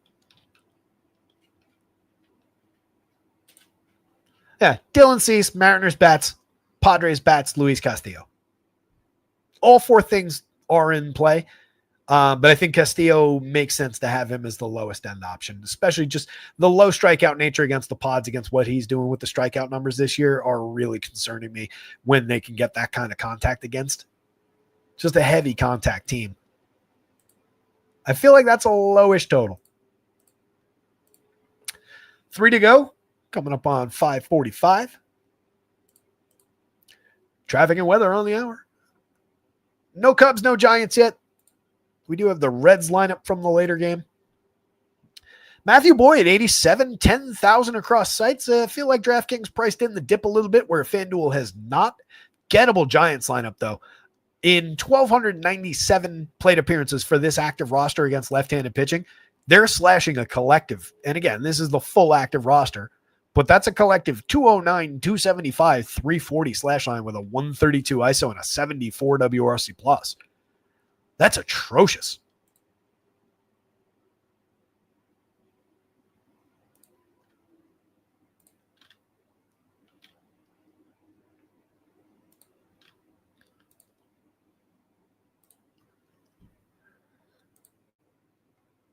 Yeah, Dylan Cease, Mariners bats, Padres bats, Luis Castillo. All 4 things are in play, but I think Castillo makes sense to have him as the lowest end option, especially just the low strikeout nature against the Pods, against what he's doing with the strikeout numbers this year are really concerning me when they can get that kind of contact against. Just a heavy contact team. I feel like that's a lowish total. 3 to go, coming up on 5:45. Traffic and weather on the hour. No Cubs, no Giants yet. We do have the Reds lineup from the later game. Matthew Boyd, 87, 10,000 across sites. I feel like DraftKings priced in the dip a little bit where FanDuel has not. Gettable Giants lineup, though. In 1,297 plate appearances for this active roster against left-handed pitching, they're slashing a collective. And again, this is the full active roster, but that's a collective 209, 275, 340 slash line with a 132 ISO and a 74 WRC plus. That's atrocious.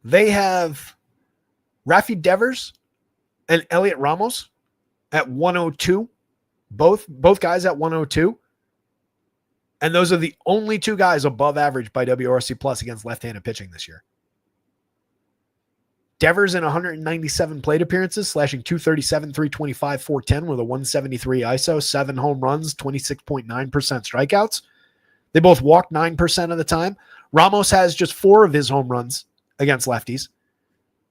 They have Rafi Devers and Elliot Ramos at 102. Both guys at 102. And those are the only two guys above average by WRC plus against left-handed pitching this year. Devers in 197 plate appearances, slashing 237, 325, 410 with a 173 ISO, 7 home runs, 26.9% strikeouts. They both walked 9% of the time. Ramos has just 4 of his home runs against lefties.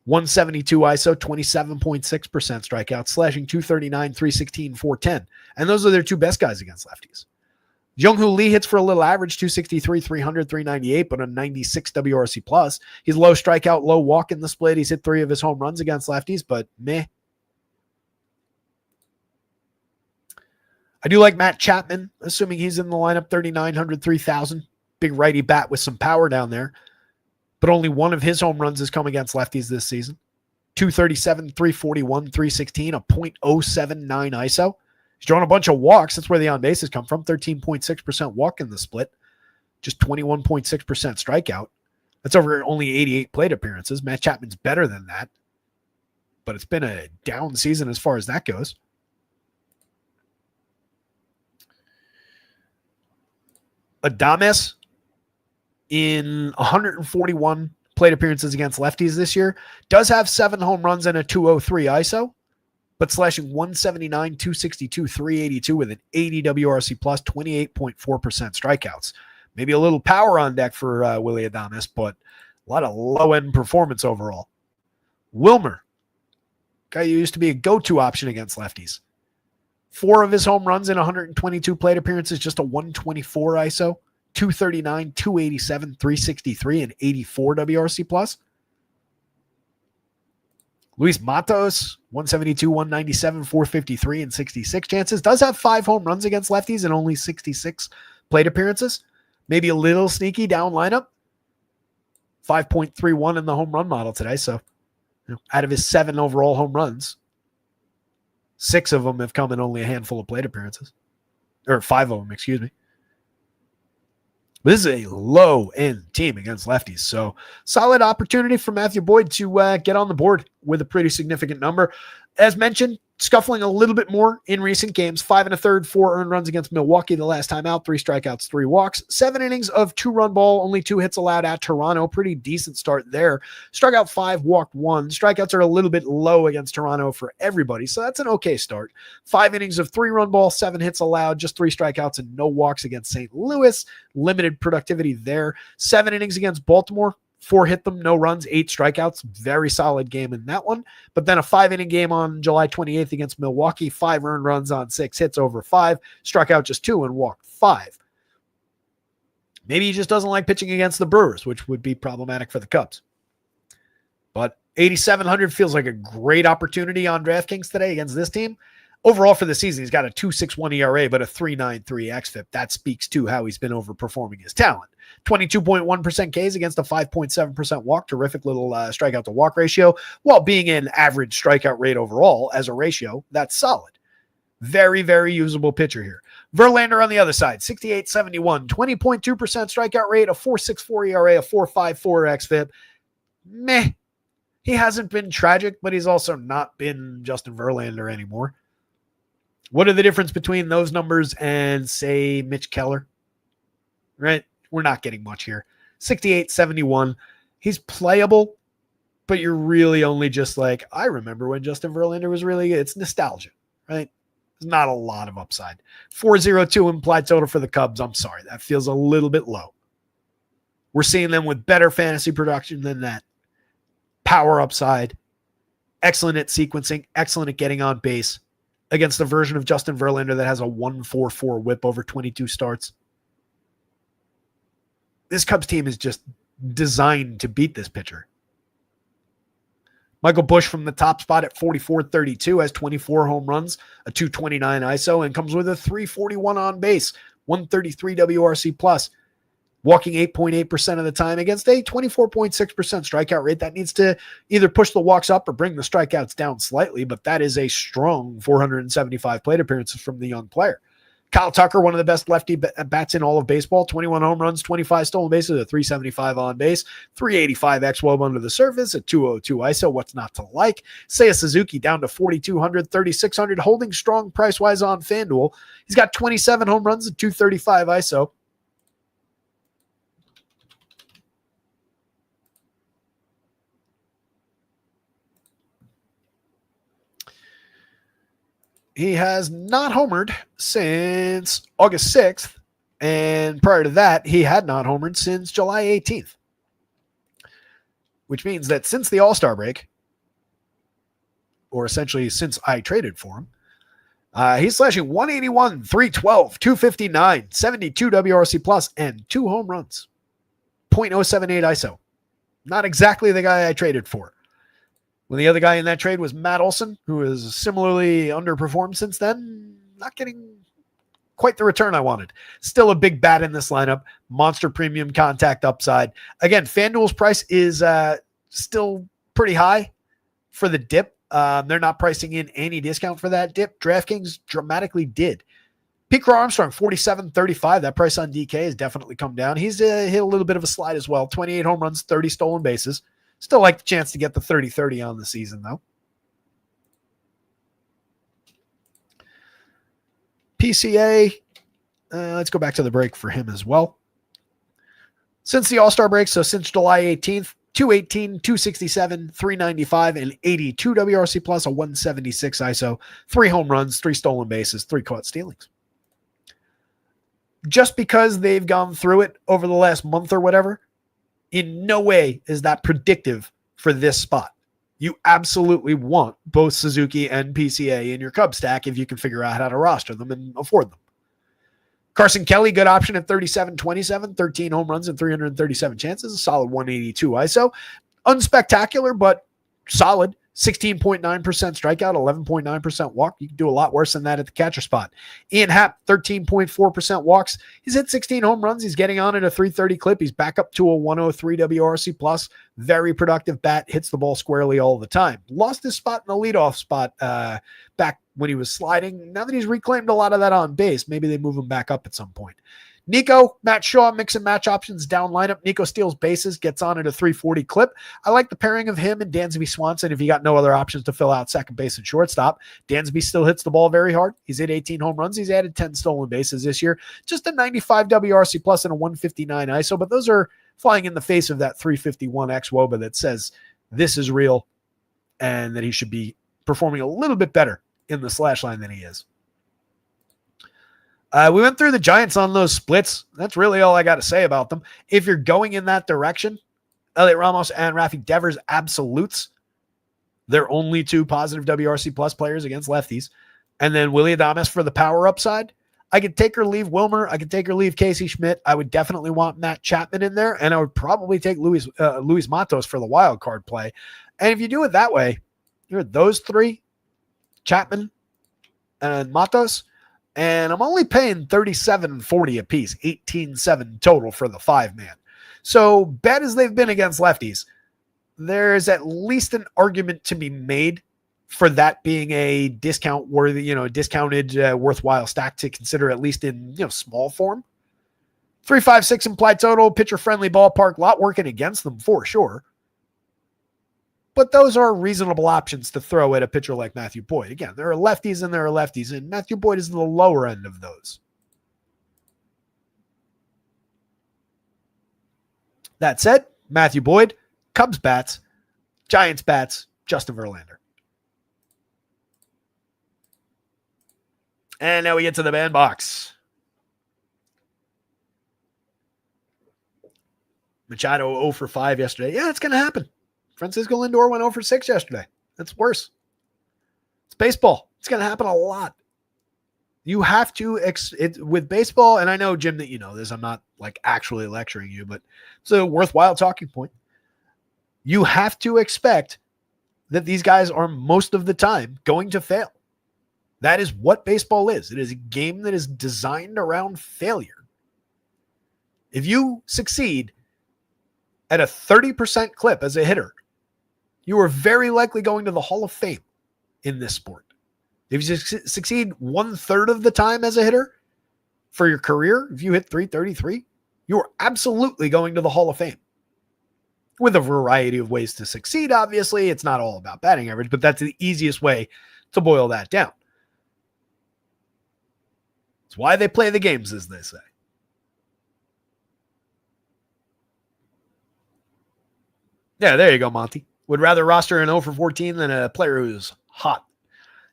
172 ISO, 27.6% strikeouts, slashing 239, 316, 410. And those are their two best guys against lefties. Jung-Hoo Lee hits for a little average, 263, 300, 398, but a 96 WRC plus. He's low strikeout, low walk in the split. He's hit 3 of his home runs against lefties, but meh. I do like Matt Chapman, assuming he's in the lineup, 3,900, 3,000. Big righty bat with some power down there. But only 1 of his home runs has come against lefties this season. 237, 341, 316, a .079 ISO. He's drawn a bunch of walks. That's where the on bases come from. 13.6% walk in the split. Just 21.6% strikeout. That's over only 88 plate appearances. Matt Chapman's better than that. But it's been a down season as far as that goes. Adames in 141 plate appearances against lefties this year does have 7 home runs and a 203 ISO. But slashing 179, 262, 382 with an 80 WRC plus, 28.4% strikeouts. Maybe a little power on deck for Willy Adames, but a lot of low-end performance overall. Wilmer, guy who used to be a go-to option against lefties. 4 of his home runs in 122 plate appearances, just a 124 ISO, 239, 287, 363, and 84 WRC plus. Luis Matos, 172, 197, 453, and 66 chances. Does have 5 home runs against lefties and only 66 plate appearances. Maybe a little sneaky down lineup. 5.31 in the home run model today. So out of his 7 overall home runs, 6 of them have come in only a handful of plate appearances. Or 5 of them, excuse me. This is a low-end team against lefties. So solid opportunity for Matthew Boyd to get on the board with a pretty significant number. As mentioned, scuffling a little bit more in recent games. 5 1/3, 4 earned runs against Milwaukee the last time out. 3 strikeouts, 3 walks. 7 innings of 2-run ball. Only 2 hits allowed at Toronto. Pretty decent start there. Struck out 5, walked 1. Strikeouts are a little bit low against Toronto for everybody, so that's an okay start. 5 innings of 3-run ball. 7 hits allowed. Just 3 strikeouts and no walks against St. Louis. Limited productivity there. 7 innings against Baltimore. 4 hit them, no runs, 8 strikeouts. Very solid game in that one. But then a 5-inning game on July 28th against Milwaukee. 5 earned runs on 6 hits over 5. Struck out just 2 and walked 5. Maybe he just doesn't like pitching against the Brewers, which would be problematic for the Cubs. But 8,700 feels like a great opportunity on DraftKings today against this team. Overall for the season, he's got a 2.61 ERA, but a 3.93 xFIP. That speaks to how he's been overperforming his talent. 22.1% Ks against a 5.7% walk. Terrific little strikeout to walk ratio, while being an average strikeout rate overall as a ratio. That's solid. Very, very usable pitcher here. Verlander on the other side, 68.71, 20.2% strikeout rate, a 4.64 ERA, a 4.54 xFIP. Meh. He hasn't been tragic, but he's also not been Justin Verlander anymore. What are the difference between those numbers and, say, Mitch Keller? Right? We're not getting much here. 68.71. He's playable, but you're really only just like, I remember when Justin Verlander was really good. It's nostalgia, right? There's not a lot of upside. 4.02 implied total for the Cubs. I'm sorry. That feels a little bit low. We're seeing them with better fantasy production than that. Power upside. Excellent at sequencing. Excellent at getting on base. Against a version of Justin Verlander that has a 1.44 whip over 22 starts. This Cubs team is just designed to beat this pitcher. Michael Busch from the top spot at 44.32 has 24 home runs, a 2.29 ISO, and comes with a 3.41 on base, 133 WRC plus. Walking 8.8% of the time against a 24.6% strikeout rate. That needs to either push the walks up or bring the strikeouts down slightly, but that is a strong 475 plate appearances from the young player. Kyle Tucker, one of the best lefty bats in all of baseball, 21 home runs, 25 stolen bases, a 375 on base, 385 xWOB under the surface, a 202 ISO. What's not to like? Seiya Suzuki down to 4,200, 3,600, holding strong price-wise on FanDuel. He's got 27 home runs, a 235 ISO. He has not homered since August 6th, and prior to that, he had not homered since July 18th, which means that since the All-Star break, or essentially since I traded for him, he's slashing 181, 312, 259, 72 WRC plus, and 2 home runs, 0.078 ISO. Not exactly the guy I traded for. When the other guy in that trade was Matt Olson, who has similarly underperformed since then, not getting quite the return I wanted. Still a big bat in this lineup. Monster premium contact upside. Again, FanDuel's price is still pretty high for the dip. They're not pricing in any discount for that dip. DraftKings dramatically did. Pete Armstrong, 47.35. That price on DK has definitely come down. He's hit a little bit of a slide as well. 28 home runs, 30 stolen bases. Still like the chance to get the 30-30 on the season, though. PCA, let's go back to the break for him as well. Since the All-Star break, so since July 18th, 218, 267, 395, and 82 WRC plus, a 176 ISO, 3 home runs, 3 stolen bases, 3 caught stealings. Just because they've gone through it over the last month or whatever, in no way is that predictive for this spot. You absolutely want both Suzuki and PCA in your Cub stack if you can figure out how to roster them and afford them. Carson Kelly, good option at 37.27, 13 home runs and 337 chances, a solid 182 ISO. Unspectacular, but solid. 16.9% strikeout, 11.9% walk. You can do a lot worse than that at the catcher spot. Ian Happ, 13.4% walks. He's hit 16 home runs. He's getting on at a 330 clip. He's back up to a 103 WRC plus. Very productive bat. Hits the ball squarely all the time. Lost his spot in the leadoff spot back when he was sliding. Now that he's reclaimed a lot of that on base, maybe they move him back up at some point. Nico, Matt Shaw, mix and match options down lineup. Nico steals bases, gets on at a 340 clip. I like the pairing of him and Dansby Swanson if you got no other options to fill out second base and shortstop. Dansby still hits the ball very hard. He's hit 18 home runs. He's added 10 stolen bases this year. Just a 95 WRC plus and a 159 ISO, but those are flying in the face of that 351 xWOBA that says this is real and that he should be performing a little bit better in the slash line than he is. We went through the Giants on those splits. That's really all I got to say about them. If you're going in that direction, Elliot Ramos and Rafi Devers, absolutes. They're only 2 positive WRC plus players against lefties. And then Willy Adames for the power upside. I could take or leave Wilmer. I could take or leave Casey Schmidt. I would definitely want Matt Chapman in there. And I would probably take Luis Matos for the wild card play. And if you do it that way, you're those 3, Chapman and Matos, and I'm only paying $37.40 a piece, $18.7 total for the 5-man. So bad as they've been against lefties, there's at least an argument to be made for that being a discount worthy, discounted, worthwhile stack to consider, at least in, small form. 356 implied total, pitcher friendly ballpark, lot working against them for sure. But those are reasonable options to throw at a pitcher like Matthew Boyd. Again, there are lefties and there are lefties, and Matthew Boyd is the lower end of those. That said, Matthew Boyd, Cubs bats, Giants bats, Justin Verlander. And now we get to the bandbox. Machado 0 for 5 yesterday. Yeah, it's going to happen. Francisco Lindor went 0 for 6 yesterday. That's worse. It's baseball. It's going to happen a lot. You have to, with baseball, and I know, Jim, that you know this. I'm not actually lecturing you, but it's a worthwhile talking point. You have to expect that these guys are most of the time going to fail. That is what baseball is. It is a game that is designed around failure. If you succeed at a 30% clip as a hitter, you are very likely going to the Hall of Fame in this sport. If you succeed 1/3 of the time as a hitter, for your career, if you hit 333, you're absolutely going to the Hall of Fame. With a variety of ways to succeed, obviously. It's not all about batting average, but that's the easiest way to boil that down. It's why they play the games, as they say. Yeah, there you go, Monty. Would rather roster an 0 for 14 than a player who's hot.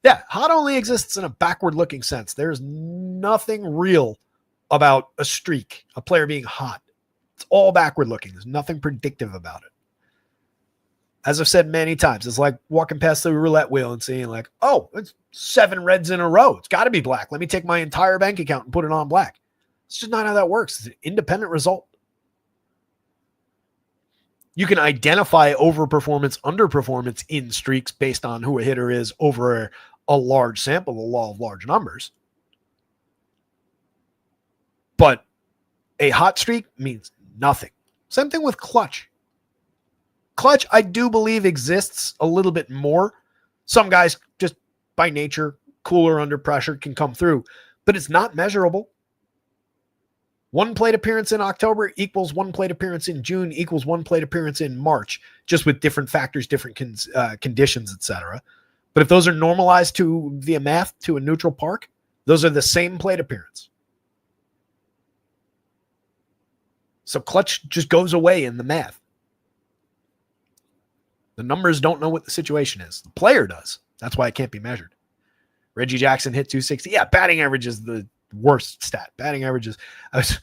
Yeah, hot only exists in a backward-looking sense. There's nothing real about a streak, a player being hot. It's all backward-looking. There's nothing predictive about it. As I've said many times, it's like walking past the roulette wheel and seeing like, oh, it's 7 reds in a row. It's got to be black. Let me take my entire bank account and put it on black. It's just not how that works. It's an independent result. You can identify overperformance, underperformance in streaks based on who a hitter is over a large sample, the law of large numbers. But a hot streak means nothing. Same thing with clutch. Clutch, I do believe, exists a little bit more. Some guys just by nature, cooler under pressure, can come through, but it's not measurable. 1 plate appearance in October equals 1 plate appearance in June equals 1 plate appearance in March, just with different factors, different conditions, etc. But if those are normalized to via math to a neutral park, those are the same plate appearance. So clutch just goes away in the math. The numbers don't know what the situation is. The player does. That's why it can't be measured. Reggie Jackson hit 260. Yeah, batting average is the worst stat. Batting averages. I was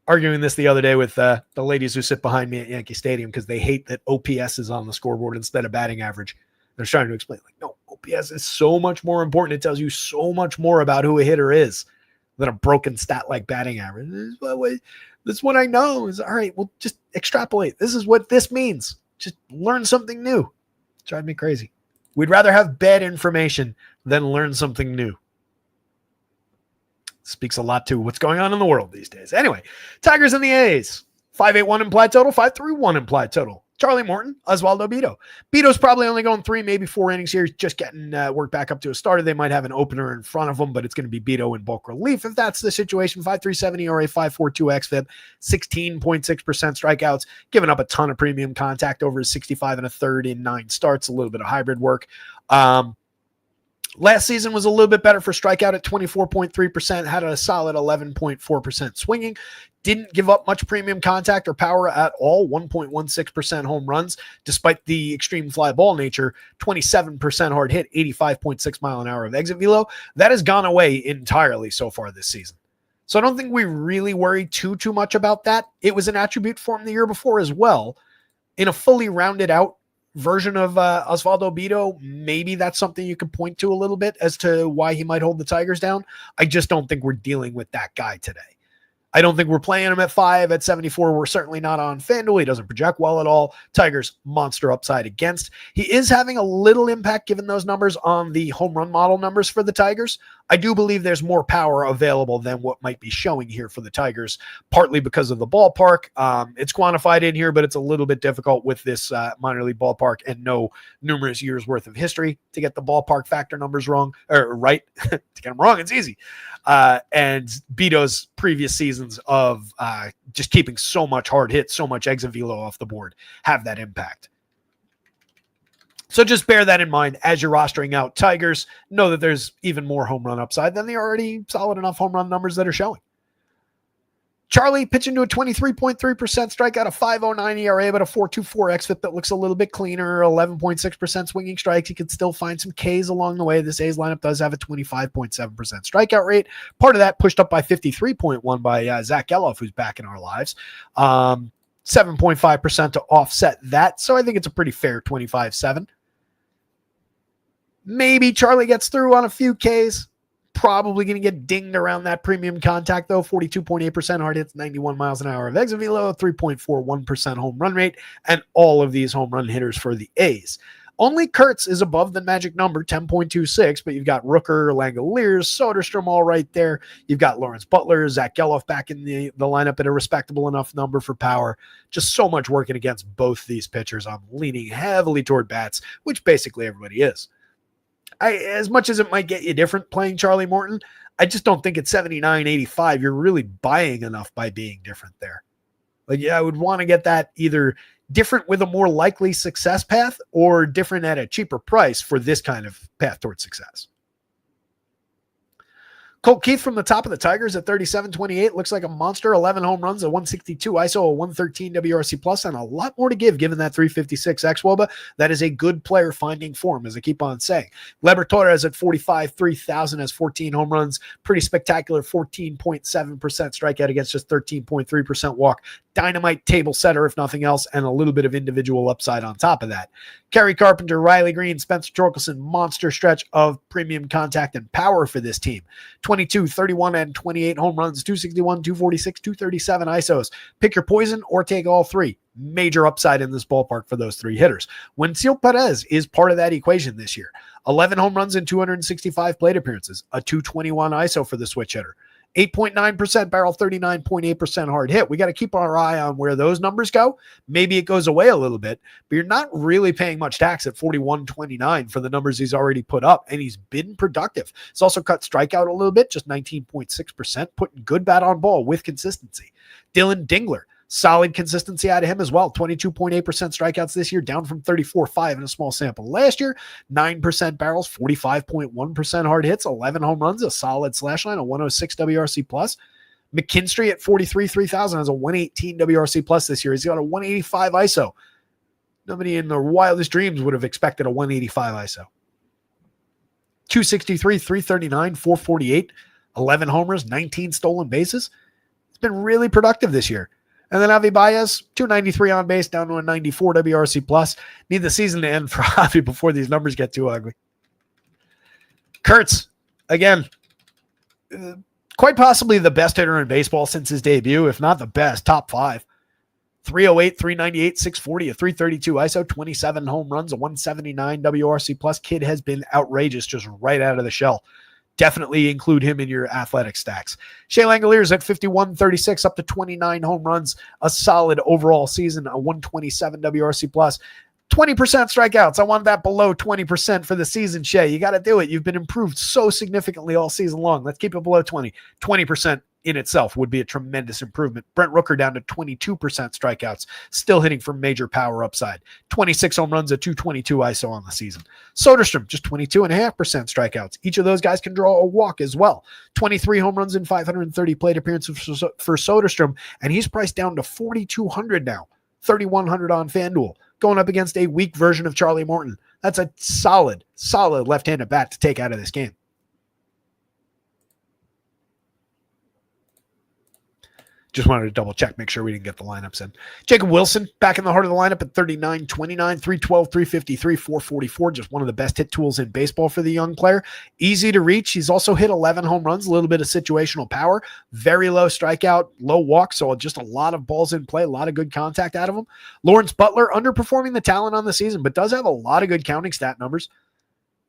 arguing this the other day with the ladies who sit behind me at Yankee Stadium because they hate that OPS is on the scoreboard instead of batting average. They're trying to explain, like, no, OPS is so much more important. It tells you so much more about who a hitter is than a broken stat like batting average. This is what I know. Is all right, well, just extrapolate. This is what this means. Just learn something new. Drive me crazy. We'd rather have bad information than learn something new. Speaks a lot to what's going on in the world these days. Anyway, Tigers and the A's. 5.81 implied total, 5.31 implied total. Charlie Morton, Oswaldo Bido. Bido's probably only going 3, maybe 4 innings here. He's just getting worked back up to a starter. They might have an opener in front of him, but it's going to be Bido in bulk relief. If that's the situation, 5.37 ERA, 5.42 xFIP, 16.6% strikeouts, giving up a ton of premium contact over his 65 1/3 in 9 starts, a little bit of hybrid work. Last season was a little bit better for strikeout at 24.3%, had a solid 11.4% swinging, didn't give up much premium contact or power at all, 1.16% home runs, despite the extreme fly ball nature, 27% hard hit, 85.6 mile an hour of exit velo. That has gone away entirely so far this season. So I don't think we really worry too much about that. It was an attribute for him the year before as well. In a fully rounded out version of Oswaldo Bido, maybe that's something you could point to a little bit as to why he might hold the Tigers down. I just don't think we're dealing with that guy today. I don't think we're playing him at 5, at 74. We're certainly not on FanDuel. He doesn't project well at all. Tigers, monster upside against. He is having a little impact, given those numbers, on the home run model numbers for the Tigers. I do believe there's more power available than what might be showing here for the Tigers, partly because of the ballpark. It's quantified in here, but it's a little bit difficult with this minor league ballpark and no numerous years worth of history to get the ballpark factor numbers wrong, or right. To get them wrong, it's easy. And Bido's previous seasons of just keeping so much hard hit, so much exit velo off the board have that impact. So just bear that in mind as you're rostering out Tigers. Know that there's even more home run upside than the already solid enough home run numbers that are showing. Charlie pitching to a 23.3% strikeout, a 5.09 ERA, but a 4.24 xFIP that looks a little bit cleaner, 11.6% swinging strikes. He could still find some Ks along the way. This A's lineup does have a 25.7% strikeout rate. Part of that pushed up by 53.1 by Zach Geloff, who's back in our lives. 7.5% to offset that. So I think it's a pretty fair 25.7. Maybe Charlie gets through on a few Ks. Probably going to get dinged around that premium contact, though. 42.8% hard hits, 91 miles an hour of exit velo, 3.41% home run rate, and all of these home run hitters for the A's. Only Kurtz is above the magic number, 10.26, but you've got Rooker, Langoliers, Soderstrom all right there. You've got Lawrence Butler, Zach Geloff back in the lineup at a respectable enough number for power. Just so much working against both these pitchers. I'm leaning heavily toward bats, which basically everybody is. As much as it might get you different playing Charlie Morton, I just don't think at 79, 85, you're really buying enough by being different there. Like, yeah, I would want to get that either different with a more likely success path or different at a cheaper price for this kind of path towards success. Colt Keith from the top of the Tigers at 37-28 looks like a monster. 11 home runs, a 162 ISO, a 113 WRC plus, and a lot more to give given that 356 xWOBA. That is a good player finding form, as I keep on saying. Leber Torres at 45, 3,000 has 14 home runs. Pretty spectacular, 14.7% strikeout against just 13.3% walk. Dynamite table setter, if nothing else, and a little bit of individual upside on top of that. Kerry Carpenter, Riley Green, Spencer Torkelson, monster stretch of premium contact and power for this team. 22, 31, and 28 home runs, 261, 246, 237 ISOs. Pick your poison or take all three. Major upside in this ballpark for those three hitters. Wenceel Perez is part of that equation this year. 11 home runs in 265 plate appearances, a 221 ISO for the switch hitter. 8.9% barrel, 39.8% hard hit. We got to keep our eye on where those numbers go. Maybe it goes away a little bit, but you're not really paying much tax at 41.29 for the numbers he's already put up, and he's been productive. He's also cut strikeout a little bit, just 19.6%, putting good bat on ball with consistency. Dylan Dingler, solid consistency out of him as well. 22.8% strikeouts this year, down from 34.5 in a small sample last year. 9% barrels, 45.1% hard hits, 11 home runs, a solid slash line, a 106 WRC plus. McKinstry at 43, 3,000 has a 118 WRC plus this year. He's got a 185 ISO. Nobody in their wildest dreams would have expected a 185 ISO. 263, 339, 448, 11 homers, 19 stolen bases. It's been really productive this year. And then Javi Baez, 293 on base, down to a 94 WRC plus. Need the season to end for Javi before these numbers get too ugly. Kurtz, again, quite possibly the best hitter in baseball since his debut, if not the best, top 5. 308, 398, 640, a 332 ISO, 27 home runs, a 179 WRC plus. Kid has been outrageous just right out of the shell. Definitely include him in your athletic stacks. Shea Langoliers at 51, 36, up to 29 home runs, a solid overall season, a 127 WRC plus. 20% strikeouts. I want that below 20% for the season, Shea. You got to do it. You've been improved so significantly all season long. Let's keep it below 20. 20% in itself would be a tremendous improvement. Brent Rooker down to 22% strikeouts, still hitting for major power upside. 26 home runs, a 222 ISO on the season. Soderstrom, just 22.5% strikeouts. Each of those guys can draw a walk as well. 23 home runs in 530 plate appearances for Soderstrom, and he's priced down to 4,200 now. 3,100 on FanDuel. Going up against a weak version of Charlie Morton. That's a solid left-handed bat to take out of this game. Just wanted to double check, make sure we didn't get the lineups in. Jacob Wilson back in the heart of the lineup at 39, 29, 312, 353, 444. Just one of the best hit tools in baseball for the young player. Easy to reach. He's also hit 11 home runs, a little bit of situational power, very low strikeout, low walk. So just a lot of balls in play, a lot of good contact out of him. Lawrence Butler underperforming the talent on the season, but does have a lot of good counting stat numbers.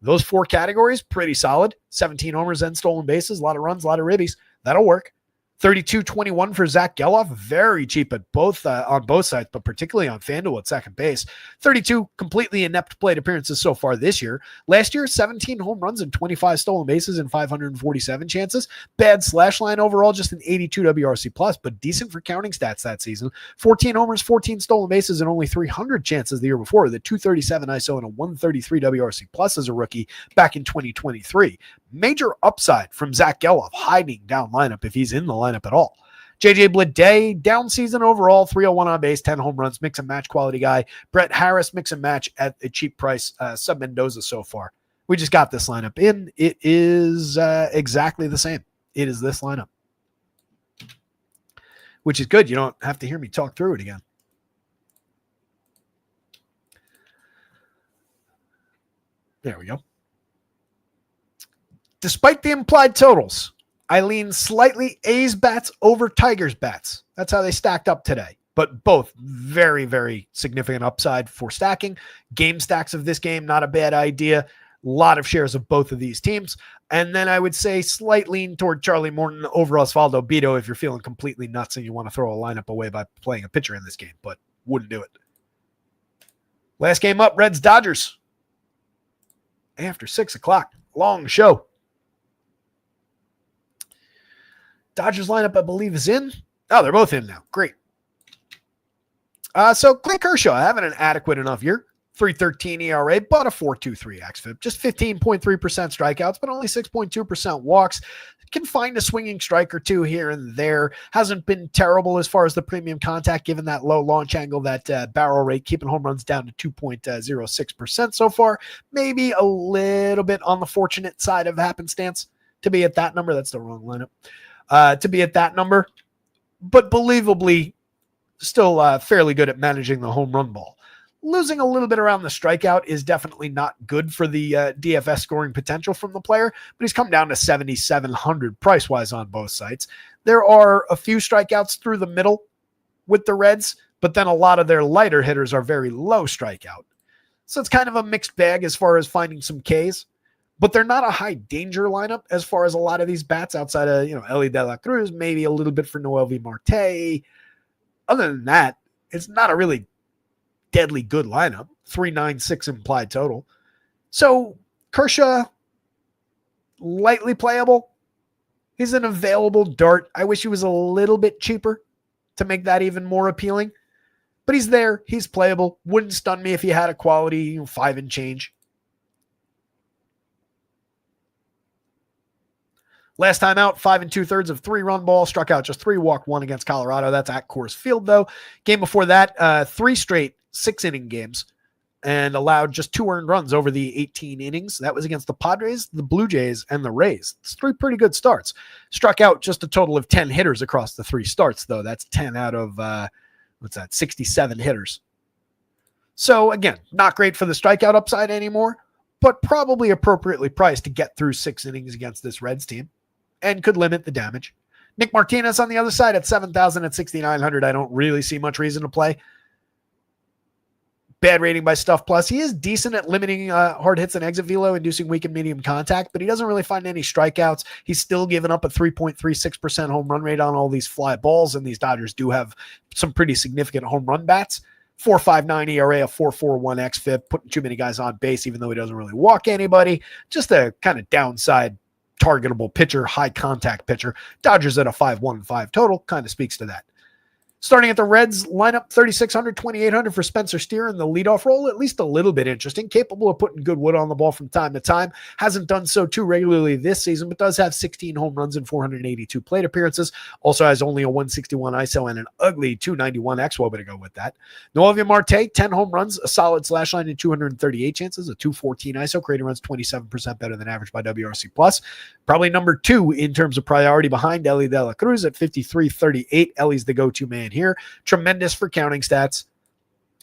Those 4 categories, pretty solid. 17 homers and stolen bases, a lot of runs, a lot of ribbies. That'll work. 32-21 for Zach Geloff, very cheap at both on both sides, but particularly on FanDuel at second base. 32 completely inept plate appearances so far this year. Last year, 17 home runs and 25 stolen bases and 547 chances. Bad slash line overall, just an 82 WRC plus, but decent for counting stats that season. 14 homers, 14 stolen bases, and only 300 chances the year before. The 237 ISO and a 133 WRC plus as a rookie back in 2023. Major upside from Zach Geloff hiding down lineup if he's in the lineup at all. JJ Bleday, down season overall, 301 on base, 10 home runs, mix and match quality guy. Brett Harris, mix and match at a cheap price. Sub Mendoza so far. We just got this lineup in. It is exactly the same. It is this lineup, which is good. You don't have to hear me talk through it again. There we go. Despite the implied totals, I lean slightly A's bats over Tigers bats. That's how they stacked up today. But both very, very significant upside for stacking. Game stacks of this game, not a bad idea. A lot of shares of both of these teams. And then I would say slight lean toward Charlie Morton over Osvaldo Bido if you're feeling completely nuts and you want to throw a lineup away by playing a pitcher in this game, but wouldn't do it. Last game up, Reds Dodgers. After 6 o'clock, long show. Dodgers lineup, I believe, is in. Oh, they're both in now. Great. So Clay Kershaw having an adequate enough year. 3.13 ERA, but a 4.23 xFIP. Just 15.3% strikeouts, but only 6.2% walks. Can find a swinging strike or two here and there. Hasn't been terrible as far as the premium contact, given that low launch angle, that barrel rate, keeping home runs down to 2.06% so far. Maybe a little bit on the fortunate side of happenstance to be at that number. That's the wrong lineup. To be at that number, but believably still fairly good at managing the home run ball. Losing a little bit around the strikeout is definitely not good for the DFS scoring potential from the player, but he's come down to 7,700 price-wise on both sites. There are a few strikeouts through the middle with the Reds, but then a lot of their lighter hitters are very low strikeout. So it's kind of a mixed bag as far as finding some Ks, but they're not a high danger lineup as far as a lot of these bats outside of, Elly De La Cruz, maybe a little bit for Noel V. Marte. Other than that, it's not a really deadly good lineup. 396 implied total. So Kershaw, lightly playable. He's an available dart. I wish he was a little bit cheaper to make that even more appealing. But he's there. He's playable. Wouldn't stun me if he had a quality 5 and change. Last time out, 5 2/3 of 3-run ball, struck out just 3, walked 1 against Colorado. That's at Coors Field, though. Game before that, 3 straight 6-inning games and allowed just 2 earned runs over the 18 innings. That was against the Padres, the Blue Jays, and the Rays. It's 3 pretty good starts. Struck out just a total of 10 hitters across the 3 starts, though. That's 10 out of, 67 hitters. So, again, not great for the strikeout upside anymore, but probably appropriately priced to get through 6 innings against this Reds team and could limit the damage. Nick Martinez on the other side at 7,000 at 6,900. I don't really see much reason to play. Bad rating by Stuff Plus. He is decent at limiting hard hits and exit velo, inducing weak and medium contact, but he doesn't really find any strikeouts. He's still giving up a 3.36% home run rate on all these fly balls, and these Dodgers do have some pretty significant home run bats. 4.59 ERA, a 4.41 xFIP, putting too many guys on base, even though he doesn't really walk anybody. Just a kind of downside targetable pitcher, high contact pitcher. Dodgers at a 5.15 total kind of speaks to that. Starting at the Reds lineup, 3,600, 2,800 for Spencer Steer in the leadoff role. At least a little bit interesting. Capable of putting good wood on the ball from time to time. Hasn't done so too regularly this season, but does have 16 home runs and 482 plate appearances. Also has only a 161 ISO and an ugly 291 xWOBA to go with that. Noel V. Marte, 10 home runs, a solid slash line and 238 chances, a 214 ISO. Creating runs 27% better than average by WRC+. Probably number 2 in terms of priority behind Elly De La Cruz at 53.38. Elly's the go-to man here. Tremendous for counting stats.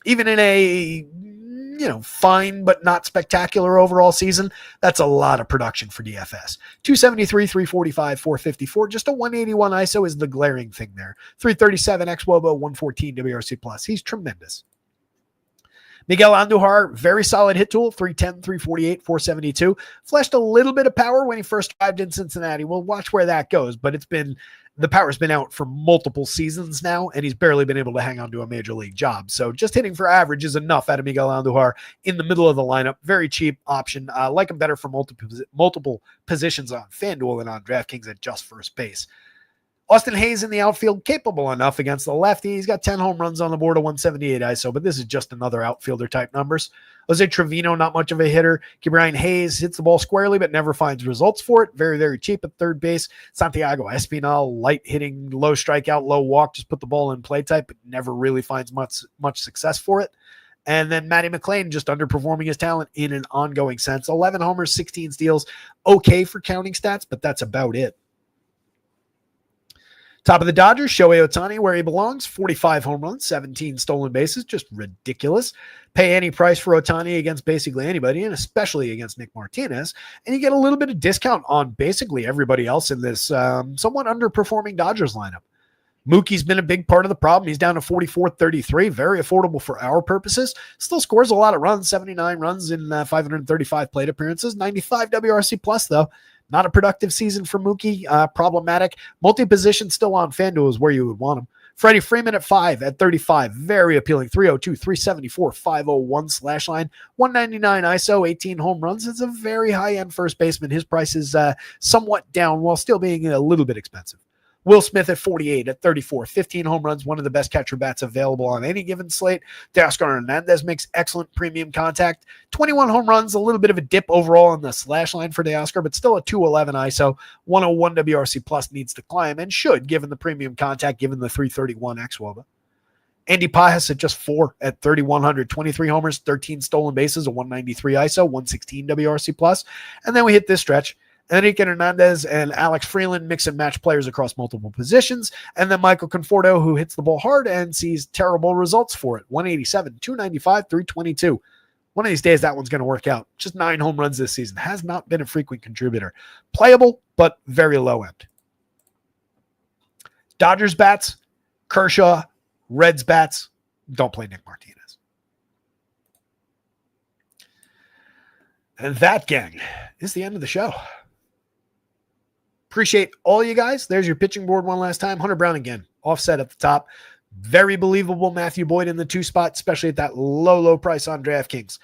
Even in a fine but not spectacular overall season, that's a lot of production for DFS. 273, 345, 454. Just a 181 ISO is the glaring thing there. 337 xWOBA, 114 WRC+. He's tremendous. Miguel Andujar, very solid hit tool, 310, 348, 472. Flashed a little bit of power when he first arrived in Cincinnati. We'll watch where that goes, but the power's been out for multiple seasons now, and he's barely been able to hang on to a major league job. So just hitting for average is enough out of Miguel Andujar in the middle of the lineup. Very cheap option. Like him better for multiple positions on FanDuel and on DraftKings at just first base. Austin Hayes in the outfield, capable enough against the lefty. He's got 10 home runs on the board, a 178 ISO, but this is just another outfielder type numbers. Jose Trevino, not much of a hitter. Ke'Bryan Hayes hits the ball squarely, but never finds results for it. Very, very cheap at third base. Santiago Espinal, light hitting, low strikeout, low walk, just put the ball in play type, but never really finds much success for it. And then Matty McClain just underperforming his talent in an ongoing sense. 11 homers, 16 steals. Okay for counting stats, but that's about it. Top of the Dodgers, Shohei Ohtani, where he belongs. 45 home runs, 17 stolen bases. Just ridiculous. Pay any price for Ohtani against basically anybody, and especially against Nick Martinez, and you get a little bit of discount on basically everybody else in this somewhat underperforming Dodgers lineup. Mookie's been a big part of the problem. He's down to 44.33, very affordable for our purposes. Still scores a lot of runs, 79 runs in 535 plate appearances, 95 WRC plus though. Not a productive season for Mookie, problematic. Multi-position still on FanDuel is where you would want him. Freddie Freeman at 5 at 35, very appealing. 302, 374, 501 slash line, 199 ISO, 18 home runs. It's a very high-end first baseman. His price is somewhat down while still being a little bit expensive. Will Smith at 48, at 34, 15 home runs, one of the best catcher bats available on any given slate. Teoscar Hernandez makes excellent premium contact. 21 home runs, a little bit of a dip overall on the slash line for Teoscar, but still a 211 ISO. 101 WRC plus needs to climb and should, given the premium contact, given the 331 xWOBA. Andy Pajas at just 4 at 3,100, 23 homers, 13 stolen bases, a 193 ISO, 116 WRC plus. And then we hit this stretch. Enrique Hernandez and Alex Freeland mix and match players across multiple positions. And then Michael Conforto, who hits the ball hard and sees terrible results for it. 187, 295, 322. One of these days, that one's going to work out. Just 9 home runs this season. Has not been a frequent contributor. Playable, but very low end. Dodgers bats, Kershaw, Reds bats, don't play Nick Martinez. And that, gang, is the end of the show. Appreciate all you guys. There's your pitching board one last time. Hunter Brown again, offset at the top. Very believable Matthew Boyd in the 2 spot, especially at that low price on DraftKings.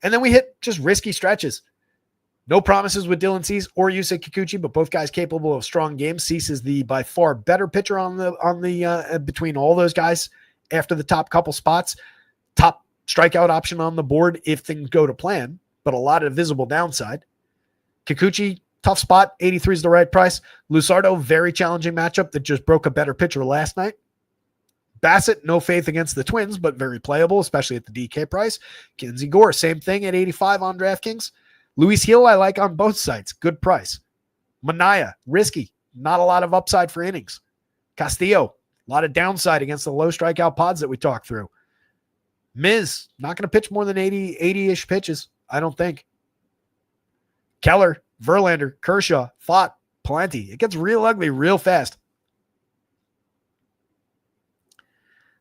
And then we hit just risky stretches. No promises with Dylan Cease or Yusei Kikuchi, but both guys capable of strong games. Cease is the by far better pitcher on the between all those guys after the top couple spots. Top strikeout option on the board if things go to plan, but a lot of visible downside. Kikuchi, tough spot. 83 is the right price. Luzardo, very challenging matchup that just broke a better pitcher last night. Bassett, no faith against the Twins, but very playable, especially at the DK price. Kinsey Gore, same thing at 85 on DraftKings. Luis Hill, I like on both sides. Good price. Manaya, risky. Not a lot of upside for innings. Castillo, a lot of downside against the low strikeout pods that we talked through. Miz, not going to pitch more than 80-ish pitches, I don't think. Keller, Verlander, Kershaw, Pfaadt, plenty. It gets real ugly real fast.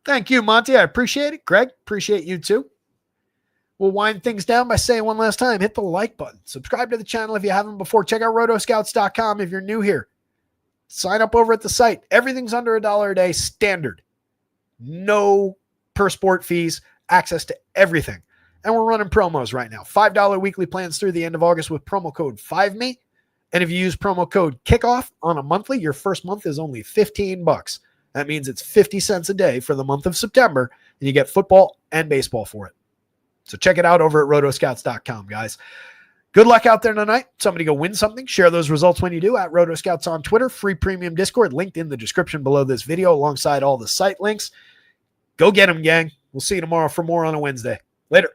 Thank you, Monty. I appreciate it. Greg, appreciate you too. We'll wind things down by saying one last time, hit the like button. Subscribe to the channel if you haven't before. Check out rotoscouts.com if you're new here. Sign up over at the site. Everything's under $1 a day, standard. No per sport fees, access to everything. And we're running promos right now. $5 weekly plans through the end of August with promo code 5ME. And if you use promo code KICKOFF on a monthly, your first month is only $15. That means it's 50 cents a day for the month of September, and you get football and baseball for it. So check it out over at rotoscouts.com, guys. Good luck out there tonight. Somebody go win something. Share those results when you do at Rotoscouts on Twitter. Free premium Discord linked in the description below this video alongside all the site links. Go get them, gang. We'll see you tomorrow for more on a Wednesday. Later.